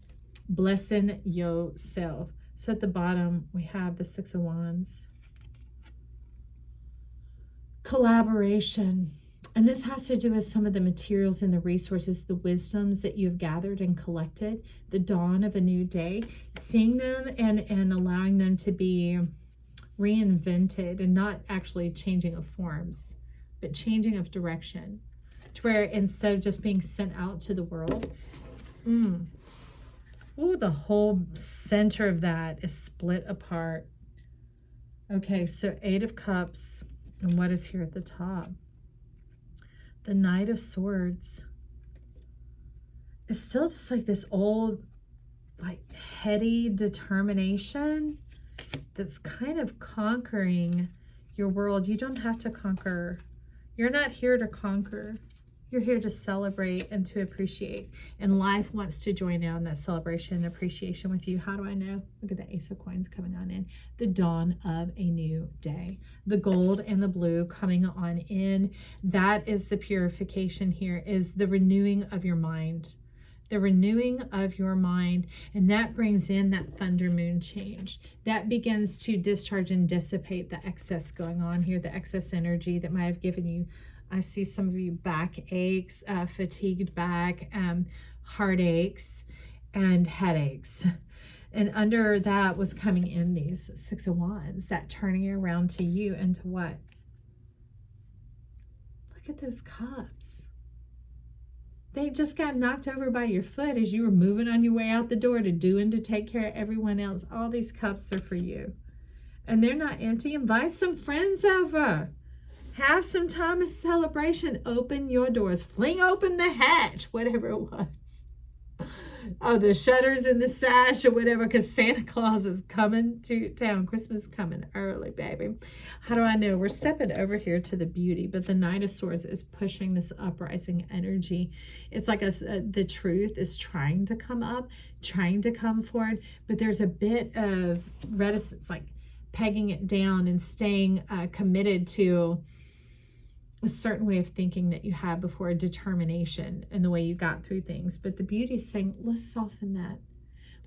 blessing yourself. So at the bottom, we have the Six of Wands. Collaboration. And this has to do with some of the materials and the resources, the wisdoms that you've gathered and collected, the dawn of a new day, seeing them and allowing them to be reinvented and not actually changing of forms, but changing of direction, to where instead of just being sent out to the world, the whole center of that is split apart. Okay, so 8 of Cups, and what is here at the top? The Knight of Swords. It's still just like this old, like heady determination that's kind of conquering your world. You don't have to conquer. You're not here to conquer. You're here to celebrate and to appreciate. And life wants to join in on that celebration and appreciation with you. How do I know? Look at the Ace of Coins coming on in. The dawn of a new day. The gold and the blue coming on in. That is the purification here, is the renewing of your mind. The renewing of your mind. And that brings in that thunder moon change. That begins to discharge and dissipate the excess going on here, the excess energy that might have given you. I see some of you back aches, fatigued back, heartaches, and headaches. And under that was coming in these Six of Wands, that turning around to you into what? Look at those cups. They just got knocked over by your foot as you were moving on your way out the door to do and to take care of everyone else. All these cups are for you. And they're not empty. Invite some friends over. Have some time of celebration. Open your doors. Fling open the hatch, whatever it was. Oh, the shutters in the sash or whatever, because Santa Claus is coming to town. Christmas is coming early, baby. How do I know? We're stepping over here to the beauty, but the Knight of Swords is pushing this uprising energy. It's like the truth is trying to come up, trying to come forward, but there's a bit of reticence, like pegging it down and staying committed to a certain way of thinking that you had before, a determination in the way you got through things. But the beauty is saying, let's soften that.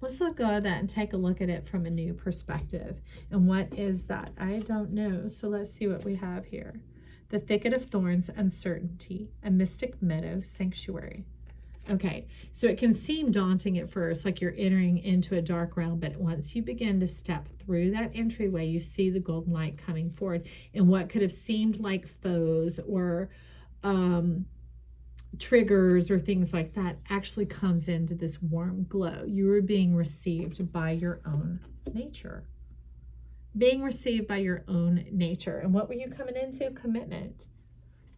Let's let go of that and take a look at it from a new perspective. And what is that? I don't know. So let's see what we have here. The Thicket of Thorns, Uncertainty, a Mystic Meadow, Sanctuary. Okay, so it can seem daunting at first, like you're entering into a dark realm, but once you begin to step through that entryway, you see the golden light coming forward, and what could have seemed like foes or triggers or things like that actually comes into this warm glow. You are being received by your own nature. Being received by your own nature. And what were you coming into? Commitment.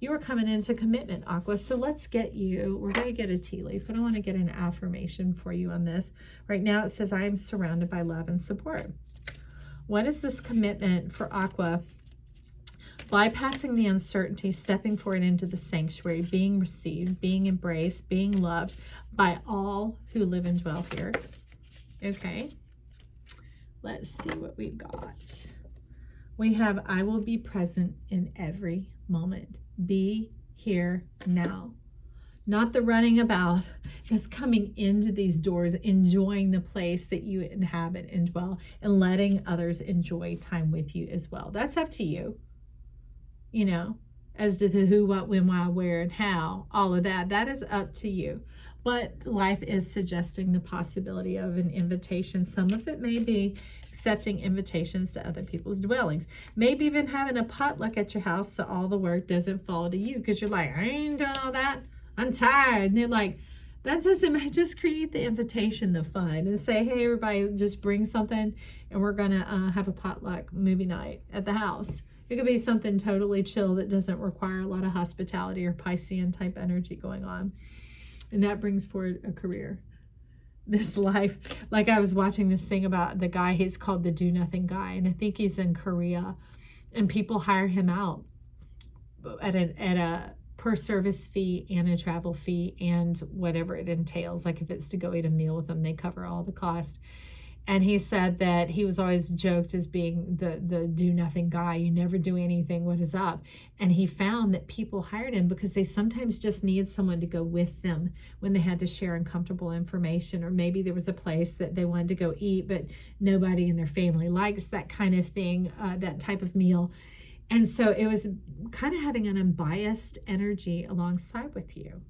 You were coming into commitment, Aqua. So let's get you, we're going to get a tea leaf, but I want to get an affirmation for you on this. Right now it says, I am surrounded by love and support. What is this commitment for Aqua? Bypassing the uncertainty, stepping forward into the sanctuary, being received, being embraced, being loved by all who live and dwell here. Okay. Let's see what we've got. We have, I will be present in every moment. Be here now. Not the running about. It's coming into these doors, enjoying the place that you inhabit and dwell, and letting others enjoy time with you as well. That's up to you. You know, as to the who, what, when, why, where, and how, all of that. That is up to you. But life is suggesting the possibility of an invitation. Some of it may be accepting invitations to other people's dwellings. Maybe even having a potluck at your house so all the work doesn't fall to you, because you're like, I ain't doing all that. I'm tired. And they're like, that doesn't matter. Just create the invitation, the fun, and say, hey, everybody, just bring something and we're going to have a potluck movie night at the house. It could be something totally chill that doesn't require a lot of hospitality or Piscean type energy going on. And that brings forward a career. This life, like I was watching this thing about the guy, he's called the Do Nothing Guy, and I think he's in Korea, and people hire him out at a per service fee and a travel fee and whatever it entails. Like if it's to go eat a meal with them, they cover all the cost. And he said that he was always joked as being the do nothing guy. You never do anything. What is up? And he found that people hired him because they sometimes just need someone to go with them when they had to share uncomfortable information, or maybe there was a place that they wanted to go eat, but nobody in their family likes that kind of thing, that type of meal. And so it was kind of having an unbiased energy alongside with you.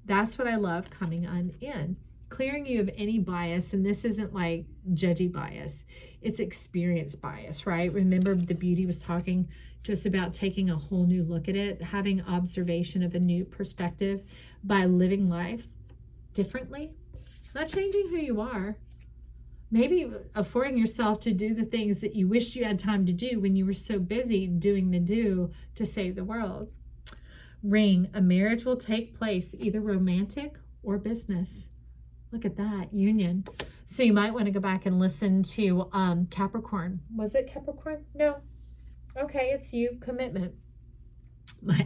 That's what I love coming on in. Clearing you of any bias, and this isn't like judgy bias, it's experience bias, right? Remember, the beauty was talking to us about taking a whole new look at it, having observation of a new perspective by living life differently, not changing who you are, maybe affording yourself to do the things that you wished you had time to do when you were so busy doing the do to save the world. Ring, a marriage will take place, either romantic or business. Look at that union. So you might want to go back and listen to Capricorn. Was it Capricorn? No. Okay, it's you. Commitment.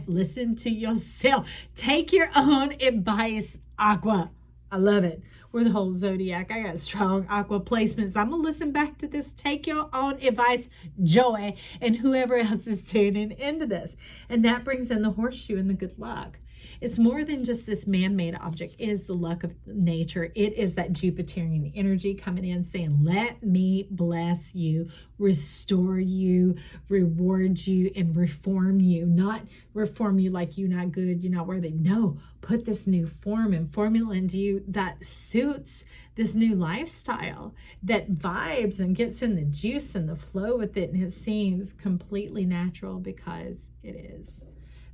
Listen to yourself. Take your own advice, Aqua. I love it. We're the whole zodiac. I got strong Aqua placements. I'm going to listen back to this. Take your own advice, Joy, and whoever else is tuning into this. And that brings in the horseshoe and the good luck. It's more than just this man-made object. It is the luck of nature. It is that Jupiterian energy coming in saying, let me bless you, restore you, reward you, and reform you. Not reform you like you're not good, you're not worthy. No, put this new form and formula into you that suits this new lifestyle, that vibes and gets in the juice and the flow with it. And it seems completely natural because it is.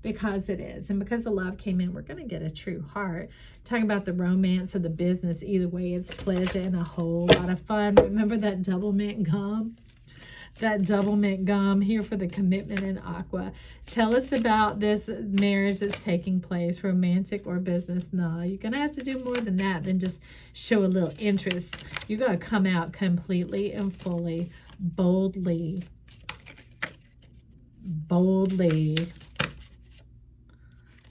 Because it is. And because the love came in, we're going to get a true heart. Talking about the romance or the business, either way, it's pleasure and a whole lot of fun. Remember that double mint gum? That double mint gum here for the commitment in Aqua. Tell us about this marriage that's taking place, romantic or business. No, you're going to have to do more than that than just show a little interest. You're going to come out completely and fully, boldly.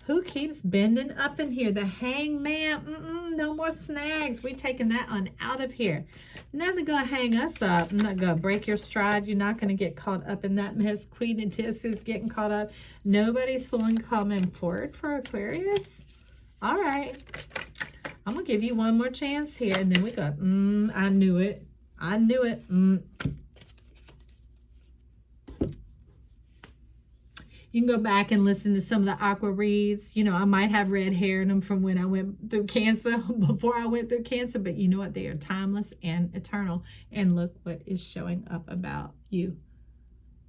Who keeps bending up in here? The hangman. No more snags. We taking that on out of here. Nothing gonna hang us up. I'm not gonna break your stride. You're not gonna get caught up in that mess. Queen of Tis is getting caught up. Nobody's fooling coming forward for Aquarius. All right. I'm gonna give you one more chance here, and then we go. I knew it. I knew it. You can go back and listen to some of the Aqua reads. You know, I might have red hair in them from when I went through Cancer, before I went through Cancer, but you know what? They are timeless and eternal. And look what is showing up about you.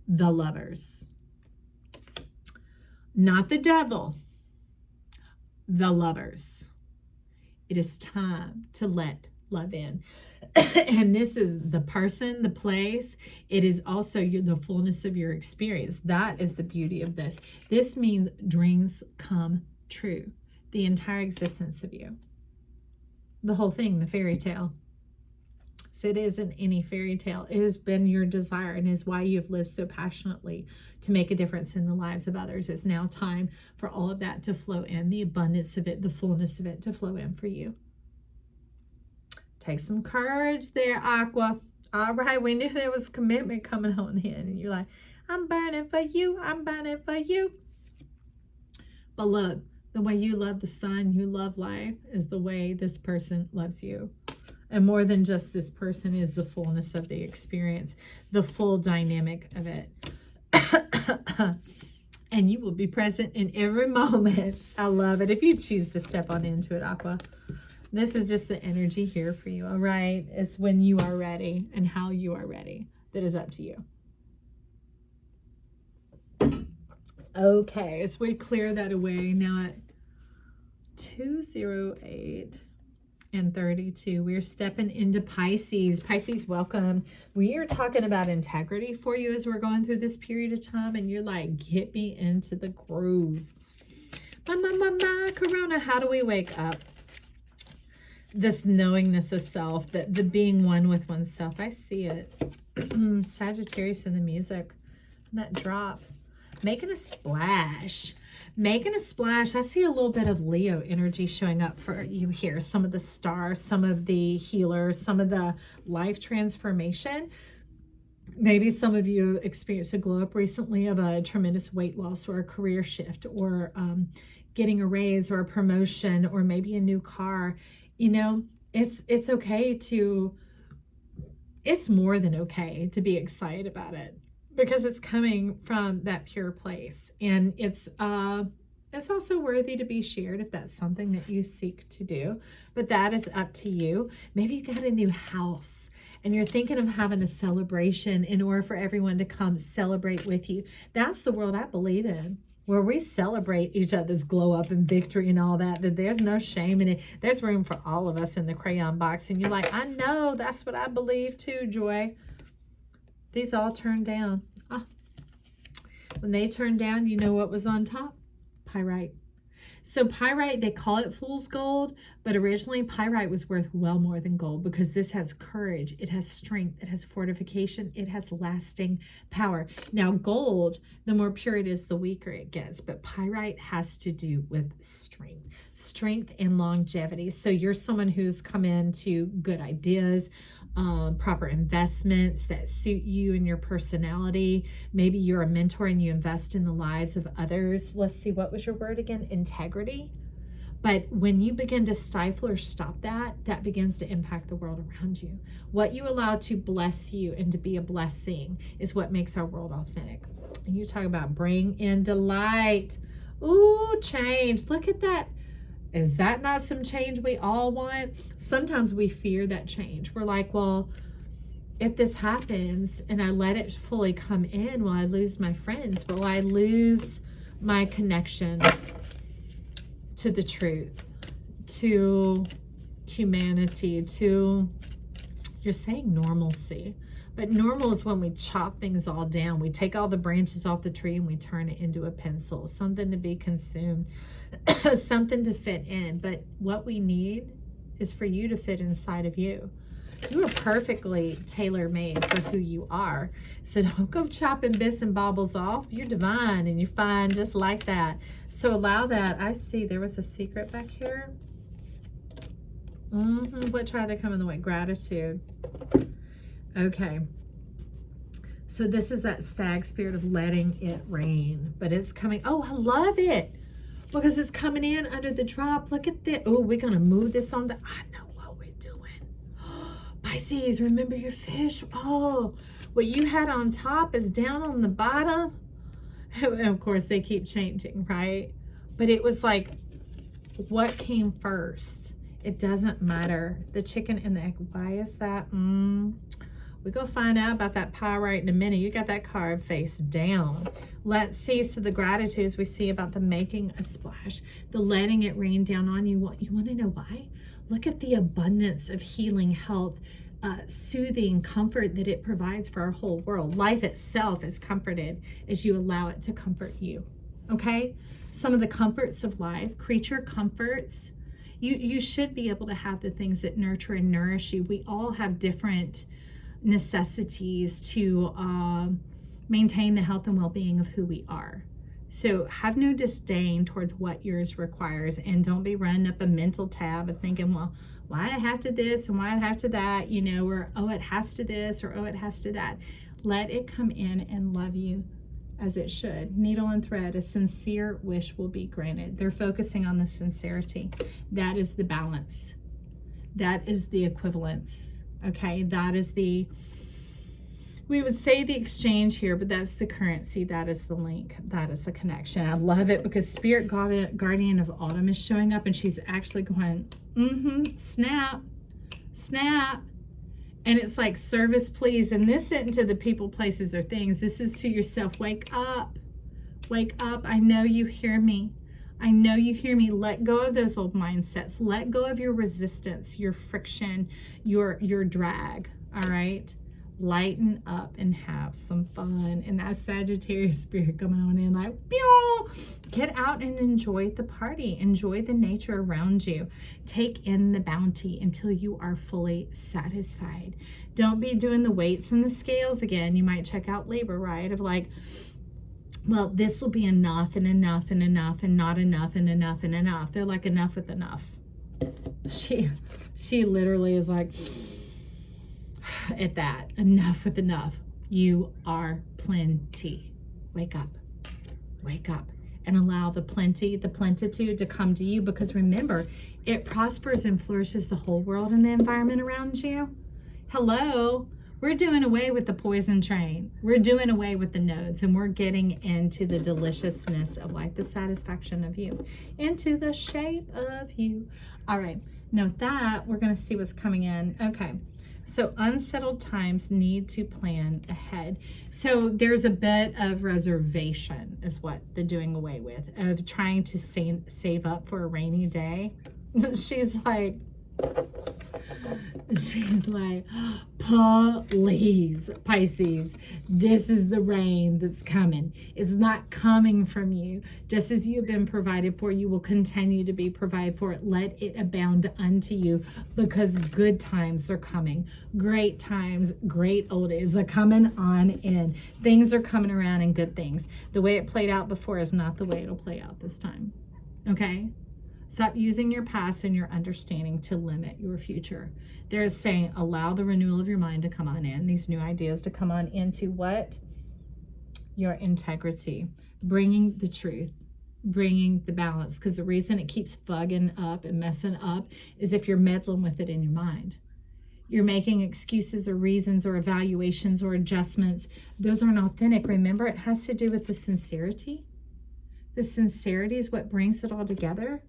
The Lovers. Not the devil. The Lovers. It is time to let love in. And this is the person, the place. It is also the fullness of your experience. That is the beauty of this. This means dreams come true. The entire existence of you. The whole thing, the fairy tale. So it isn't any fairy tale. It has been your desire and is why you have lived so passionately to make a difference in the lives of others. It's now time for all of that to flow in, the abundance of it, the fullness of it to flow in for you. Take some courage there, Aqua. All right, we knew there was commitment coming on in. And you're like, I'm burning for you. I'm burning for you. But look, the way you love the sun, you love life, is the way this person loves you. And more than just this person is the fullness of the experience, the full dynamic of it. And you will be present in every moment. I love it. If you choose to step on into it, Aqua. This is just the energy here for you, all right? It's when you are ready and how you are ready that is up to you. Okay, as we clear that away now at 208, and 32. We're stepping into Pisces. Pisces, welcome. We are talking about integrity for you as we're going through this period of time, and you're like, get me into the groove. My, Corona, how do we wake up? This knowingness of self, the being one with oneself. I see it. Sagittarius in the music. That drop. Making a splash. Making a splash. I see a little bit of Leo energy showing up for you here. Some of the stars, some of the healers, some of the life transformation. Maybe some of you experienced a glow up recently of a tremendous weight loss or a career shift or getting a raise or a promotion or maybe a new car. You know, it's okay to, it's more than okay to be excited about it, because it's coming from that pure place, and it's also worthy to be shared if that's something that you seek to do, but that is up to you. Maybe you got a new house and you're thinking of having a celebration in order for everyone to come celebrate with you. That's the world I believe in, where we celebrate each other's glow up and victory and all that, that there's no shame in it. There's room for all of us in the crayon box. And you're like, I know, that's what I believe too, Joy. These all turned down. Oh. When they turned down, you know what was on top? Pyrite. So pyrite, they call it fool's gold, but originally pyrite was worth well more than gold, because this has courage, it has strength, it has fortification, it has lasting power. Now gold, the more pure it is, the weaker it gets, but pyrite has to do with strength and longevity. So you're someone who's come into good ideas, proper investments that suit you and your personality. Maybe you're a mentor and you invest in the lives of others. Let's see, what was your word again? Integrity. But when you begin to stifle or stop that, that begins to impact the world around you. What you allow to bless you and to be a blessing is what makes our world authentic. And you talk about bring in delight. Ooh, change. Look at that. Is that not some change we all want? Sometimes we fear that change. We're like, well, if this happens and I let it fully come in, will I lose my friends? Will I lose my connection to the truth, to humanity, to, you're saying normalcy. But normal is when we chop things all down. We take all the branches off the tree and we turn it into a pencil, something to be consumed, something to fit in. But what we need is for you to fit inside of you. You are perfectly tailor-made for who you are. So don't go chopping bits and baubles off. You're divine and you're fine just like that. So allow that. I see there was a secret back here. What tried to come in the way? Gratitude. Okay. So this is that stag spirit of letting it rain, but it's coming. Oh, I love it because it's coming in under the drop. Look at this. Oh, we're going to move this on the, I know what we're doing. Pisces, remember your fish. Oh, what you had on top is down on the bottom. And of course they keep changing, right? But it was like, what came first? It doesn't matter. The chicken and the egg. Why is that? We go find out about that pyrite in a minute. You got that card face down. Let's see. So the gratitudes we see about the making a splash, the letting it rain down on you. You want to know why? Look at the abundance of healing, health, soothing, comfort that it provides for our whole world. Life itself is comforted as you allow it to comfort you. Okay? Some of the comforts of life, creature comforts. You should be able to have the things that nurture and nourish you. We all have different necessities to maintain the health and well-being of who we are. So have no disdain towards what yours requires, and don't be running up a mental tab of thinking, well, why I have to this and why I have to that, you know, or oh, it has to this or oh, it has to that. Let it come in and love you as it should. Needle and thread, a sincere wish will be granted. They're focusing on the sincerity. That is the balance. That is the equivalence. Okay, that is the, we would say the exchange here, but that's the currency. That is the link. That is the connection. I love it because Spirit Guardian of Autumn is showing up and she's actually going, snap, snap. And it's like, service, please. And this isn't to the people, places, or things. This is to yourself. Wake up. Wake up. I know you hear me. I know you hear me. Let go of those old mindsets. Let go of your resistance, your friction, your drag. All right? Lighten up and have some fun. And that Sagittarius spirit coming on in like, pew! Get out and enjoy the party. Enjoy the nature around you. Take in the bounty until you are fully satisfied. Don't be doing the weights and the scales again. You might check out Libra, right? Of like, well, this will be enough and enough and enough and not enough and enough and enough. They're like, enough with enough. She literally is like, at that, enough with enough. You are plenty. Wake up. Wake up and allow the plenty, the plentitude to come to you, because remember, it prospers and flourishes the whole world and the environment around you. Hello. We're doing away with the poison train. We're doing away with the nodes, and we're getting into the deliciousness of life, the satisfaction of you, into the shape of you. All right. Now that we're going to see what's coming in. Okay. So unsettled times need to plan ahead. So there's a bit of reservation is what they're doing away with, of trying to save up for a rainy day. She's like, please, Pisces, this is the rain that's coming. It's not coming from you. Just as you've been provided for, you will continue to be provided for. Let it abound unto you, because good times are coming. Great times, great old days are coming on in. Things are coming around, and good things. The way it played out before is not the way it'll play out this time. Okay? Stop using your past and your understanding to limit your future. There's saying, allow the renewal of your mind to come on in, these new ideas to come on into what? Your integrity, bringing the truth, bringing the balance. Because the reason it keeps fugging up and messing up is if you're meddling with it in your mind. You're making excuses or reasons or evaluations or adjustments. Those aren't authentic. Remember, it has to do with the sincerity. The sincerity is what brings it all together.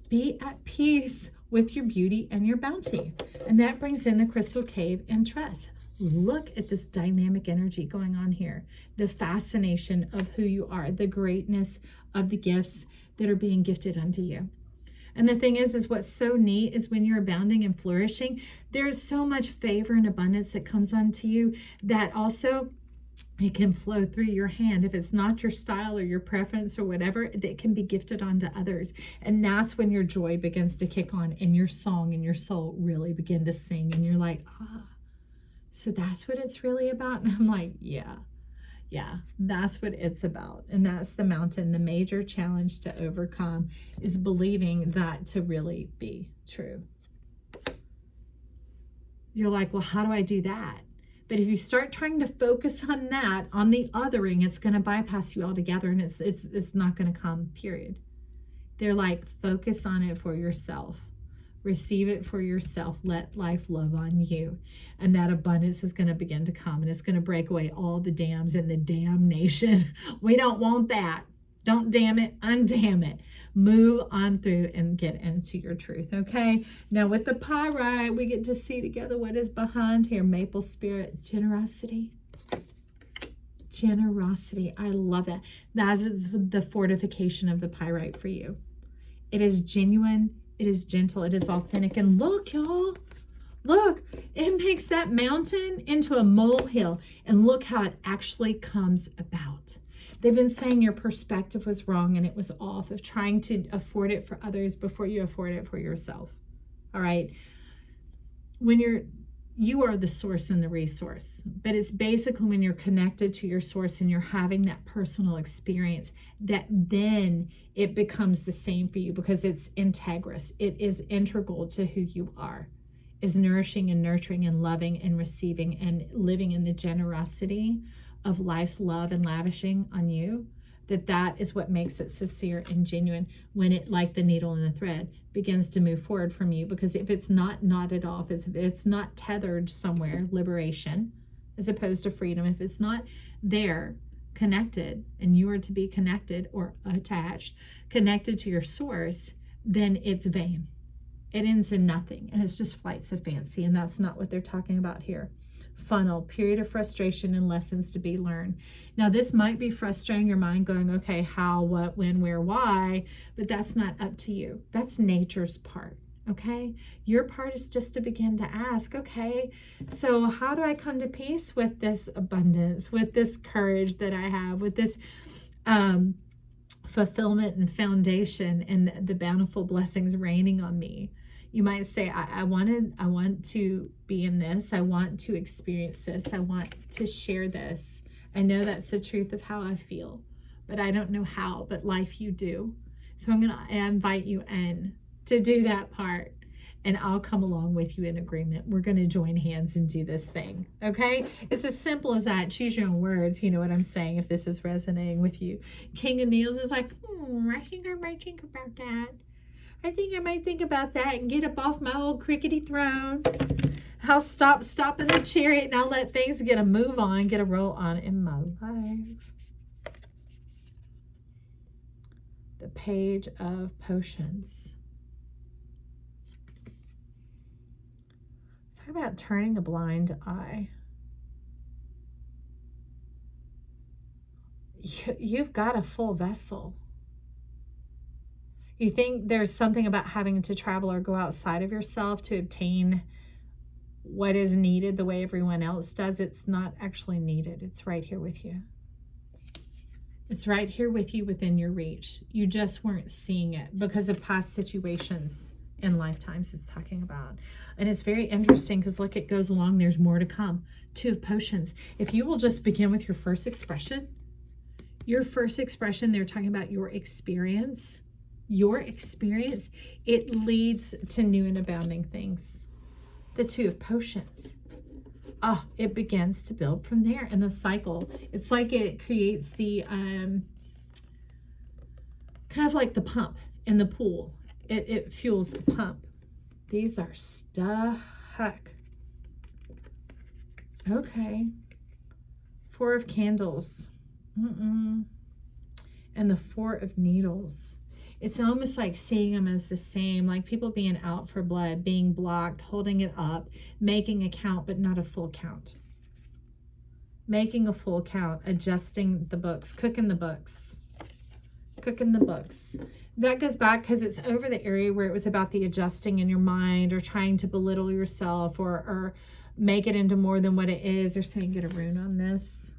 Be at peace with your beauty and your bounty. And that brings in the crystal cave and trust. Look at this dynamic energy going on here. The fascination of who you are, the greatness of the gifts that are being gifted unto you. And the thing is what's so neat is when you're abounding and flourishing, there's so much favor and abundance that comes unto you that also it can flow through your hand. If it's not your style or your preference or whatever, it can be gifted onto others. And that's when your joy begins to kick on and your song and your soul really begin to sing. And you're like, so that's what it's really about. And I'm like, yeah, that's what it's about. And that's the mountain. The major challenge to overcome is believing that to really be true. You're like, well, how do I do that? But if you start trying to focus on that, on the othering, it's going to bypass you altogether, and it's not going to come, period. They're like, focus on it for yourself. Receive it for yourself. Let life love on you. And that abundance is going to begin to come, and it's going to break away all the dams and the damnation. We don't want that. Don't damn it, undamn it. Move on through and get into your truth, okay? Now with the pyrite, we get to see together what is behind here. Maple spirit, generosity. Generosity, I love that. That is the fortification of the pyrite for you. It is genuine, it is gentle, it is authentic. And look, y'all, look, it makes that mountain into a molehill. And look how it actually comes about. They've been saying your perspective was wrong and it was off, of trying to afford it for others before you afford it for yourself. All right. When you are the source and the resource, but it's basically when you're connected to your source and you're having that personal experience that then it becomes the same for you, because it's integrous. It is integral to who you are, is nourishing and nurturing and loving and receiving and living in the generosity of life's love and lavishing on you. That is what makes it sincere and genuine, when it, like the needle and the thread, begins to move forward from you. Because if it's not knotted off, if it's not tethered somewhere, liberation, as opposed to freedom, if it's not there, connected, and you are to be connected or attached, connected to your source, then it's vain. It ends in nothing, and it's just flights of fancy, and that's not what they're talking about here. funnel, period of frustration and lessons to be learned. Now, this might be frustrating your mind going, okay, how, what, when, where, why, but that's not up to you. That's nature's part, okay? Your part is just to begin to ask, okay, so how do I come to peace with this abundance, with this courage that I have, with this fulfillment and foundation and the bountiful blessings raining on me? You might say, I want to be in this. I want to experience this. I want to share this. I know that's the truth of how I feel, but I don't know how, but life you do. So I'm going to invite you in to do that part, and I'll come along with you in agreement. We're going to join hands and do this thing. Okay. It's as simple as that. Choose your own words. You know what I'm saying? If this is resonating with you. King of Needles is like, I think I might think about that. I think I might think about that and get up off my old crickety throne. I'll stop in the chariot, and I'll let things get a move on, get a roll on in my life. The Page of Potions. Talk about turning a blind eye. You've got a full vessel. You think there's something about having to travel or go outside of yourself to obtain what is needed the way everyone else does. It's not actually needed. It's right here with you. It's right here with you within your reach. You just weren't seeing it because of past situations in lifetimes it's talking about. And it's very interesting because look, it goes along. There's more to come. Two of Potions. If you will just begin with your first expression, they're talking about your experience. Your experience, it leads to new and abounding things. The Two of Potions. It begins to build from there in the cycle. It's like it creates the kind of like the pump in the pool. It fuels the pump. These are stuck. Okay. Four of Candles. And the Four of Needles. It's almost like seeing them as the same, like people being out for blood, being blocked, holding it up, making a count, but not a full count. Making a full count, adjusting the books, cooking the books. That goes back because it's over the area where it was about the adjusting in your mind or trying to belittle yourself or make it into more than what it is. They're saying get a rune on this.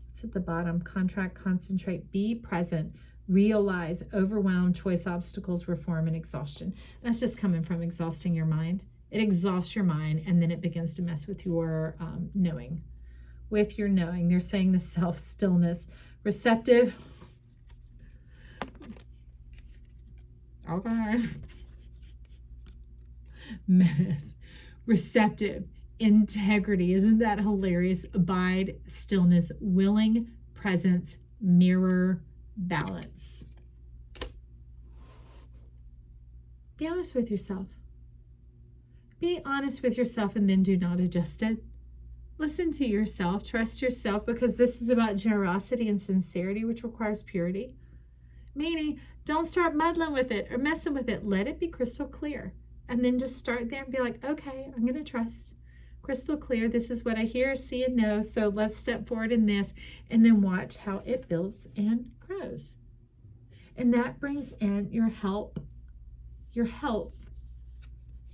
It's at the bottom. Contract, concentrate, be present. Realize, overwhelm, choice obstacles, reform, and exhaustion. That's just coming from exhausting your mind. It exhausts your mind, and then it begins to mess with your knowing. With your knowing, they're saying the self-stillness, receptive. Okay. Menace, receptive, integrity. Isn't that hilarious? Abide, stillness, willing, presence, mirror, balance. Be honest with yourself. Be honest with yourself and then do not adjust it. Listen to yourself. Trust yourself because this is about generosity and sincerity, which requires purity. Meaning, don't start muddling with it or messing with it. Let it be crystal clear. And then just start there and be like, okay, I'm going to trust. Crystal clear. This is what I hear, see, and know. So let's step forward in this and then watch how it builds and grows. And that brings in your health,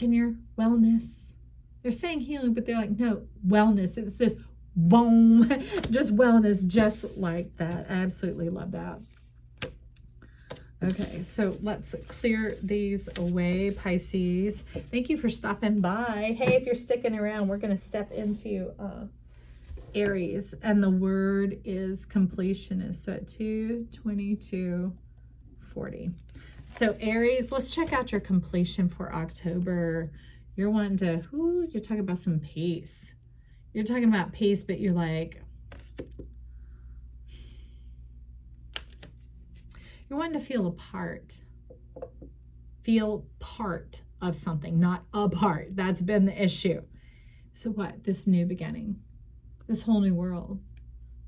and your wellness. They're saying healing, but they're like, no, wellness. It's just boom, just wellness, just like that. I absolutely love that. Okay, so let's clear these away, Pisces. Thank you for stopping by. Hey, if you're sticking around, we're going to step into Aries, and the word is completionist. So at 2/22/40. So Aries, let's check out your completion for October. You're wanting to, you're talking about some peace. You're talking about peace, but you're like, you're wanting to feel a part. Feel part of something, not a part. That's been the issue. So what? This new beginning. This whole new world.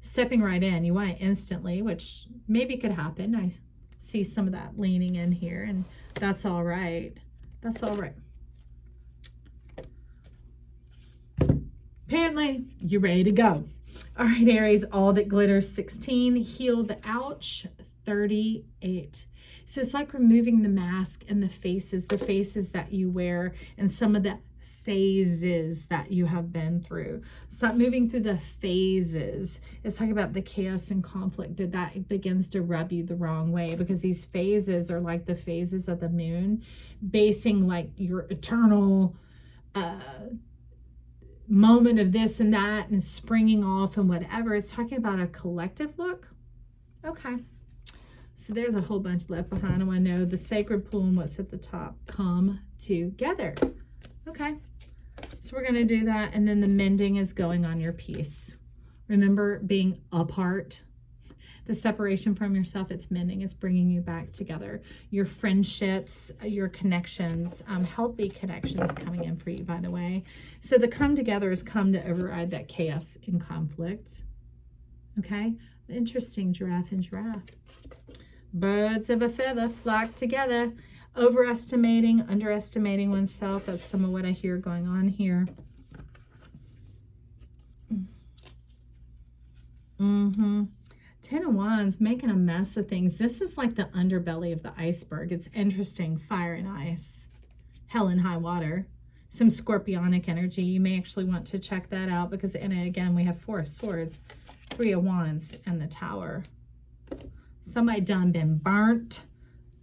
Stepping right in. You want it instantly, which maybe could happen. I see some of that leaning in here, and that's all right. That's all right. Apparently, you're ready to go. All right, Aries, all that glitters 16, heal the ouch 38. So it's like removing the mask and the faces that you wear and some of the phases that you have been through. Stop moving through the phases. It's talking about the chaos and conflict that begins to rub you the wrong way, because these phases are like the phases of the moon, basing like your eternal moment of this and that and springing off and whatever. It's talking about a collective look. Okay. So there's a whole bunch left behind. I want to know the sacred pool and what's at the top. Come together. Okay. So we're going to do that. And then the mending is going on your piece. Remember being apart. The separation from yourself, it's mending. It's bringing you back together. Your friendships, your connections, healthy connections coming in for you, by the way. So the come together is come to override that chaos and conflict. Okay. Interesting, giraffe and giraffe. Birds of a feather flock together. Overestimating, underestimating oneself. That's some of what I hear going on here. Ten of Wands, making a mess of things. This is like the underbelly of the iceberg. It's interesting. Fire and ice. Hell and high water. Some scorpionic energy. You may actually want to check that out, because in it, again, we have 4 of Swords, 3 of Wands, and the Tower. Somebody done been burnt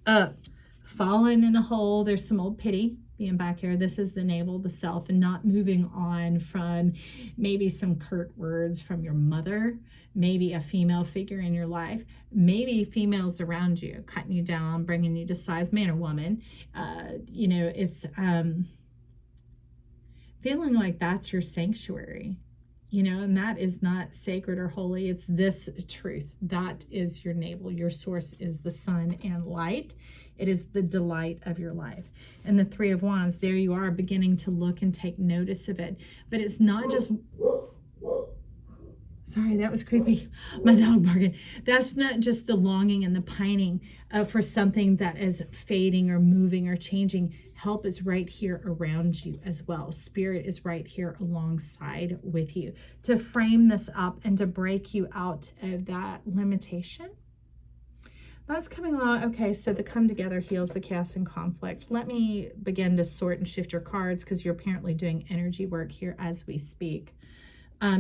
up, fallen in a hole. There's some old pity being back here. This is the navel, the self, and not moving on from maybe some curt words from your mother, maybe a female figure in your life, maybe females around you cutting you down, bringing you to size, man or woman. You know, it's feeling like that's your sanctuary. You know, and that is not sacred or holy. It's this truth. That is your navel. Your source is the sun and light. It is the delight of your life. And the 3 of Wands, there you are beginning to look and take notice of it. But it's not just... Sorry, that was creepy. My dog barking. That's not just the longing and the pining for something that is fading or moving or changing. Help is right here around you as well. Spirit is right here alongside with you to frame this up and to break you out of that limitation. That's coming along. Okay, so the come together heals the chaos and conflict. Let me begin to sort and shift your cards, because you're apparently doing energy work here as we speak.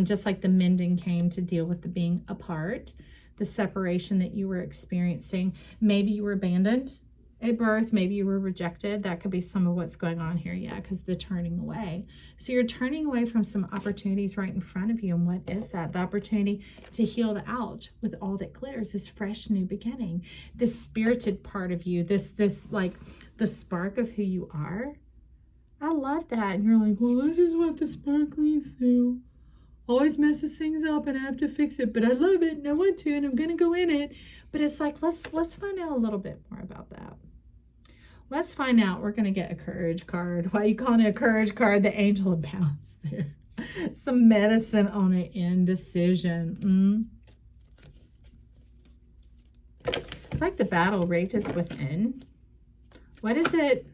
Just like the mending came to deal with the being apart, the separation that you were experiencing. Maybe you were abandoned at birth, maybe you were rejected. That could be some of what's going on here, yeah, because the turning away. So you're turning away from some opportunities right in front of you. And what is that? The opportunity to heal the ouch with all that glitters, this fresh new beginning, this spirited part of you, this like the spark of who you are. I love that. And you're like, well, this is what the spark leads to. Always messes things up and I have to fix it, but I love it and I want to and I'm going to go in it. But it's like, let's find out a little bit more about that. Let's find out. We're going to get a courage card. Why are you calling it a courage card? The Angel of Balance there. Some medicine on an indecision. It's like the battle rages within. What is it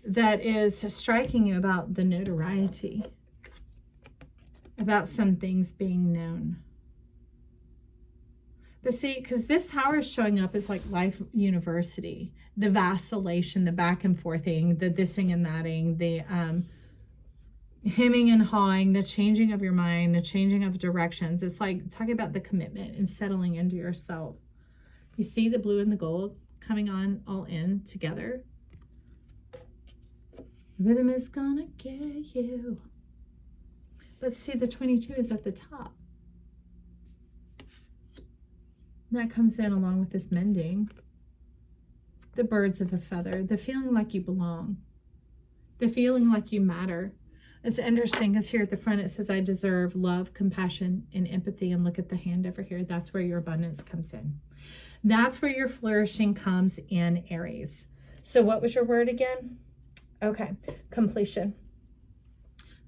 that is striking you about the notoriety? About some things being known? But see, because this Tower is showing up as like life university, the vacillation, the back and forthing, the thising and thating, the hemming and hawing, the changing of your mind, the changing of directions. It's like talking about the commitment and settling into yourself. You see the blue and the gold coming on all in together. The rhythm is gonna get you. Let's see, the 22 is at the top. That comes in along with this mending. The birds of a feather, the feeling like you belong, the feeling like you matter. It's interesting because here at the front it says, I deserve love, compassion, and empathy. And look at the hand over here. That's where your abundance comes in. That's where your flourishing comes in, Aries. So what was your word again? Okay, completion.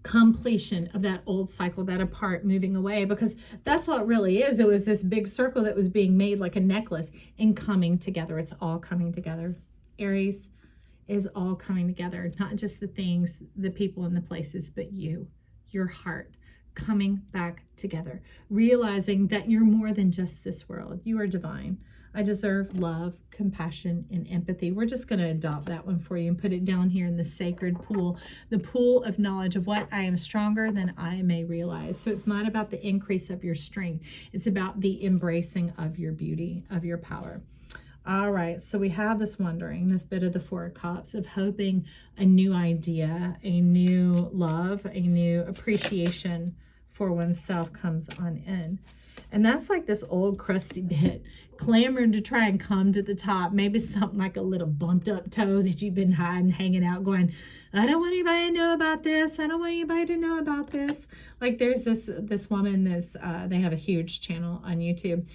Completion of that old cycle, that apart, moving away, because that's what it really is. It was this big circle that was being made like a necklace and coming together. It's all coming together. Aries, is all coming together. Not just the things, the people, and the places, but you, your heart, coming back together. Realizing that you're more than just this world. You are divine. I deserve love, compassion, and empathy. We're just going to adopt that one for you and put it down here in the sacred pool, the pool of knowledge of what I am stronger than I may realize. So it's not about the increase of your strength. It's about the embracing of your beauty, of your power. All right, so we have this wondering, this bit of the Four of Cups, of hoping a new idea, a new love, a new appreciation for oneself comes on in. And that's like this old crusty bit, clamoring to try and come to the top. Maybe something like a little bumped up toe that you've been hiding, hanging out, going, I don't want anybody to know about this. I don't want anybody to know about this. Like there's this woman, they have a huge channel on YouTube.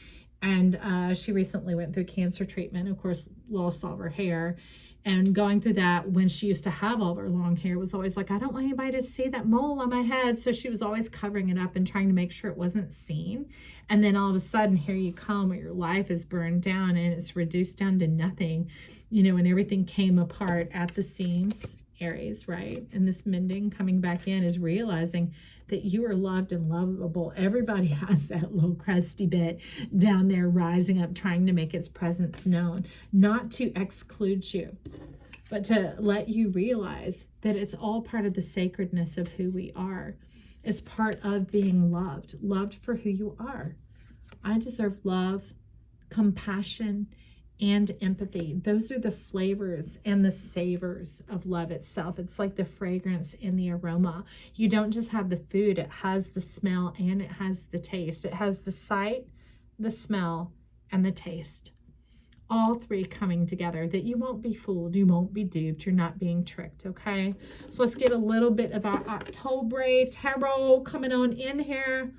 And she recently went through cancer treatment, of course, lost all of her hair. And going through that, when she used to have all of her long hair, was always like, I don't want anybody to see that mole on my head. So she was always covering it up and trying to make sure it wasn't seen. And then all of a sudden, here you come, where your life is burned down and it's reduced down to nothing, you know, and everything came apart at the seams, Aries, right? And this mending coming back in is realizing that you are loved and lovable. Everybody has that little crusty bit down there rising up, trying to make its presence known, not to exclude you, but to let you realize that it's all part of the sacredness of who we are. It's part of being loved, loved for who you are. I deserve love, compassion, and empathy. Those are the flavors and the savors of love itself. It's like the fragrance and the aroma. You don't just have the food, it has the smell and it has the taste. It has the sight, the smell, and the taste. All three coming together, that you won't be fooled, you won't be duped, you're not being tricked, okay? So let's get a little bit of our October tarot coming on in here.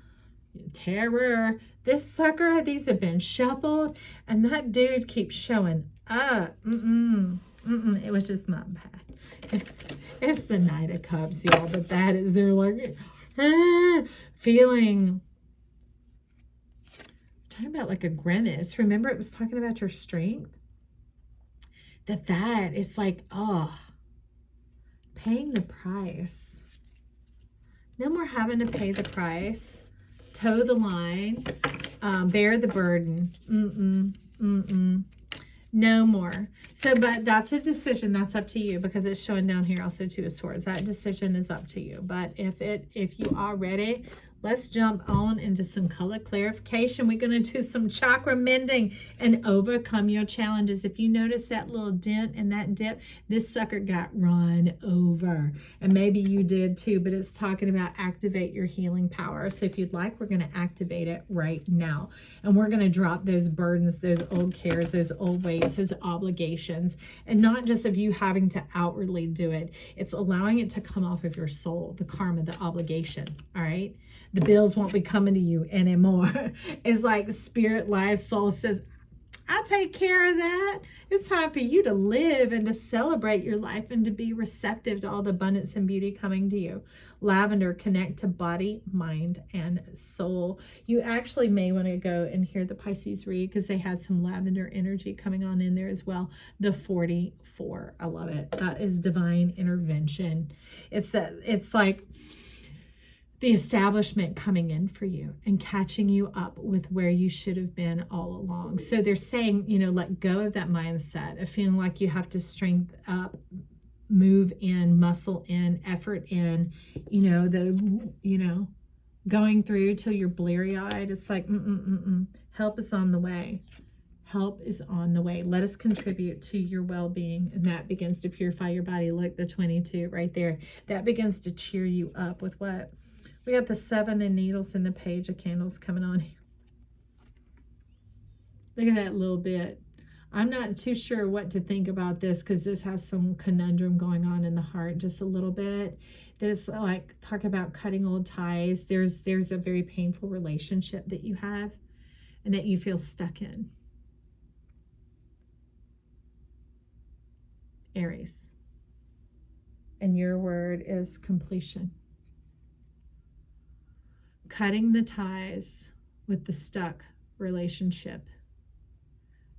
Terror. This sucker, these have been shuffled, and that dude keeps showing up. It was just not bad. It's the Knight of Cups, y'all, but that is, they're like, feeling, talking about like a grimace. Remember, it was talking about your strength? It's like, oh, paying the price. No more having to pay the price. Toe the line, bear the burden. No more. So, but that's a decision. That's up to you, because it's showing down here also Two of Swords. That decision is up to you. But if you are ready, let's jump on into some color clarification. We're going to do some chakra mending and overcome your challenges. If you notice that little dent and that dip, this sucker got run over. And maybe you did too, but it's talking about activate your healing power. So if you'd like, we're going to activate it right now. And we're going to drop those burdens, those old cares, those old weights, those obligations. And not just of you having to outwardly do it. It's allowing it to come off of your soul, the karma, the obligation, all right? The bills won't be coming to you anymore. It's like spirit, life, soul says, I'll take care of that. It's time for you to live and to celebrate your life and to be receptive to all the abundance and beauty coming to you. Lavender, connect to body, mind, and soul. You actually may want to go and hear the Pisces read, because they had some lavender energy coming on in there as well. The 44. I love it. That is divine intervention. It's like the establishment coming in for you and catching you up with where you should have been all along. So they're saying, you know, let go of that mindset of feeling like you have to strength up, move in, muscle in, effort in, going through till you're bleary-eyed. It's like, help is on the way. Help is on the way. Let us contribute to your well-being, and that begins to purify your body. Look, the 22 right there. That begins to cheer you up with what? We got the 7 of Needles and the Page of Candles coming on here. Look at that little bit. I'm not too sure what to think about this, because this has some conundrum going on in the heart just a little bit. That it's like, talk about cutting old ties. There's a very painful relationship that you have and that you feel stuck in. Aries. And your word is completion. Cutting the ties with the stuck relationship.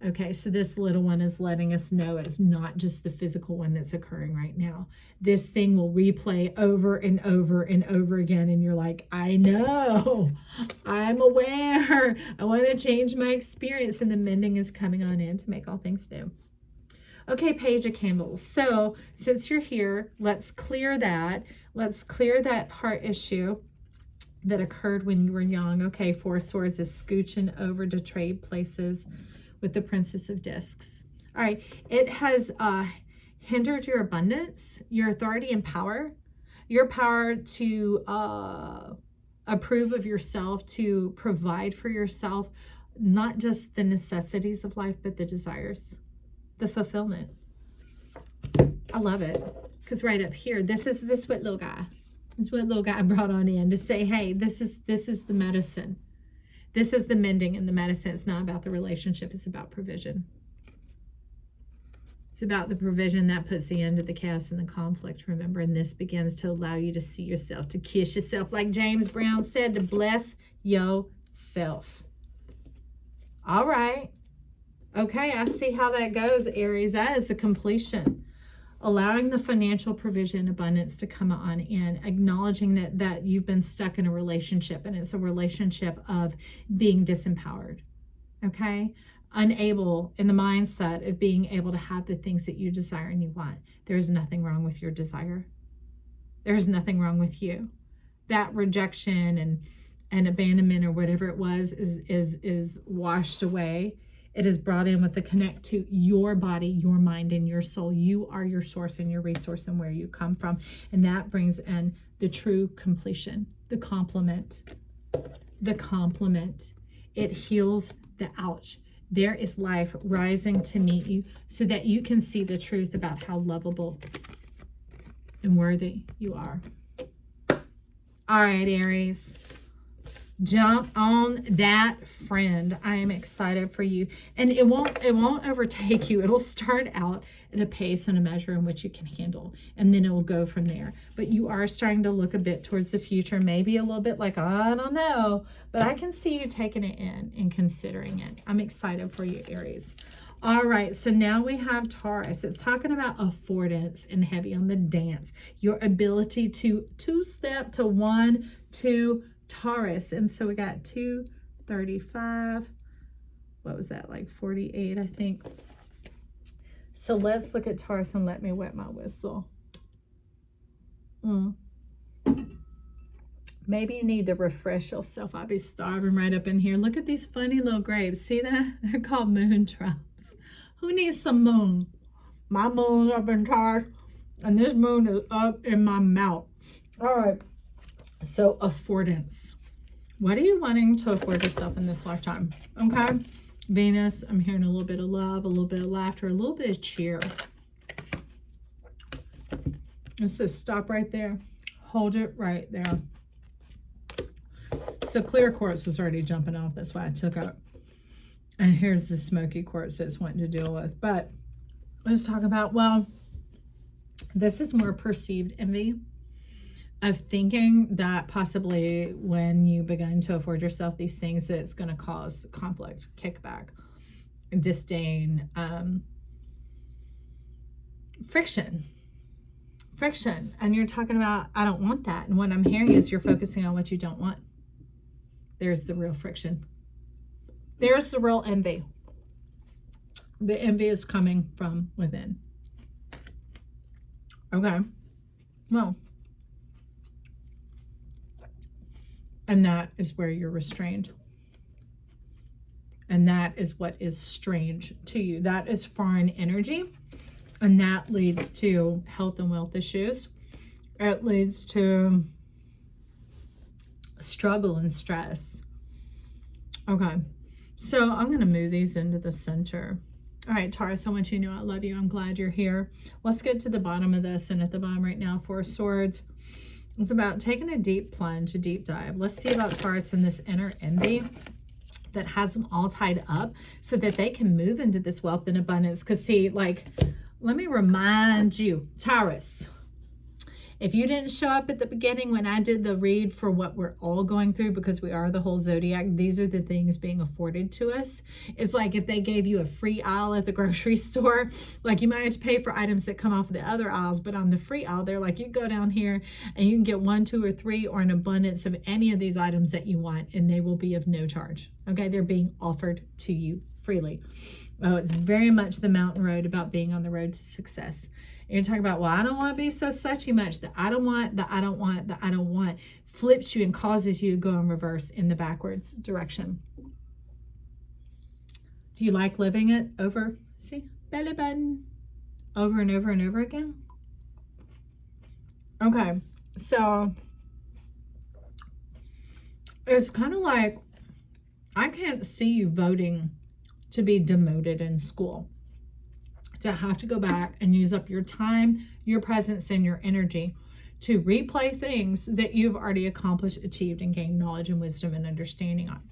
Okay, so this little one is letting us know it's not just the physical one that's occurring right now. This thing will replay over and over and over again, and you're like, I know, I'm aware, I want to change my experience, and the mending is coming on in to make all things new. Okay, Page of Candles. So since you're here, let's clear that. Let's clear that heart issue that occurred when you were young. Okay, Four of Swords is scooching over to trade places with the Princess of Discs. All right, it has hindered your abundance, your authority and power, your power to approve of yourself, to provide for yourself, not just the necessities of life, but the desires, the fulfillment. I love it, because right up here, this what little guy, this is what little guy brought on in to say, hey, this is the medicine. This is the mending and the medicine. It's not about the relationship. It's about provision. It's about the provision that puts the end to the chaos and the conflict, remember? And this begins to allow you to see yourself, to kiss yourself, like James Brown said, to bless yourself. All right. Okay, I see how that goes, Aries. That is the completion. Allowing the financial provision, abundance to come on in, acknowledging that you've been stuck in a relationship, and it's a relationship of being disempowered, okay? Unable, in the mindset of being able to have the things that you desire and you want. There's nothing wrong with your desire. There's nothing wrong with you. That rejection and abandonment or whatever it was is washed away. It is brought in with the connect to your body, your mind, and your soul. You are your source and your resource and where you come from. And that brings in the true completion, the complement. The complement. It heals the ouch. There is life rising to meet you so that you can see the truth about how lovable and worthy you are. All right, Aries. Jump on that, friend. I am excited for you. And it won't overtake you. It'll start out at a pace and a measure in which you can handle. And then it will go from there. But you are starting to look a bit towards the future. Maybe a little bit like, I don't know. But I can see you taking it in and considering it. I'm excited for you, Aries. All right, so now we have Taurus. It's talking about affordance and heavy on the dance. Your ability to two-step to 1, 2, Taurus. And so we got 235. What was that, like 48, I think. So let's look at Taurus and let me wet my whistle. Maybe you need to refresh yourself. I'll be starving right up in here. Look at these funny little grapes. See that? They're called moon drops. Who needs some moon? My moon's up in Taurus, and this moon is up in my mouth. All right. So affordance. What are you wanting to afford yourself in this lifetime? Okay. Venus, I'm hearing a little bit of love, a little bit of laughter, a little bit of cheer. It says stop right there. Hold it right there. So clear quartz was already jumping off. That's why I took it. And here's the smoky quartz that's wanting to deal with. But let's talk about, well, this is more perceived envy. Of thinking that possibly when you begin to afford yourself these things, that it's going to cause conflict, kickback, disdain, friction. And you're talking about, I don't want that. And what I'm hearing is you're focusing on what you don't want. There's the real friction. There's the real envy. The envy is coming from within. Okay. Well, and that is where you're restrained. And that is what is strange to you. That is foreign energy. And that leads to health and wealth issues. It leads to struggle and stress. Okay. So I'm going to move these into the center. All right, Taurus, I want you to know I love you. I'm glad you're here. Let's get to the bottom of this. And at the bottom right now, Four of Swords. It's about taking a deep plunge, a deep dive. Let's see about Taurus and this inner envy that has them all tied up so that they can move into this wealth and abundance. Because see, like, let me remind you, Taurus, If you didn't show up at the beginning when I did the read for what we're all going through, because we are the whole zodiac, these are the things being afforded to us. It's like if they gave you a free aisle at the grocery store, like you might have to pay for items that come off the other aisles, but on the free aisle, they're like, you go down here and you can get 1, 2, or 3 or an abundance of any of these items that you want, and they will be of no charge. Okay, they're being offered to you freely. Oh, it's very much the mountain road about being on the road to success. And you're talking about, well, I don't want to be so suchy much. The I don't want, the I don't want, the I don't want flips you and causes you to go in reverse in the backwards direction. Do you like living it over? See, belly button. Over and over and over again. Okay, so it's kind of like, I can't see you voting to be demoted in school, to have to go back and use up your time, your presence, and your energy to replay things that you've already accomplished, achieved, and gained knowledge and wisdom and understanding on.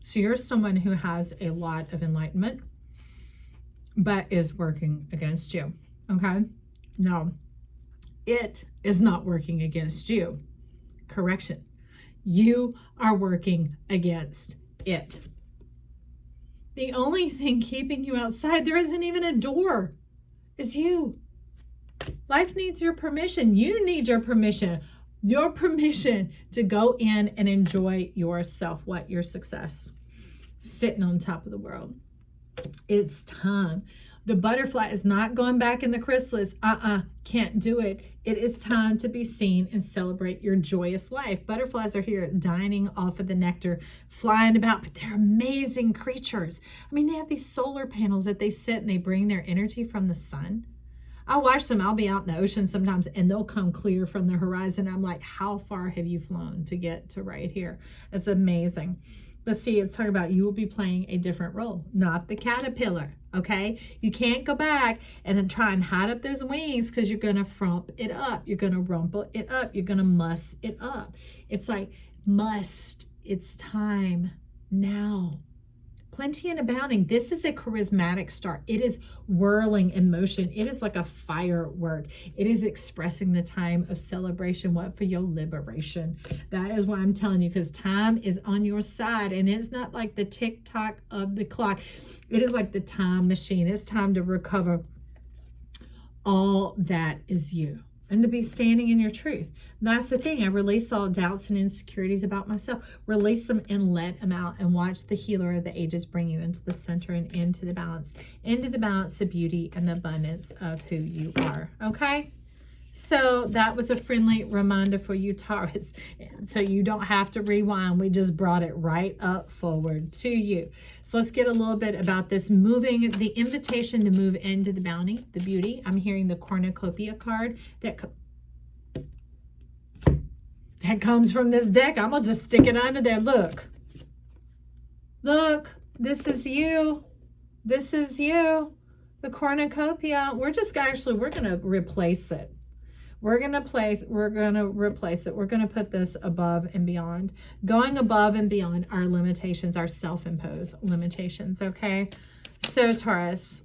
So you're someone who has a lot of enlightenment, but is working against you, okay? No, it is not working against you. Correction. You are working against it. The only thing keeping you outside, there isn't even a door, is you. Life needs your permission. You need your permission. Your permission to go in and enjoy yourself. What? Your success. Sitting on top of the world. It's time. The butterfly is not going back in the chrysalis. Can't do it. It is time to be seen and celebrate your joyous life. Butterflies are here dining off of the nectar, flying about, but they're amazing creatures. I mean, they have these solar panels that they sit and they bring their energy from the sun. I watch them. I'll be out in the ocean sometimes and they'll come clear from the horizon. I'm like, how far have you flown to get to right here? It's amazing. But see, it's talking about you will be playing a different role, not the caterpillar, okay? You can't go back and then try and hide up those wings because you're going to frump it up. You're going to rumple it up. You're going to muss it up. It's like, it's time now. Plenty and abounding. This is a charismatic star. It is whirling in motion. It is like a firework. It is expressing the time of celebration. What? For your liberation. That is what I'm telling you, because time is on your side, and it's not like the tick-tock of the clock. It is like the time machine. It's time to recover all that is you and to be standing in your truth. That's the thing. I release all doubts and insecurities about myself. Release them and let them out, and watch the healer of the ages bring you into the center and into the balance, the beauty and the abundance of who you are. Okay? So that was a friendly reminder for you, Taurus. So you don't have to rewind. We just brought it right up forward to you. So let's get a little bit about this moving, the invitation to move into the bounty, the beauty. I'm hearing the cornucopia card that comes from this deck. I'm going to just stick it under there. Look, this is you. This is you. The cornucopia. We're going to replace it. We're going to replace it. We're going to put this above and beyond, going above and beyond our limitations, our self-imposed limitations. Okay. So Taurus,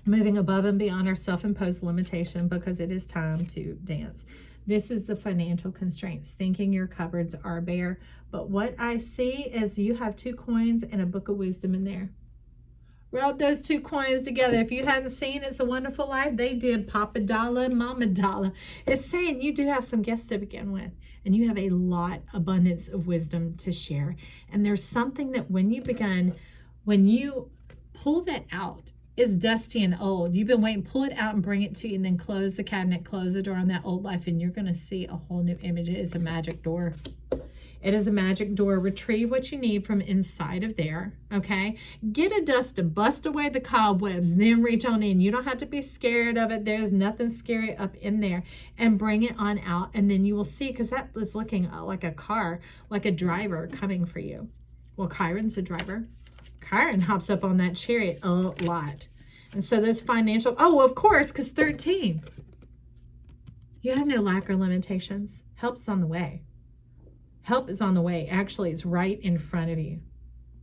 moving above and beyond our self-imposed limitation, because it is time to dance. This is the financial constraints, thinking your cupboards are bare. But what I see is you have 2 coins and a book of wisdom in there. Rub those 2 coins together. If you hadn't seen It's a Wonderful Life, they did Papa Dollar and Mama Dollar. It's saying you do have some gifts to begin with, and you have a lot, abundance of wisdom to share. And there's something that when you pull that out, is dusty and old. You've been waiting, pull it out and bring it to you, and then close the cabinet, close the door on that old life, and you're going to see a whole new image. It is a magic door. It is a magic door. Retrieve what you need from inside of there, okay? Get a duster, bust away the cobwebs, then reach on in. You don't have to be scared of it. There's nothing scary up in there. And bring it on out, and then you will see, because that is looking like a car, like a driver coming for you. Well, Chiron's a driver. Chiron hops up on that chariot a lot. And so there's financial, of course, because 13. You have no lack or limitations. Help's on the way. Help is on the way. Actually, it's right in front of you.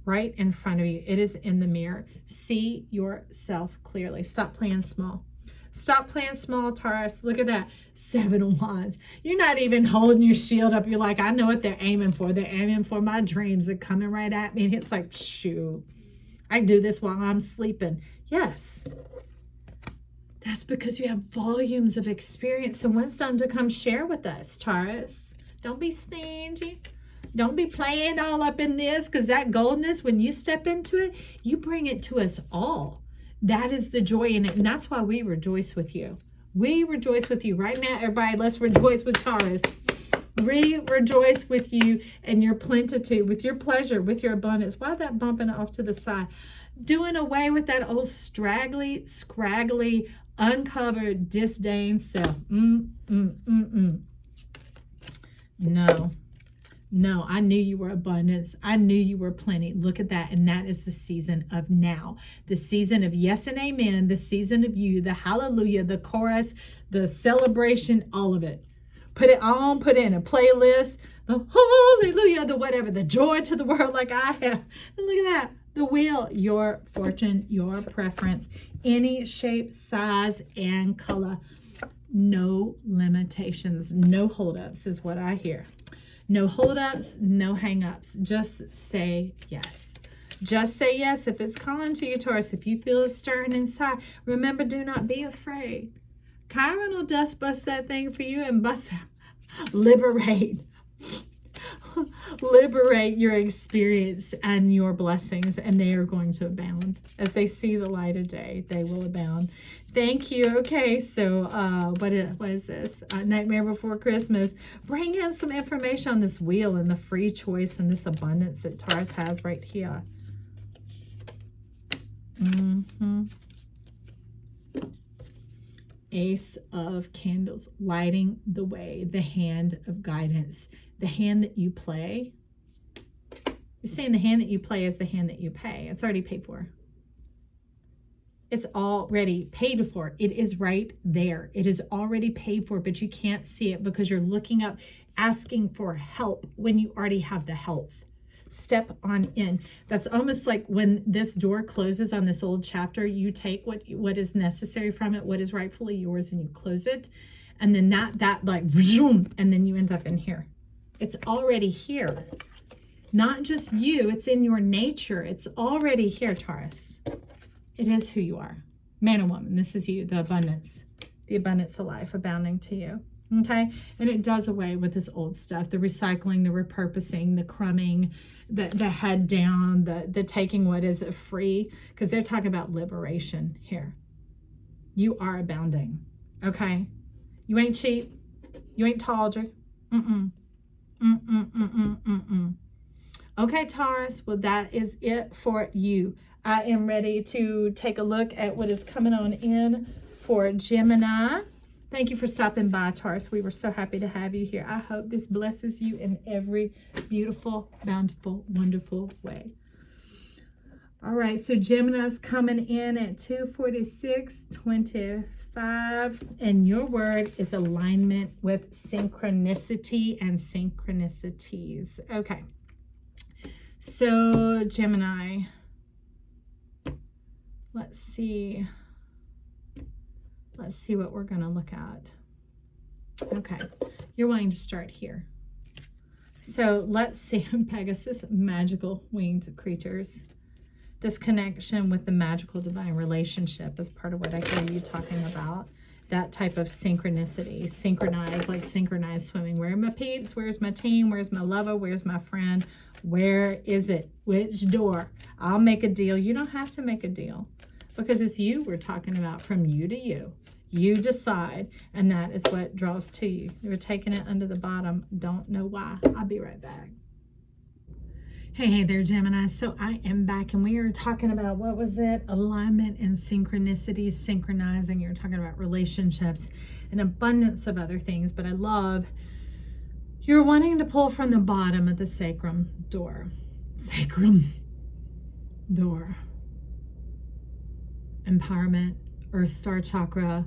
Right in front of you. It is in the mirror. See yourself clearly. Stop playing small. Stop playing small, Taurus. Look at that. 7 of Wands. You're not even holding your shield up. You're like, I know what they're aiming for. They're aiming for my dreams. They're coming right at me. And it's like, shoo. I do this while I'm sleeping. Yes. That's because you have volumes of experience and wisdom to come share with us, Taurus. Don't be stingy. Don't be playing all up in this, because that goldness, when you step into it, you bring it to us all. That is the joy in it. And that's why we rejoice with you. We rejoice with you right now. Everybody, let's rejoice with Taurus. We rejoice with you and your plenitude, with your pleasure, with your abundance. Why that bumping off to the side? Doing away with that old straggly, scraggly, uncovered disdain self. No, I knew you were abundance. I knew you were plenty. Look at that. And that is the season of now. The season of yes and amen. The season of you, the hallelujah, the chorus, the celebration, all of it. Put it on, put it in a playlist, the hallelujah, the whatever, the joy to the world like I have. And look at that. The wheel, your fortune, your preference, any shape, size, and color. No limitations, no holdups is what I hear. No holdups, no hangups. Just say yes. Just say yes if it's calling to you, Taurus. If you feel it stirring inside, remember, do not be afraid. Chiron will dust bust that thing for you and bust out. Liberate. Liberate your experience and your blessings, and they are going to abound. As they see the light of day, they will abound. Thank you. Okay, so what is this? Nightmare Before Christmas. Bring in some information on this wheel and the free choice and this abundance that Taurus has right here. Ace of Candles, lighting the way, the hand of guidance, the hand that you play. You're saying the hand that you play is the hand that you pay. It's already paid for. It's already paid for. It is right there. It is already paid for, but you can't see it because you're looking up, asking for help when you already have the health. Step on in. That's almost like when this door closes on this old chapter, you take what is necessary from it, what is rightfully yours, and you close it. And then that like, vroom, and then you end up in here. It's already here. Not just you, it's in your nature. It's already here, Taurus. It is who you are. Man and woman, this is you, the abundance of life abounding to you. Okay? And it does away with this old stuff, the recycling, the repurposing, the crumbing, the head down, the taking what is free, because they're talking about liberation here. You are abounding. Okay? You ain't cheap. You ain't tawdry. Okay, Taurus. Well, that is it for you. I am ready to take a look at what is coming on in for Gemini. Thank you for stopping by, Taurus. We were so happy to have you here. I hope this blesses you in every beautiful, bountiful, wonderful way. All right, so Gemini's coming in at 246.25, and your word is alignment with synchronicity and synchronicities. Okay, so Gemini, let's see what we're going to look at. Okay, you're wanting to start here. So let's see, Pegasus, magical winged creatures. This connection with the magical divine relationship is part of what I hear you talking about. That type of synchronicity, synchronized, like synchronized swimming. Where are my peeps? Where's my team? Where's my lover? Where's my friend? Where is it? Which door? I'll make a deal. You don't have to make a deal, because it's you we're talking about, from you to you. You decide, and that is what draws to you. You're taking it under the bottom. Don't know why. I'll be right back. Hey there, Gemini. So I am back, and we are talking about, what was it? Alignment and synchronicities, synchronizing. You're talking about relationships, an abundance of other things, but I love, you're wanting to pull from the bottom of the sacrum door. Sacrum door. Empowerment, Earth Star Chakra,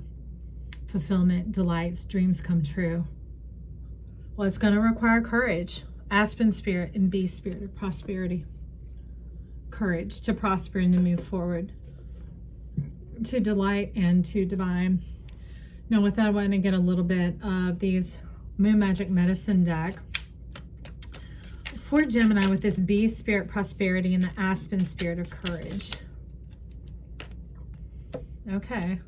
fulfillment, delights, dreams come true. Well, it's going to require courage. Aspen spirit and bee spirit of prosperity. Courage to prosper and to move forward. To delight and to divine. Now with that, I want to get a little bit of these Moon Magic Medicine deck for Gemini with this Bee Spirit Prosperity and the Aspen Spirit of Courage. Okay,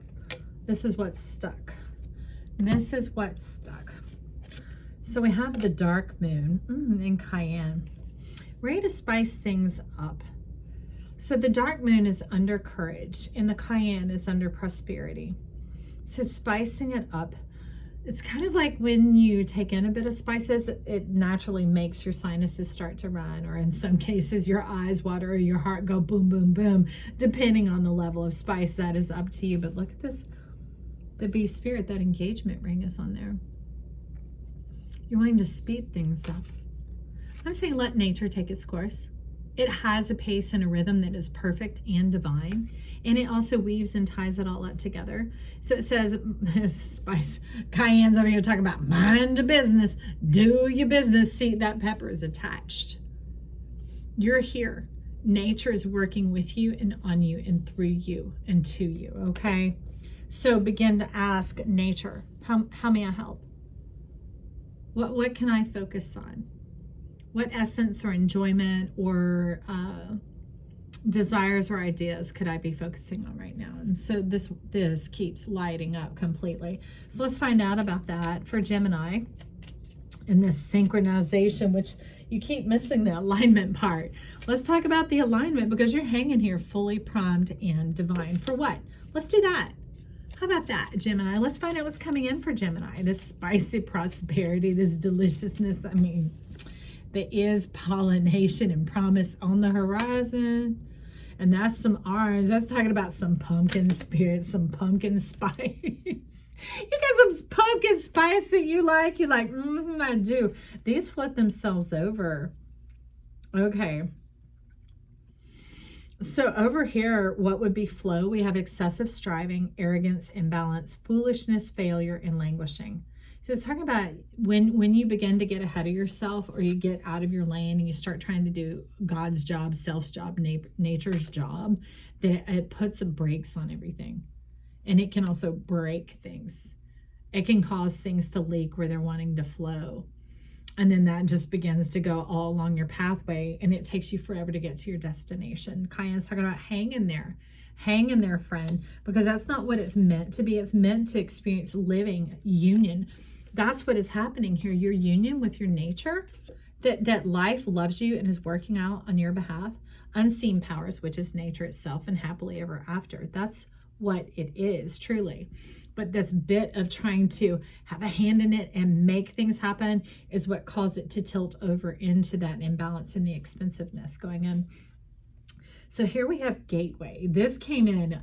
this is what's stuck. This is what's stuck. So we have the Dark Moon in Cayenne, ready to spice things up. So the Dark Moon is under Courage and the Cayenne is under Prosperity. So spicing it up, it's kind of like when you take in a bit of spices, it naturally makes your sinuses start to run, or in some cases your eyes water or your heart go boom, boom, boom, depending on the level of spice. That is up to you. But look at this, the Bee Spirit, that engagement ring is on there. You're wanting to speed things up. I'm saying let nature take its course. It has a pace and a rhythm that is perfect and divine. And it also weaves and ties it all up together. So it says, spice, Cayenne's over here talking about mind your business, do your business. See, that pepper is attached. You're here. Nature is working with you and on you and through you and to you, okay? So begin to ask nature, how may I help? What can I focus on? What essence or enjoyment or desires or ideas could I be focusing on right now? And so this keeps lighting up completely. So let's find out about that for Gemini in this synchronization, which you keep missing the alignment part. Let's talk about the alignment because you're hanging here fully primed and divine. For what? Let's do that. How about that, Gemini? Let's find out what's coming in for Gemini. This spicy prosperity, this deliciousness. I mean, there is pollination and promise on the horizon. And that's some orange. That's talking about some pumpkin spirit, some pumpkin spice. You got some pumpkin spice that you like. You're like, I do. These flip themselves over. Okay. So over here, what would be flow? We have excessive striving, arrogance, imbalance, foolishness, failure, and languishing. So it's talking about when you begin to get ahead of yourself, or you get out of your lane and you start trying to do God's job, self's job, nature's job, that it puts brakes on everything. And it can also break things. It can cause things to leak where they're wanting to flow. And then that just begins to go all along your pathway, and it takes you forever to get to your destination. Cayenne's talking about hang in there. Hang in there, friend, because that's not what it's meant to be. It's meant to experience living union. That's what is happening here. Your union with your nature, that life loves you and is working out on your behalf. Unseen powers, which is nature itself, and happily ever after. That's what it is, truly. But this bit of trying to have a hand in it and make things happen is what caused it to tilt over into that imbalance and the expensiveness going in. So here we have gateway. This came in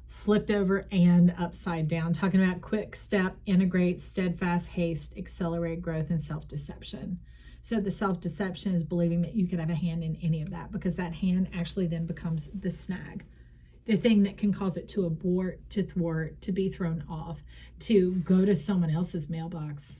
flipped over and upside down, talking about quick step, integrate, steadfast haste, accelerate growth, and self-deception. So the self-deception is believing that you could have a hand in any of that, because that hand actually then becomes the snag, the thing that can cause it to abort, to thwart, to be thrown off, to go to someone else's mailbox.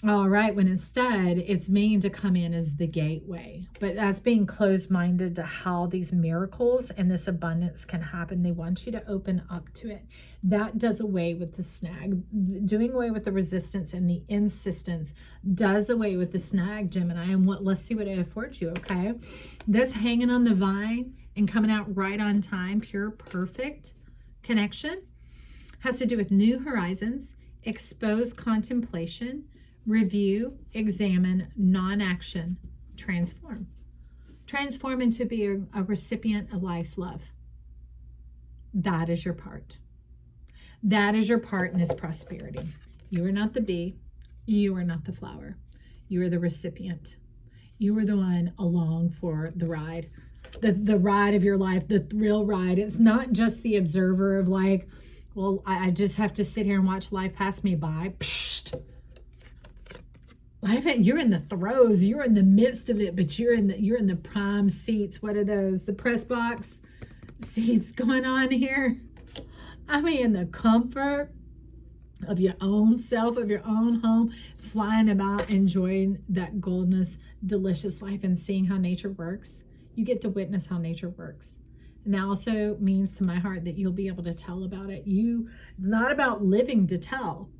All right, when instead it's meaning to come in as the gateway. But that's being closed-minded to how these miracles and this abundance can happen. They want you to open up to it. That does away with the snag. Doing away with the resistance and the insistence does away with the snag, Gemini. And let's see what it affords you, okay? This hanging on the vine and coming out right on time, pure, perfect connection, has to do with new horizons, exposed contemplation, review, examine, non-action, transform. Transform into being a recipient of life's love. That is your part. That is your part in this prosperity. You are not the bee. You are not the flower. You are the recipient. You are the one along for the ride. The ride of your life, the thrill ride. It's not just the observer of like, well, I just have to sit here and watch life pass me by. Psst. Life, you're in the throes, you're in the midst of it, but you're in the prime seats. What are those? The press box seats going on here. I mean, the comfort of your own self, of your own home, flying about, enjoying that goldness, delicious life, and seeing how nature works. You get to witness how nature works. And that also means to my heart that you'll be able to tell about it. It's not about living to tell.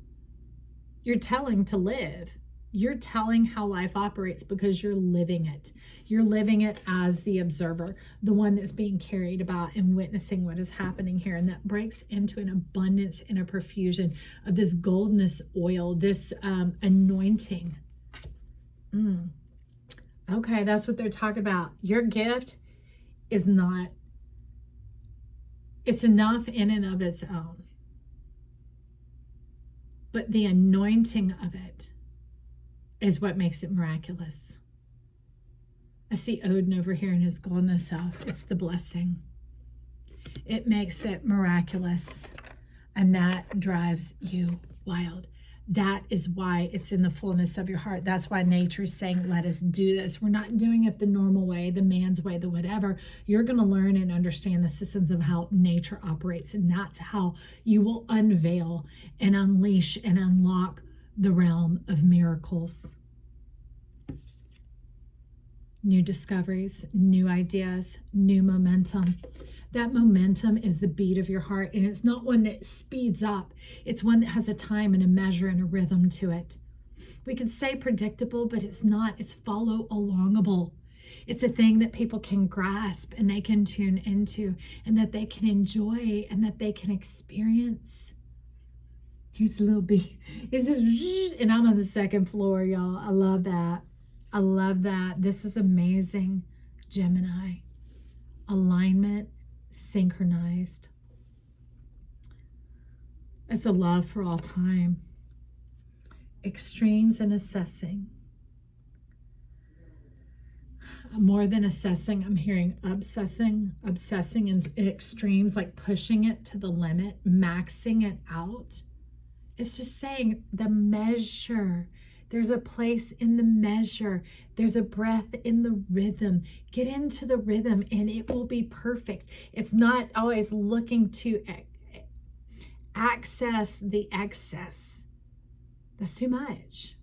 You're telling to live. You're telling how life operates because you're living it. You're living it as the observer, the one that's being carried about and witnessing what is happening here. And that breaks into an abundance and a profusion of this goldness oil, this anointing. Okay, that's what they're talking about. Your gift is not, it's enough in and of its own. But the anointing of it is what makes it miraculous. I see Odin over here in his goldness self. It's the blessing. It makes it miraculous. And that drives you wild. That is why it's in the fullness of your heart. That's why nature is saying, let us do this. We're not doing it the normal way, the man's way, the whatever. You're going to learn and understand the systems of how nature operates. And that's how you will unveil and unleash and unlock the realm of miracles. New discoveries, new ideas, new momentum. That momentum is the beat of your heart, and it's not one that speeds up. It's one that has a time and a measure and a rhythm to it. We could say predictable, but it's not. It's follow alongable. It's a thing that people can grasp and they can tune into and that they can enjoy and that they can experience. Here's a little bee. It's just, and I'm on the second floor, y'all. I love that. I love that. This is amazing, Gemini. Alignment, synchronized. It's a love for all time. Extremes and assessing. More than assessing, I'm hearing obsessing in extremes, like pushing it to the limit, maxing it out. It's just saying the measure. There's a place in the measure. There's a breath in the rhythm. Get into the rhythm and it will be perfect. It's not always looking to access the excess. That's too much.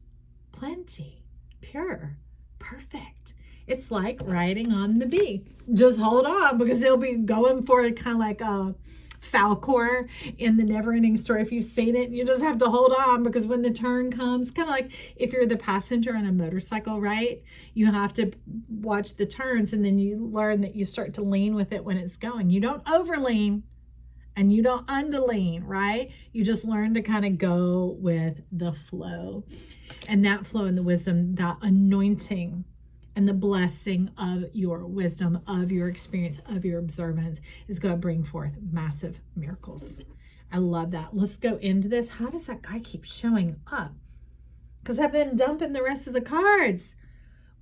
Plenty, pure, perfect. It's like riding on the bee. Just hold on because they'll be going for it, kind of like Falcor in the Neverending Story. If you've seen it, you just have to hold on because when the turn comes, kind of like if you're the passenger on a motorcycle, right? You have to watch the turns and then you learn that you start to lean with it when it's going. You don't overlean and you don't underlean, right? You just learn to kind of go with the flow. And that flow and the wisdom, that anointing and the blessing of your wisdom, of your experience, of your observance is going to bring forth massive miracles. I love that. Let's go into this. How does that guy keep showing up? Because I've been dumping the rest of the cards.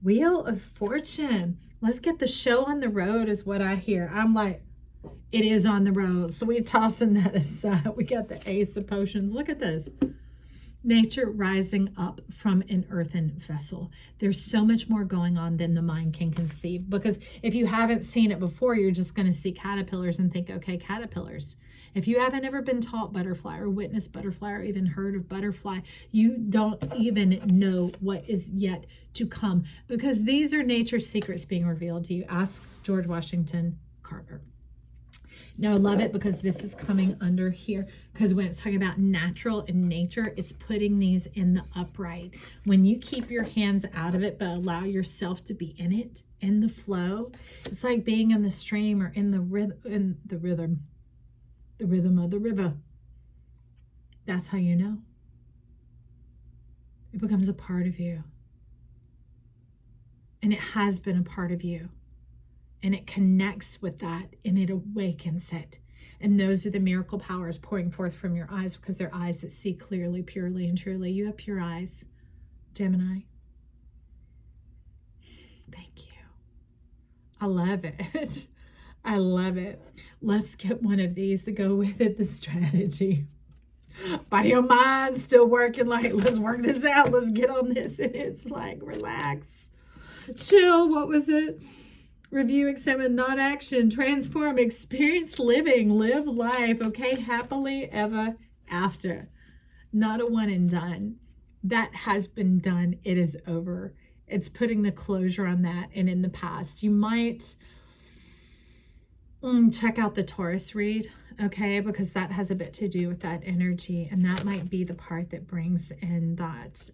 Wheel of Fortune. Let's get the show on the road is what I hear. I'm like, it is on the road. So we're tossing that aside. We got the Ace of Potions. Look at this. Nature rising up from an earthen vessel. There's so much more going on than the mind can conceive, because if you haven't seen it before, you're just going to see caterpillars and think, okay, caterpillars. If you haven't ever been taught butterfly or witnessed butterfly or even heard of butterfly, you don't even know what is yet to come, because these are nature's secrets being revealed to you. Ask George Washington Carver. Now, I love it because this is coming under here, because when it's talking about natural and nature, it's putting these in the upright. When you keep your hands out of it, but allow yourself to be in it, in the flow, it's like being in the stream or in the rhythm of the river. That's how you know. It becomes a part of you. And it has been a part of you. And it connects with that and it awakens it. And those are the miracle powers pouring forth from your eyes, because they're eyes that see clearly, purely, and truly. You have pure eyes, Gemini. Thank you. I love it. I love it. Let's get one of these to go with it, the strategy. Body or mind still working like, let's work this out. Let's get on this. And it's like, relax, chill. What was it? Review, examine, non-action, transform, experience living, live life, okay? Happily ever after. Not a one and done. That has been done. It is over. It's putting the closure on that and in the past. You might Check out the Taurus read, okay, because that has a bit to do with that energy, and that might be the part that brings in that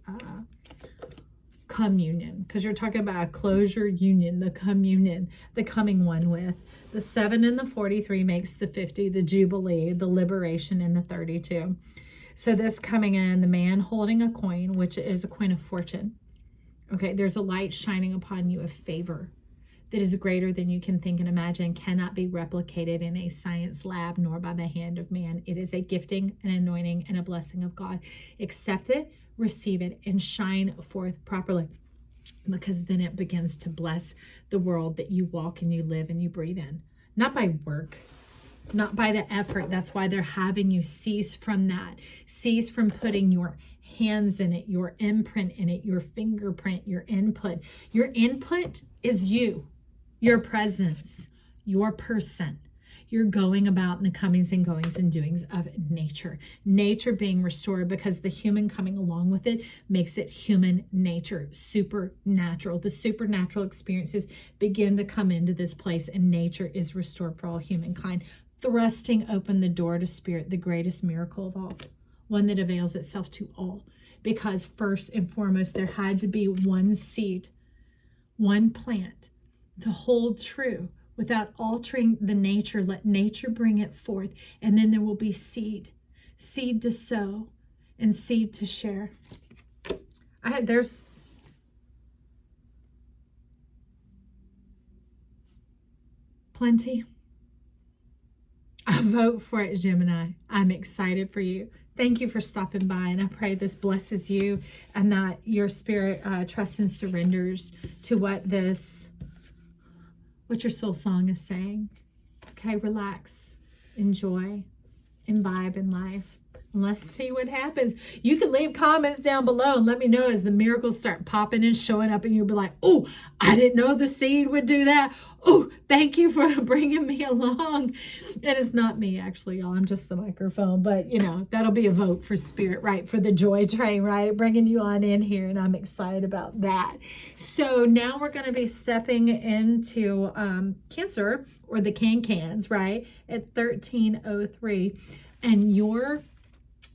communion, because you're talking about a closure union, the communion, the coming one with. The 7 and the 43 makes the 50, the jubilee, the liberation, and the 32. So this coming in, the man holding a coin, which is a coin of fortune. Okay, there's a light shining upon you of favor that is greater than you can think and imagine, cannot be replicated in a science lab nor by the hand of man. It is a gifting, an anointing, and a blessing of God. Accept it, receive it, and shine forth properly, because then it begins to bless the world that you walk and you live and you breathe in. Not by work, not by the effort. That's why they're having you cease from that. Cease from putting your hands in it, your imprint in it, your fingerprint, your input. Your input is you. Your presence, your person. You're going about in the comings and goings and doings of nature. Nature being restored, because the human coming along with it makes it human nature, supernatural. The supernatural experiences begin to come into this place, and nature is restored for all humankind, thrusting open the door to spirit, the greatest miracle of all, one that avails itself to all. Because first and foremost, there had to be one seed, one plant, to hold true without altering the nature. Let nature bring it forth, and then there will be seed to sow and seed to share. There's plenty. I vote for it, Gemini. I'm excited for you. Thank you for stopping by, and I pray this blesses you and that your spirit trusts and surrenders to what your soul song is saying. Okay, relax, enjoy, imbibe in life. And let's see what happens. You can leave comments down below and let me know as the miracles start popping and showing up, and you'll be like, oh, I didn't know the seed would do that. Oh, thank you for bringing me along. And it's not me, actually, y'all. I'm just the microphone. But, that'll be a vote for spirit, right? For the joy train, right? Bringing you on in here, and I'm excited about that. So now we're going to be stepping into Cancer, or the can-cans, right? At 1303. And your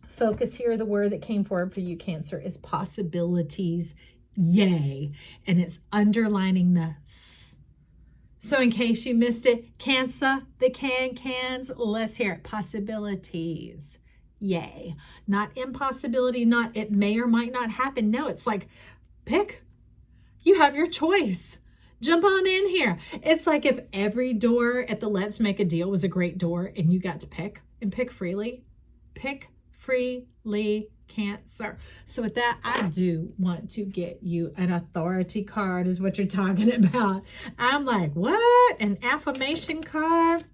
focus here, the word that came forward for you, Cancer, is possibilities. Yay. And it's underlining the S. So in case you missed it, Cancer, the cans, let's hear it. Possibilities. Yay. Not impossibility, not it may or might not happen. No, it's like, pick. You have your choice. Jump on in here. It's like if every door at the Let's Make a Deal was a great door and you got to pick and pick freely. Pick freely, Cancer. So with that, I do want to get you an authority card, is what you're talking about. I'm like, what? An affirmation card?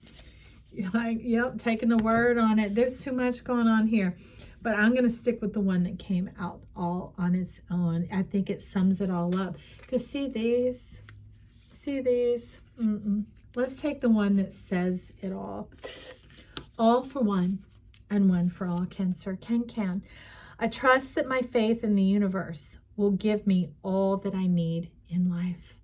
You're like, yep, taking the word on it. There's too much going on here. But I'm going to stick with the one that came out all on its own. I think it sums it all up. Because see these? See these? Let's take the one that says it all. All for one, and one for all, Cancer. Can. I trust that my faith in the universe will give me all that I need in life.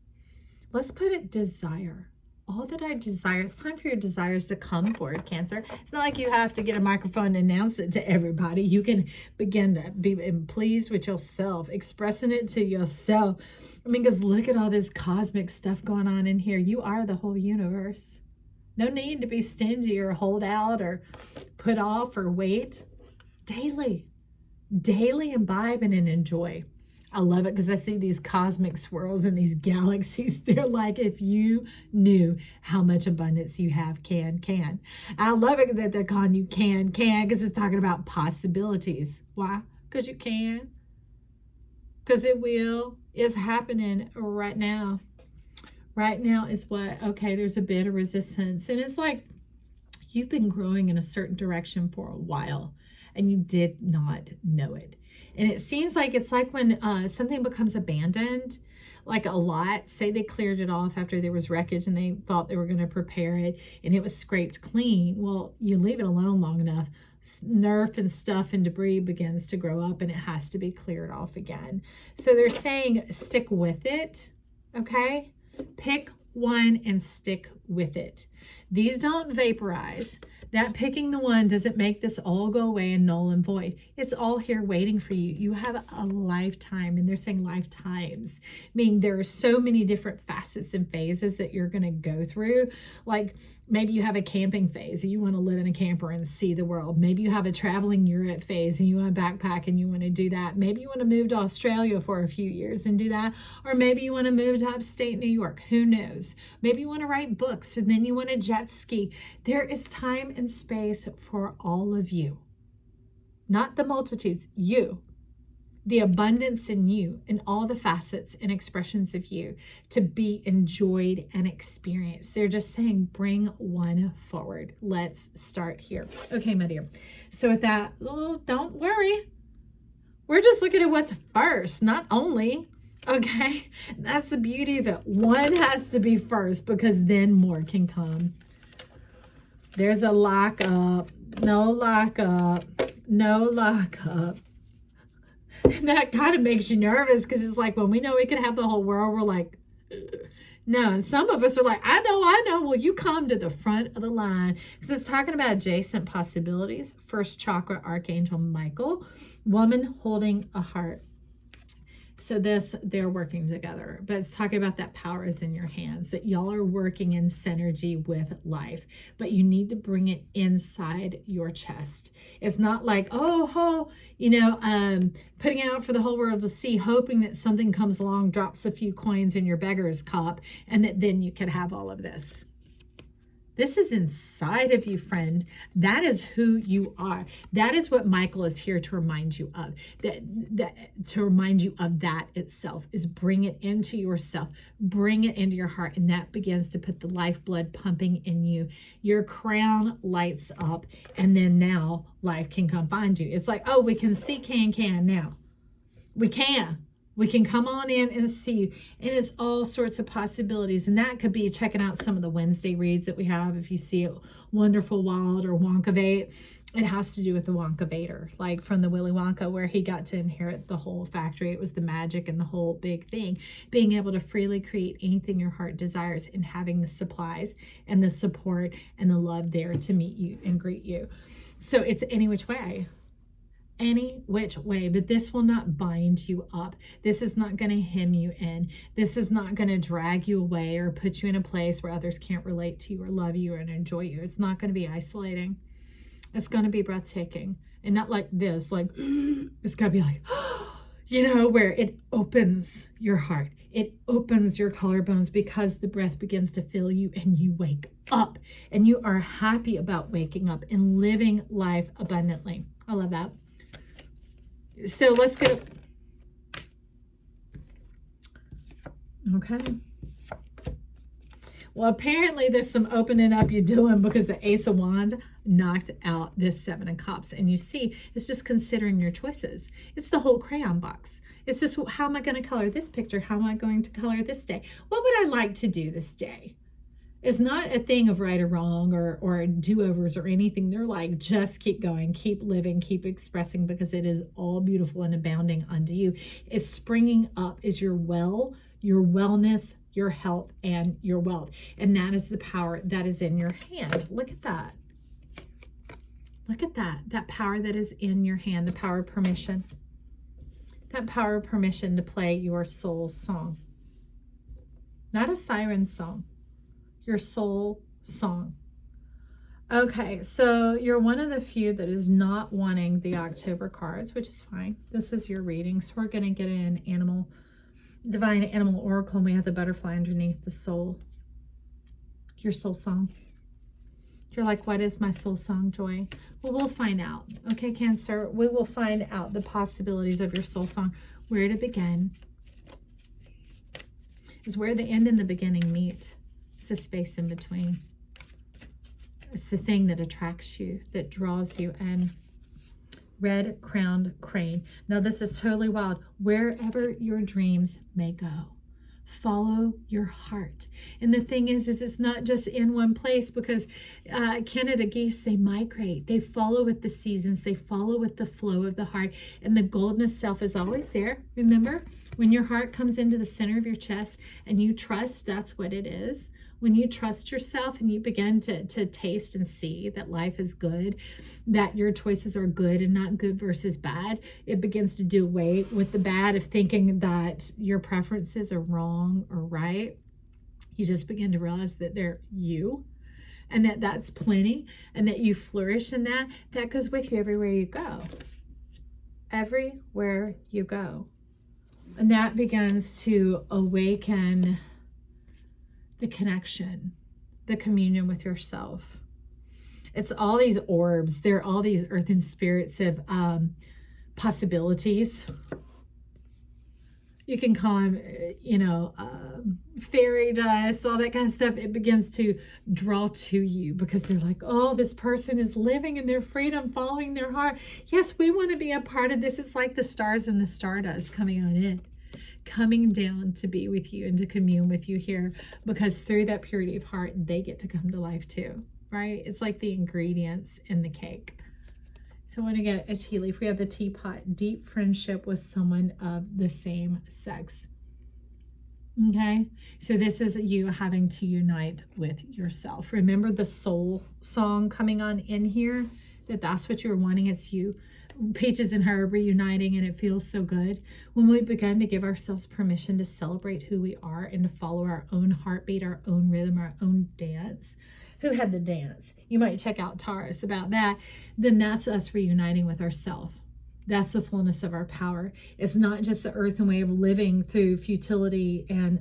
Let's put it desire. All that I desire. It's time for your desires to come forward, Cancer. It's not like you have to get a microphone and announce it to everybody. You can begin to be pleased with yourself, expressing it to yourself. I mean, because look at all this cosmic stuff going on in here. You are the whole universe. No need to be stingy or hold out or put off or wait. Daily imbibe and enjoy. I love it because I see these cosmic swirls and these galaxies. They're like, if you knew how much abundance you have, can. I love it that they're calling you can, because it's talking about possibilities. Why? Because you can. Because it will. It's happening right now. Right now is what? Okay, there's a bit of resistance. And it's like you've been growing in a certain direction for a while, and you did not know it. And it seems like it's like when something becomes abandoned, like a lot, say they cleared it off after there was wreckage and they thought they were going to prepare it and it was scraped clean. Well, you leave it alone long enough, nerf and stuff and debris begins to grow up and it has to be cleared off again. So they're saying stick with it, okay? Pick one and stick with it. These don't vaporize. That picking the one doesn't make this all go away and null and void. It's all here waiting for you. You have a lifetime, and they're saying lifetimes, meaning there are so many different facets and phases that you're going to go through. Like maybe you have a camping phase and you want to live in a camper and see the world. Maybe you have a traveling Europe phase and you want to backpack and you want to do that. Maybe you want to move to Australia for a few years and do that. Or maybe you want to move to upstate New York. Who knows? Maybe you want to write books and then you want to jet ski. There is time and space for all of you. Not the multitudes, you. The abundance in you and all the facets and expressions of you to be enjoyed and experienced. They're just saying, bring one forward. Let's start here. Okay, my dear. So with that, don't worry. We're just looking at what's first, not only. Okay, that's the beauty of it. One has to be first because then more can come. There's a lockup, no lockup, no lockup. And that kind of makes you nervous because it's like when we know we can have the whole world, we're like, no. And some of us are like, I know. Well, you come to the front of the line because it's talking about adjacent possibilities. First chakra, Archangel Michael, woman holding a heart. So they're working together, but it's talking about that power is in your hands, that y'all are working in synergy with life, but you need to bring it inside your chest. It's not like, putting out for the whole world to see, hoping that something comes along, drops a few coins in your beggar's cup, and that then you can have all of this. This is inside of you, friend. That is who you are. That is what Michael is here to remind you of. To remind you of that itself is bring it into yourself, bring it into your heart, and that begins to put the lifeblood pumping in you. Your crown lights up, and then now life can come find you. It's like, oh, we can see can now. We can. We can come on in and see, and it's all sorts of possibilities. And that could be checking out some of the Wednesday reads that we have. If you see it, Wonderful Wild or Wonkavate, it has to do with the Wonkavator, like from the Willy Wonka, where he got to inherit the whole factory. It was the magic and the whole big thing, being able to freely create anything your heart desires and having the supplies and the support and the love there to meet you and greet you. So it's any which way. Any which way, but this will not bind you up. This is not going to hem you in. This is not going to drag you away or put you in a place where others can't relate to you or love you or enjoy you. It's not going to be isolating. It's going to be breathtaking, and not like this, like it's going to be like, where it opens your heart. It opens your collarbones because the breath begins to fill you and you wake up and you are happy about waking up and living life abundantly. I love that. So let's go. Okay. Well, apparently there's some opening up you're doing because the Ace of Wands knocked out this Seven of Cups. And you see, it's just considering your choices. It's the whole crayon box. It's just, how am I going to color this picture? How am I going to color this day? What would I like to do this day? It's not a thing of right or wrong or do-overs or anything. They're like, just keep going, keep living, keep expressing, because it is all beautiful and abounding unto you. It's springing up is your wellness, your health, and your wealth. And that is the power that is in your hand. Look at that. Look at that power that is in your hand, the power of permission. That power of permission to play your soul song. Not a siren song. Your soul song. Okay, so you're one of the few that is not wanting the October cards, which is fine. This is your reading. So we're going to get in Divine Animal Oracle, and we have the butterfly underneath the soul. Your soul song. You're like, what is my soul song, Joy? Well, we'll find out. Okay, Cancer, we will find out the possibilities of your soul song. Where to begin is where the end and the beginning meet. The space in between. It's the thing that attracts you, that draws you in. Red crowned crane. Now this is totally wild. Wherever your dreams may go, follow your heart. And the thing is it's not just in one place, because Canada geese, they migrate. They follow with the seasons. They follow with the flow of the heart. And the goldness self is always there. Remember, When your heart comes into the center of your chest and you trust that's what it is, when you trust yourself and you begin to taste and see that life is good, that your choices are good and not good versus bad, it begins to do away with the bad of thinking that your preferences are wrong or right. You just begin to realize that they're you, and that that's plenty, and that you flourish in that. That goes with you everywhere you go. Everywhere you go. And that begins to awaken the connection, the communion with yourself. It's all these orbs. They're all these earthen spirits of possibilities. You can call them, fairy dust, all that kind of stuff. It begins to draw to you because they're like, oh, this person is living in their freedom, following their heart. Yes, we want to be a part of this. It's like the stars and the stardust coming on in, coming down to be with you and to commune with you here, because through that purity of heart, they get to come to life too, right? It's like the ingredients in the cake. So I want to get a tea leaf. We have the teapot, deep friendship with someone of the same sex. Okay, so this is you having to unite with yourself. Remember the soul song coming on in here, that's what you're wanting. It's you, Peaches and her reuniting, and it feels so good. When we begin to give ourselves permission to celebrate who we are and to follow our own heartbeat, our own rhythm, our own dance. Who had the dance? You might check out Taurus about that. Then that's us reuniting with ourselves. That's the fullness of our power. It's not just the earthen way of living through futility and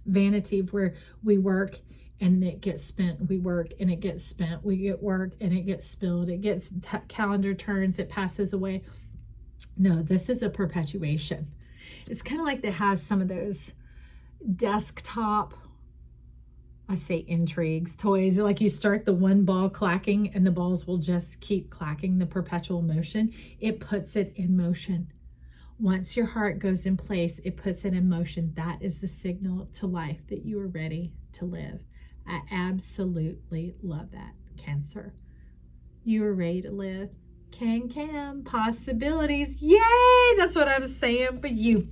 vanity, where we work and it gets spent. We work and it gets spent. We get work and it gets spilled. It gets calendar turns. It passes away. No, this is a perpetuation. It's kind of like they have some of those desktop, I say intrigues, toys, like you start the one ball clacking and the balls will just keep clacking, the perpetual motion. It puts it in motion. Once your heart goes in place, it puts it in motion. That is the signal to life that you are ready to live. I absolutely love that, Cancer. You are ready to live. Can, possibilities. Yay! That's what I'm saying for you.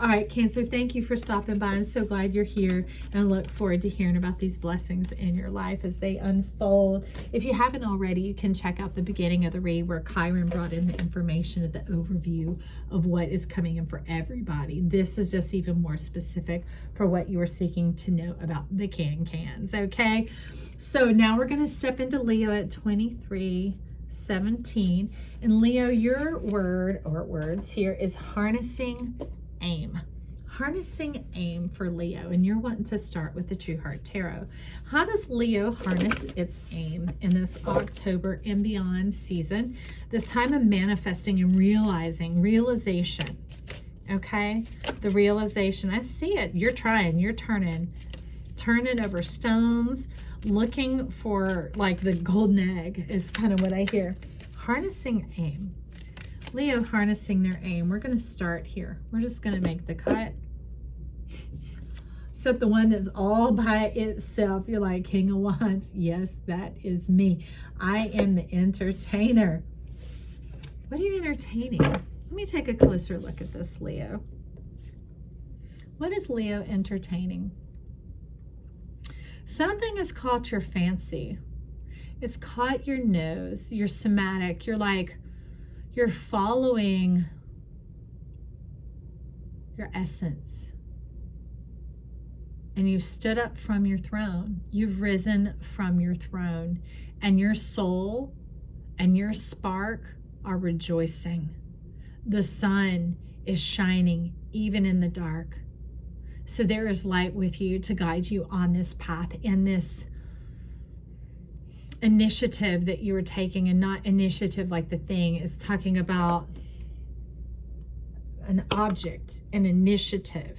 All right, Cancer, thank you for stopping by. I'm so glad you're here, and I look forward to hearing about these blessings in your life as they unfold. If you haven't already, you can check out the beginning of the read where Chiron brought in the information of the overview of what is coming in for everybody. This is just even more specific for what you are seeking to know about the cans, okay? So now we're going to step into Leo at 23:17, and Leo, your word or words here is harnessing aim. Harnessing aim for Leo, and you're wanting to start with the True Heart Tarot. How does Leo harness its aim in this October and beyond season, this time of manifesting and realization? Okay, the realization, I see it. You're trying, you're turning over stones, looking for like the golden egg is kind of what I hear. Harnessing aim. Leo harnessing their aim. We're going to start here. We're just going to make the cut. So the one that's all by itself, you're like, King of Wands. Yes, that is me. I am the entertainer. What are you entertaining? Let me take a closer look at this, Leo. What is Leo entertaining? Something has caught your fancy. It's caught your nose, your somatic. You're like, you're following your essence. And you've stood up from your throne. You've risen from your throne. And your soul and your spark are rejoicing. The sun is shining even in the dark. So there is light with you to guide you on this path and this initiative that you are taking, and not initiative like the thing. It's talking about an object, an initiative.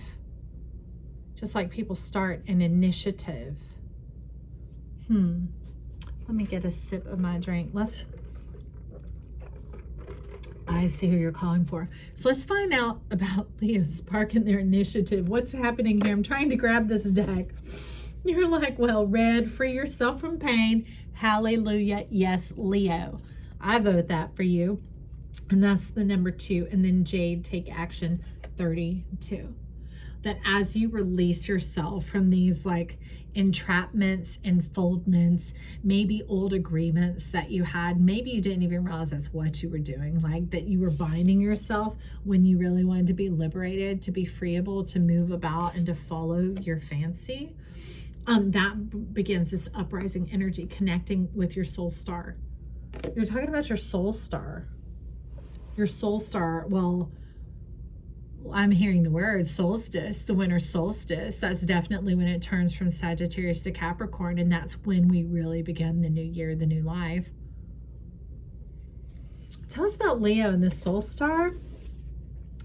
Just like people start an initiative. Let me get a sip of my drink. I see who you're calling for. So let's find out about Leo sparking their initiative. What's happening here? I'm trying to grab this deck. You're like, well, red, free yourself from pain. Hallelujah. Yes, Leo. I vote that for you. And that's the number 2. And then Jade, take action, 32. That as you release yourself from these like entrapments, enfoldments, maybe old agreements that you had, maybe you didn't even realize that's what you were doing, like that you were binding yourself when you really wanted to be liberated, to be freeable, to move about and to follow your fancy. That begins this uprising energy, connecting with your soul star. You're talking about your soul star. Your soul star, well, I'm hearing the word solstice, the winter solstice. That's definitely when it turns from Sagittarius to Capricorn, and that's when we really begin the new year, the new life. Tell us about Leo and the soul star.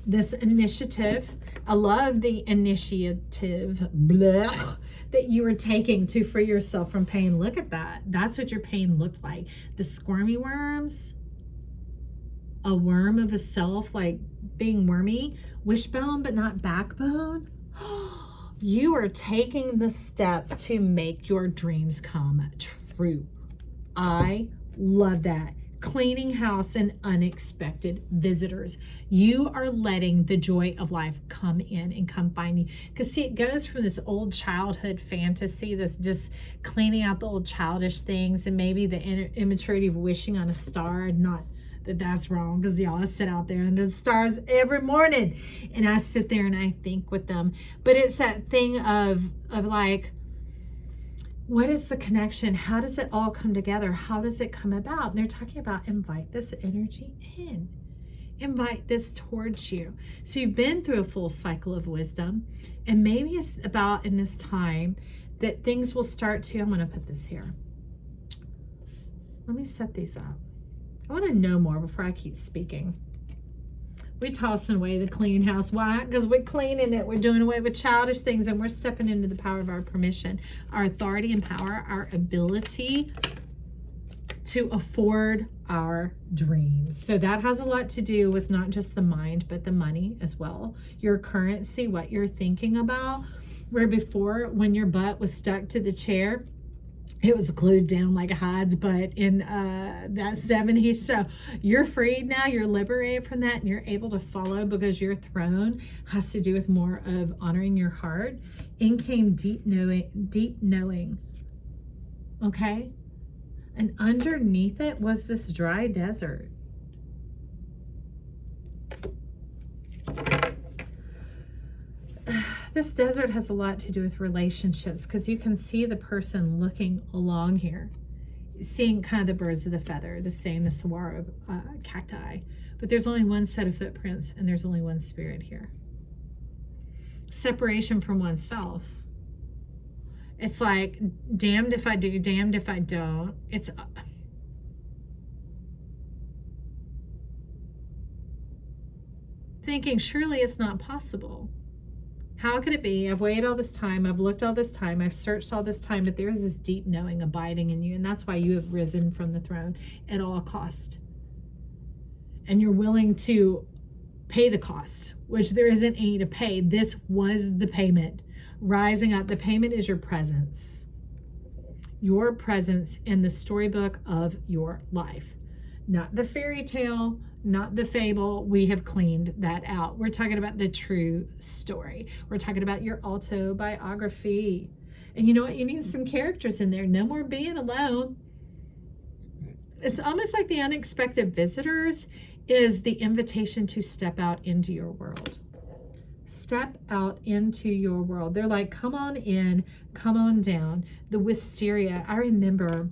This initiative, I love the initiative that you were taking to free yourself from pain. Look at that. That's what your pain looked like. The squirmy worms, a worm of a self, like being wormy, wishbone but not backbone. You are taking the steps to make your dreams come true. I love that. Cleaning house and unexpected visitors. You are letting the joy of life come in and come find you. Because see, it goes from this old childhood fantasy that's just cleaning out the old childish things and maybe the immaturity of wishing on a star. Not that that's wrong, because y'all, I sit out there under the stars every morning and I sit there and I think with them. But it's that thing of like, what is the connection? How does it all come together? How does it come about? And they're talking about invite this energy in. Invite this towards you. So you've been through a full cycle of wisdom, and maybe it's about in this time that things will start to, I'm going to put this here. Let me set these up. I want to know more before I keep speaking. We tossing away the clean house. Why? Because we're cleaning it. We're doing away with childish things, and we're stepping into the power of our permission, our authority and power, our ability to afford our dreams. So that has a lot to do with not just the mind, but the money as well. Your currency, what you're thinking about. Where before, when your butt was stuck to the chair, it was glued down like a Hyde's butt in that 70s. So you're freed now, you're liberated from that, and you're able to follow, because your throne has to do with more of honoring your heart. In came deep knowing. Okay? And underneath it was this dry desert. This desert has a lot to do with relationships, because you can see the person looking along here, seeing kind of the birds of the feather, the same, the saguaro cacti. But there's only one set of footprints, and there's only one spirit here. Separation from oneself. It's like, damned if I do, damned if I don't. It's thinking, surely it's not possible. How could it be? I've waited all this time. I've looked all this time. I've searched all this time, but there is this deep knowing abiding in you. And that's why you have risen from the throne at all cost. And you're willing to pay the cost, which there isn't any to pay. This was the payment. Rising up. The payment is your presence. Your presence in the storybook of your life. Not the fairy tale, not the fable. We have cleaned that out. We're talking about the true story. We're talking about your autobiography. And you know what? You need some characters in there. No more being alone. It's almost like the unexpected visitors is the invitation to step out into your world. Step out into your world. They're like, come on in, come on down. The wisteria. I remember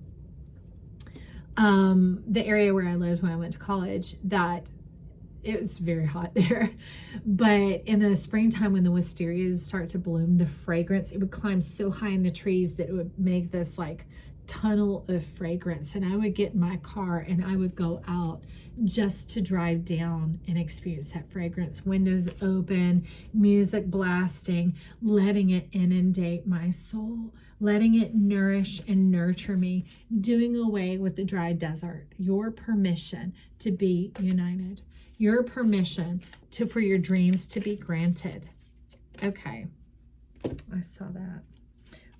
the area where I lived when I went to college, that it was very hot there. But in the springtime, when the wisterias start to bloom, the fragrance, it would climb so high in the trees that it would make this like tunnel of fragrance. And I would get in my car and I would go out just to drive down and experience that fragrance. Windows open, music blasting, letting it inundate my soul, letting it nourish and nurture me, doing away with the dry desert. Your permission to be united. Your permission for your dreams to be granted. Okay, I saw that.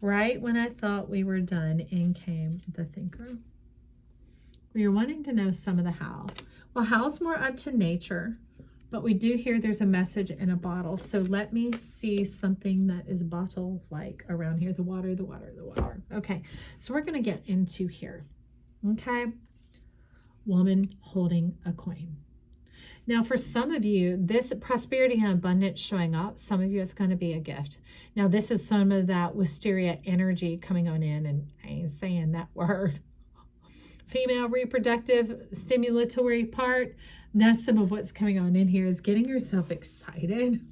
Right when I thought we were done, in came the thinker. We were wanting to know some of the how. Well, how's more up to nature, but we do hear there's a message in a bottle. So let me see something that is bottle-like around here. The water, the water, the water. Okay, so we're going to get into here. Okay, woman holding a coin. Now, for some of you, this prosperity and abundance showing up, some of you, it's going to be a gift. Now, this is some of that wisteria energy coming on in, and I ain't saying that word. Female reproductive stimulatory part, that's some of what's coming on in here, is getting yourself excited.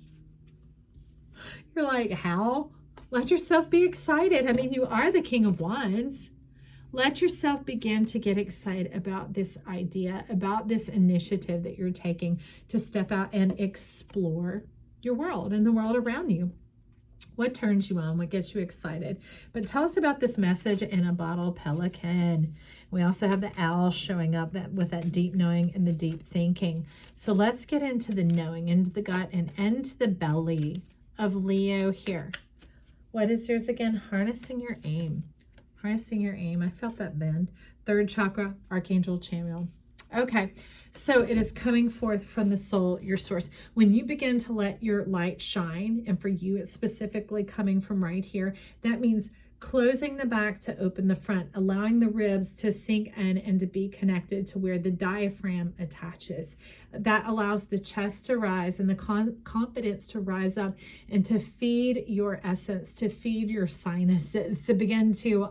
You're like, how? Let yourself be excited. I mean, you are the King of Wands. Let yourself begin to get excited about this idea, about this initiative that you're taking to step out and explore your world and the world around you. What turns you on? What gets you excited? But tell us about this message in a bottle, pelican. We also have the owl showing up with that deep knowing and the deep thinking. So let's get into the knowing, into the gut, and into the belly of Leo here. What is yours again? Harnessing your aim. Harnessing your aim. I felt that bend. Third chakra, Archangel Chamuel. Okay, so it is coming forth from the soul, your source. When you begin to let your light shine, and for you it's specifically coming from right here, that means closing the back to open the front, allowing the ribs to sink in and to be connected to where the diaphragm attaches. That allows the chest to rise and the confidence to rise up and to feed your essence, to feed your sinuses, to begin to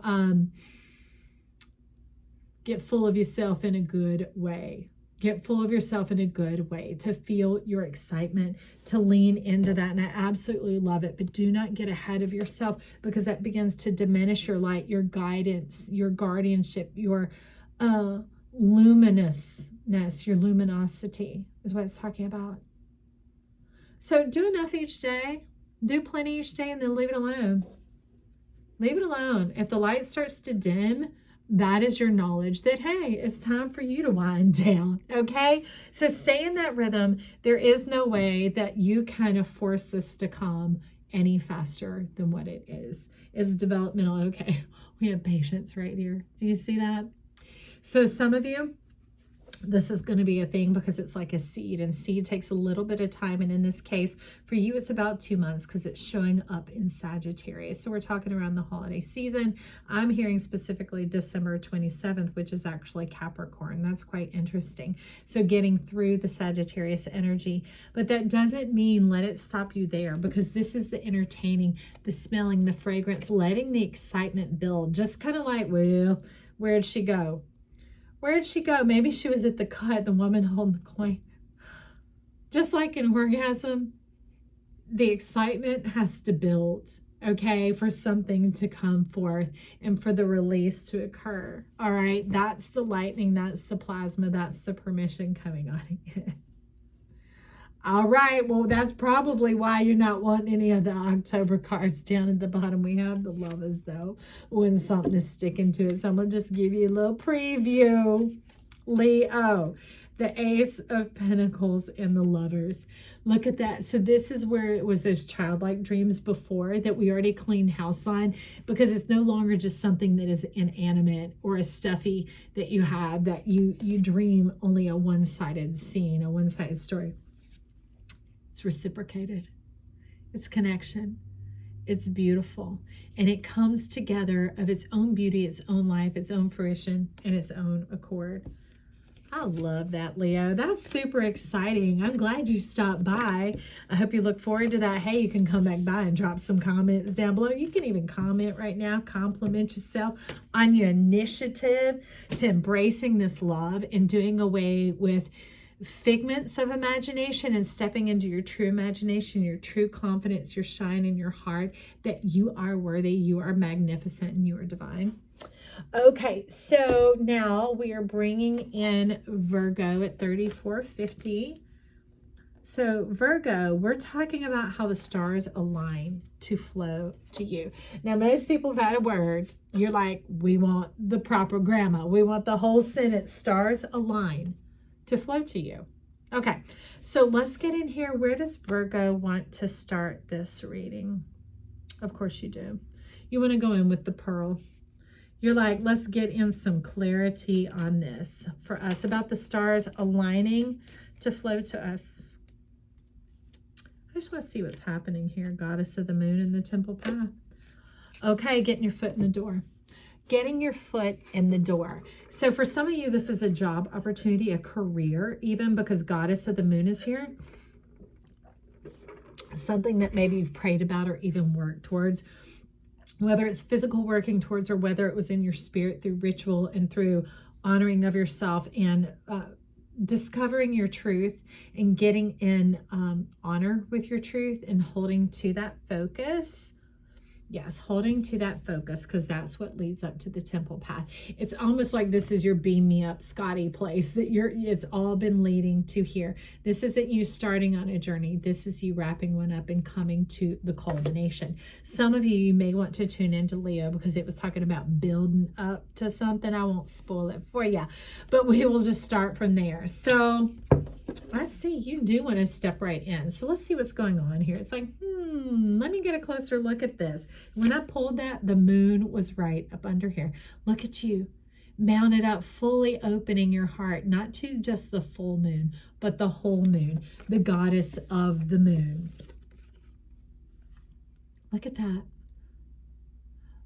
get full of yourself in a good way. Get full of yourself in a good way, to feel your excitement, to lean into that. And I absolutely love it, but do not get ahead of yourself, because that begins to diminish your light, your guidance, your guardianship, your luminousness, your luminosity is what it's talking about. So do enough each day, do plenty each day, and then leave it alone. Leave it alone. If the light starts to dim, that is your knowledge that, hey, it's time for you to wind down, okay? So stay in that rhythm. There is no way that you kind of force this to come any faster than what it is. It's developmental. Okay, we have patience right here. Do you see that? So some of you, this is going to be a thing because it's like a seed, and seed takes a little bit of time. And in this case, for you, it's about 2 months because it's showing up in Sagittarius. So we're talking around the holiday season. I'm hearing specifically December 27th, which is actually Capricorn. That's quite interesting. So getting through the Sagittarius energy, but that doesn't mean let it stop you there, because this is the entertaining, the smelling, the fragrance, letting the excitement build. Just kind of like, well, where'd she go? Where'd she go? Maybe she was at the cut, the woman holding the coin. Just like an orgasm, the excitement has to build, okay, for something to come forth and for the release to occur. All right, that's the lightning, that's the plasma, that's the permission coming on again. All right, well, that's probably why you're not wanting any of the October cards down at the bottom. We have the lovers, though, when something is sticking to it. So I'm going to just give you a little preview. Leo, the Ace of Pentacles and the lovers. Look at that. So this is where it was those childlike dreams before that we already cleaned house on, because it's no longer just something that is inanimate or a stuffy that you have, that you dream only a one-sided scene, a one-sided story. It's reciprocated. It's connection. It's beautiful. And it comes together of its own beauty, its own life, its own fruition, and its own accord. I love that, Leo. That's super exciting. I'm glad you stopped by. I hope you look forward to that. Hey, you can come back by and drop some comments down below. You can even comment right now. Compliment yourself on your initiative to embracing this love and doing away with figments of imagination and stepping into your true imagination, your true confidence, your shine in your heart, that you are worthy, you are magnificent, and you are divine. Okay, so now we are bringing in Virgo at 3450. So Virgo, we're talking about how the stars align to flow to you. Now, most people have had a word. You're like, we want the proper grammar. We want the whole sentence. Stars align to flow to you. Okay, so let's get in here. Where does Virgo want to start this reading? Of course you do. You want to go in with the pearl. You're like, let's get in some clarity on this for us about the stars aligning to flow to us. I just want to see what's happening here, Goddess of the Moon in the Temple Path. Okay, getting your foot in the door. Getting your foot in the door. So for some of you, this is a job opportunity, a career, even because Goddess of the Moon is here. Something that maybe you've prayed about or even worked towards, whether it's physical working towards or whether it was in your spirit through ritual and through honoring of yourself and discovering your truth and getting in honor with your truth and holding to that focus. Yes, holding to that focus, because that's what leads up to the Temple Path. It's almost like this is your beam me up, Scotty place that it's all been leading to here. This isn't you starting on a journey. This is you wrapping one up and coming to the culmination. Some of you may want to tune into Leo because it was talking about building up to something. I won't spoil it for you, but we will just start from there. So I see you do want to step right in. So let's see what's going on here. It's like, let me get a closer look at this. When I pulled that, the moon was right up under here. Look at you, mounted up, fully opening your heart, not to just the full moon, but the whole moon, the goddess of the moon. Look at that.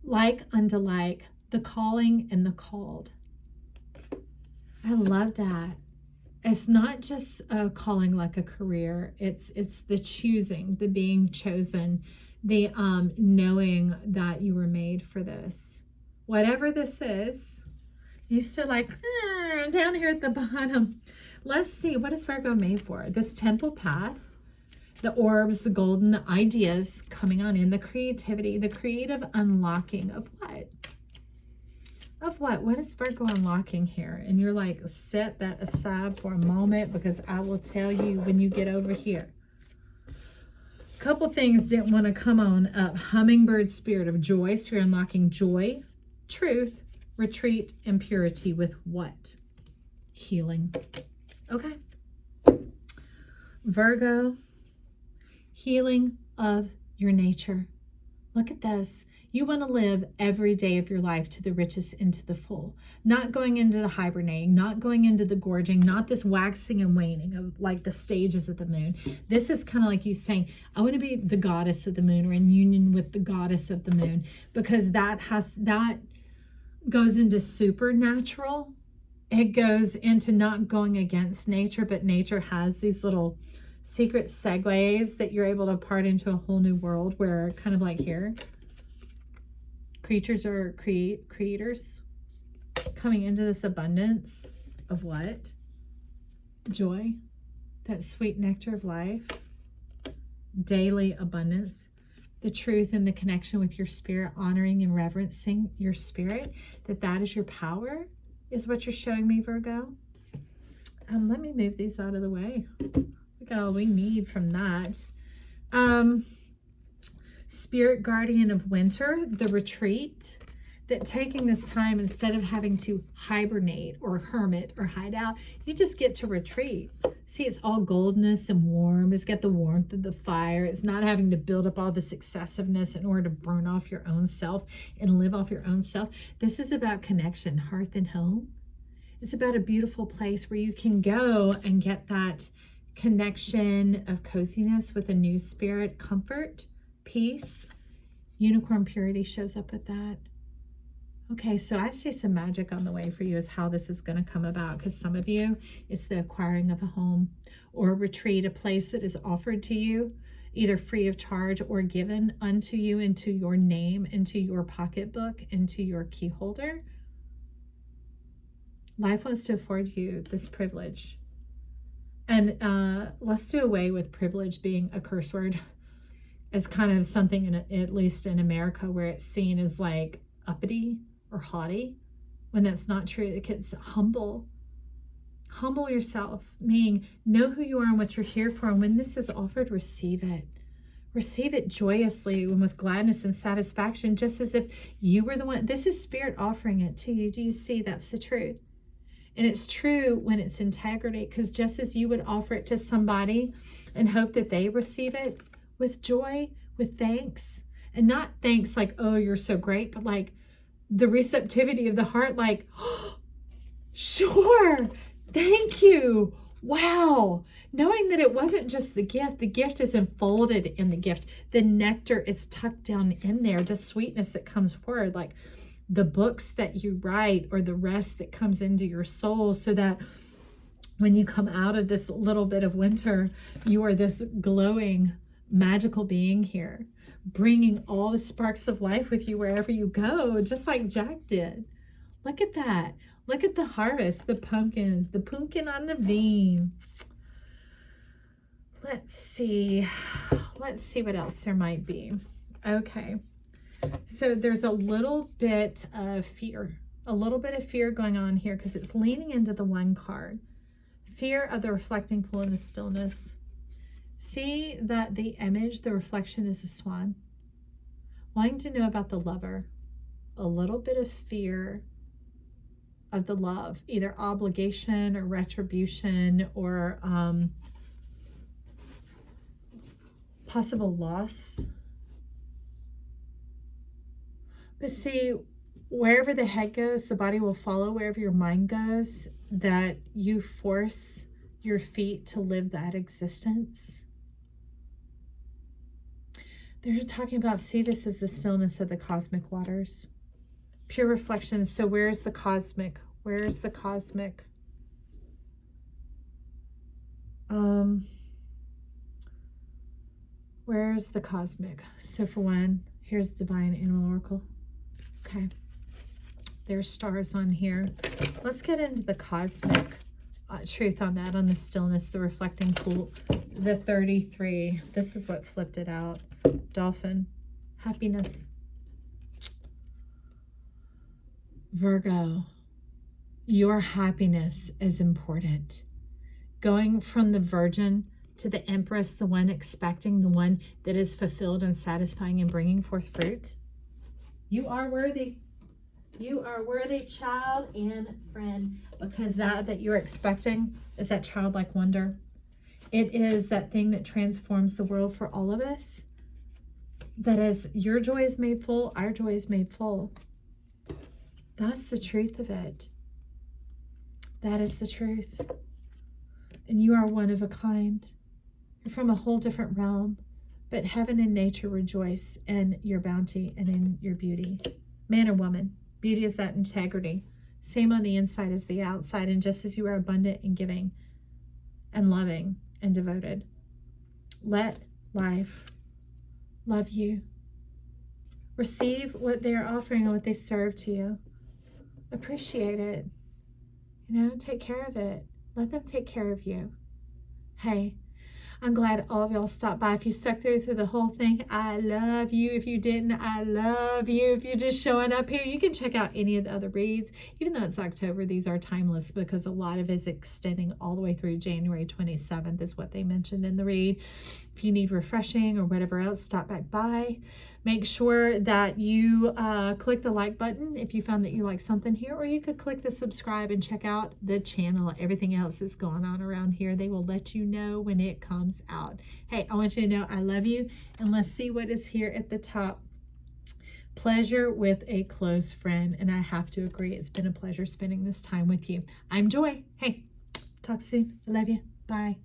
Like unto like, the calling and the called. I love that. It's not just a calling like a career. It's the choosing, the being chosen, the knowing that you were made for this. Whatever this is, you still like, down here at the bottom. Let's see, what is Virgo made for? This Temple Path, the orbs, the golden, the ideas coming on in, the creativity, the creative unlocking of what? Of what? What is Virgo unlocking here? And you're like, set that aside for a moment because I will tell you when you get over here. A couple things didn't want to come on up. Hummingbird spirit of joy. So you're unlocking joy, truth, retreat, and purity with what? Healing. Okay. Virgo, healing of your nature. Look at this. You want to live every day of your life to the richest and to the full. Not going into the hibernating, not going into the gorging, not this waxing and waning of like the stages of the moon. This is kind of like you saying, I want to be the goddess of the moon or in union with the goddess of the moon, because that goes into supernatural. It goes into not going against nature, but nature has these little secret segues that you're able to part into a whole new world where kind of like here. Creatures are creators coming into this abundance of what? Joy, that sweet nectar of life, daily abundance, the truth and the connection with your spirit, honoring and reverencing your spirit, that is your power, is what you're showing me, Virgo. Let me move these out of the way. We got all we need from that. Spirit guardian of winter, the retreat, that taking this time, instead of having to hibernate or hermit or hide out, you just get to retreat. See, it's all goldness and warm. It's got the warmth of the fire. It's not having to build up all this excessiveness in order to burn off your own self and live off your own self. This is about connection, hearth and home. It's about a beautiful place where you can go and get that connection of coziness with a new spirit, comfort, peace. Unicorn purity shows up with that. Okay, so I see some magic on the way for you as how this is going to come about, because some of you, it's the acquiring of a home or a retreat, a place that is offered to you, either free of charge or given unto you into your name, into your pocketbook, into your key holder. Life wants to afford you this privilege. And let's do away with privilege being a curse word. As kind of something, at least in America, where it's seen as like uppity or haughty, when that's not true. It's humble. Humble yourself, meaning know who you are and what you're here for. And when this is offered, receive it. Receive it joyously and with gladness and satisfaction, just as if you were the one. This is spirit offering it to you. Do you see? That's the truth. And it's true when it's integrity, because just as you would offer it to somebody and hope that they receive it, with joy, with thanks, and not thanks like, oh, you're so great, but like, the receptivity of the heart, like, oh, sure, thank you. Wow. Knowing that it wasn't just the gift is enfolded in the gift. The nectar is tucked down in there, the sweetness that comes forward, like the books that you write or the rest that comes into your soul, so that when you come out of this little bit of winter, you are this glowing, magical being here, bringing all the sparks of life with you wherever you go, just like Jack did. Look at that. Look at the harvest, the pumpkins, the pumpkin on the vine. Let's see what else there might be. Okay, so there's a little bit of fear going on here because it's leaning into the one card. Fear of the reflecting pool in the stillness. See that the image, the reflection is a swan. Wanting to know about the lover. A little bit of fear of the love, either obligation or retribution or possible loss. But see, wherever the head goes, the body will follow. Wherever your mind goes, that you force your feet to live that existence. They're talking about, see this as the stillness of the cosmic waters. Pure reflection. So where's the cosmic? Where's the cosmic? Where's the cosmic? So for one, here's Divine Animal Oracle. Okay. There's stars on here. Let's get into the cosmic truth on that, on the stillness, the reflecting pool, the 33. This is what flipped it out. Dolphin. Happiness. Virgo, your happiness is important. Going from the Virgin to the Empress, the one expecting, the one that is fulfilled and satisfying and bringing forth fruit. You are worthy. You are worthy, child and friend, because that you're expecting is that childlike wonder. It is that thing that transforms the world for all of us. That as your joy is made full, our joy is made full. That's the truth of it. That is the truth. And you are one of a kind. You're from a whole different realm. But heaven and nature rejoice in your bounty and in your beauty. Man or woman, beauty is that integrity. Same on the inside as the outside. And just as you are abundant in giving and loving and devoted, let life love you. Receive what they are offering and what they serve to you. Appreciate it. You know, take care of it. Let them take care of you. Hey, I'm glad all of y'all stopped by. If you stuck through the whole thing, I love you. If you didn't, I love you. If you're just showing up here, you can check out any of the other reads. Even though it's October, these are timeless because a lot of it is extending all the way through January 27th is what they mentioned in the read. If you need refreshing or whatever else, stop back by. Make sure that you click the like button if you found that you like something here, or you could click the subscribe and check out the channel. Everything else is going on around here. They will let you know when it comes out. Hey, I want you to know I love you, and let's see what is here at the top. Pleasure with a close friend, and I have to agree, it's been a pleasure spending this time with you. I'm Joy. Hey, talk soon. I love you. Bye.